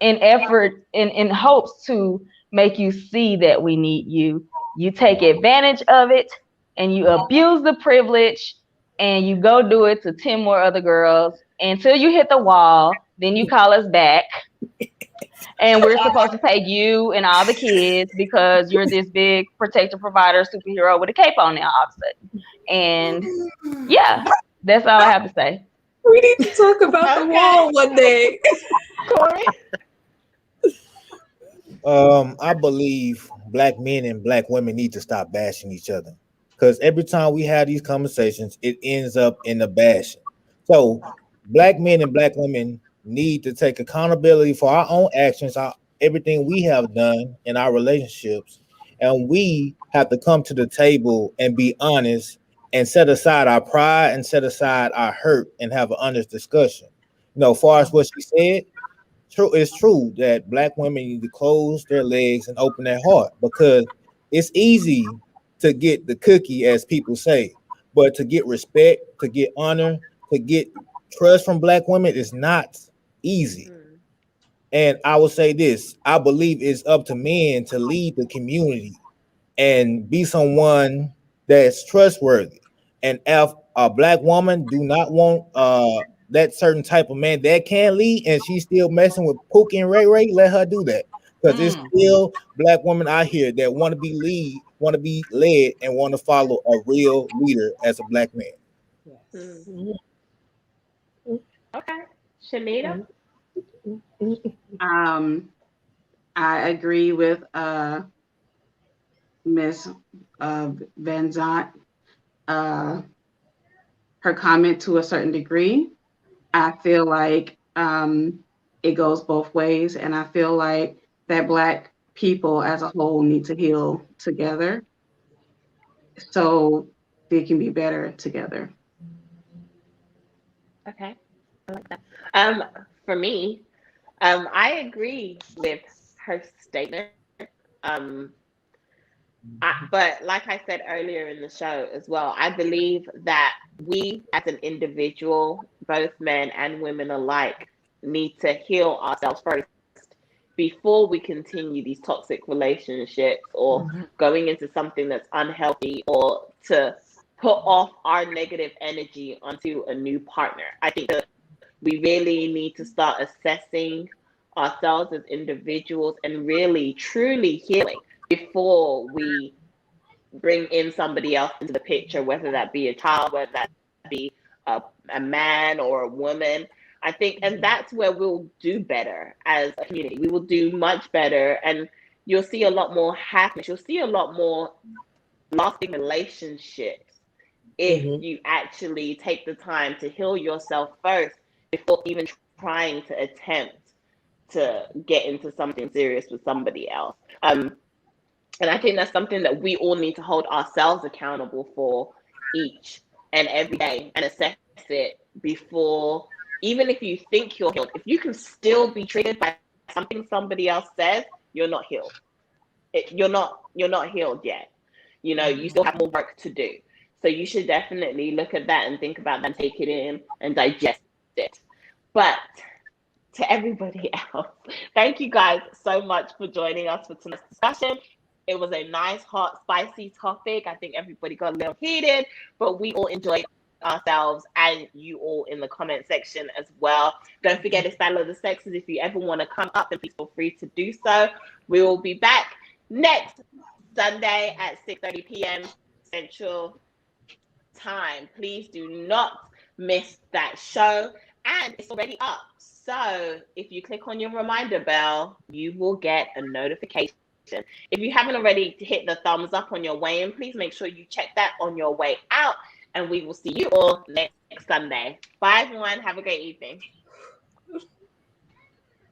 in effort, in hopes to make you see that we need you, you take advantage of it and you abuse the privilege and you go do it to 10 more other girls until you hit the wall. Then you call us back. And we're supposed to take you and all the kids because you're this big protector, provider, superhero with a cape on now all of a sudden. And yeah, that's all I have to say. We need to talk about the wall one day. Corey? I believe Black men and Black women need to stop bashing each other, because every time we have these conversations, it ends up in the bashing. So Black men and Black women need to take accountability for our own actions, everything we have done in our relationships, and we have to come to the table and be honest and set aside our pride and set aside our hurt and have an honest discussion. As far as what she said, it's true that Black women need to close their legs and open their heart, because it's easy to get the cookie, as people say, but to get respect, to get honor, to get trust from Black women is not easy. And I will say this, I believe it's up to men to lead the community and be someone that's trustworthy. And if a Black woman do not want that certain type of man that can lead, and she's still messing with Pookie and Ray Ray, let her do that. Because there's still Black women out here that want to be led, and want to follow a real leader as a Black man. Okay. Shanita? I agree with Miss Vanzant. Her comment to a certain degree. I feel like it goes both ways, and I feel like that Black people as a whole need to heal together so they can be better together. Okay, I like that. For me, I agree with her statement. But like I said earlier in the show as well, I believe that we as an individual, both men and women alike, need to heal ourselves first before we continue these toxic relationships or going into something that's unhealthy, or to put off our negative energy onto a new partner. I think that we really need to start assessing ourselves as individuals and really truly healing before we bring in somebody else into the picture, whether that be a child, whether that be a man or a woman. I think, and that's where we'll do better as a community. We will do much better, and you'll see a lot more happiness. You'll see a lot more lasting relationships if you actually take the time to heal yourself first before even trying to attempt to get into something serious with somebody else. And I think that's something that we all need to hold ourselves accountable for each and every day, and assess it before even if you think you're healed, if you can still be triggered by something somebody else says, you're not healed. You're not healed yet. You know, you still have more work to do. So you should definitely look at that and think about that and take it in and digest it. But to everybody else, thank you guys so much for joining us for tonight's discussion. It was a nice, hot, spicy topic. I think everybody got a little heated, but we all enjoyed ourselves, and you all in the comment section as well. Don't forget, it's Battle of the Sexes. If you ever want to come up, then please feel free to do so. We will be back next Sunday at 6:30 p.m. Central Time. Please do not miss that show, and it's already up. So if you click on your reminder bell, you will get a notification. If you haven't already hit the thumbs up on your way in, please make sure you check that on your way out, and we will see you all next Sunday. Bye, everyone. Have a great evening.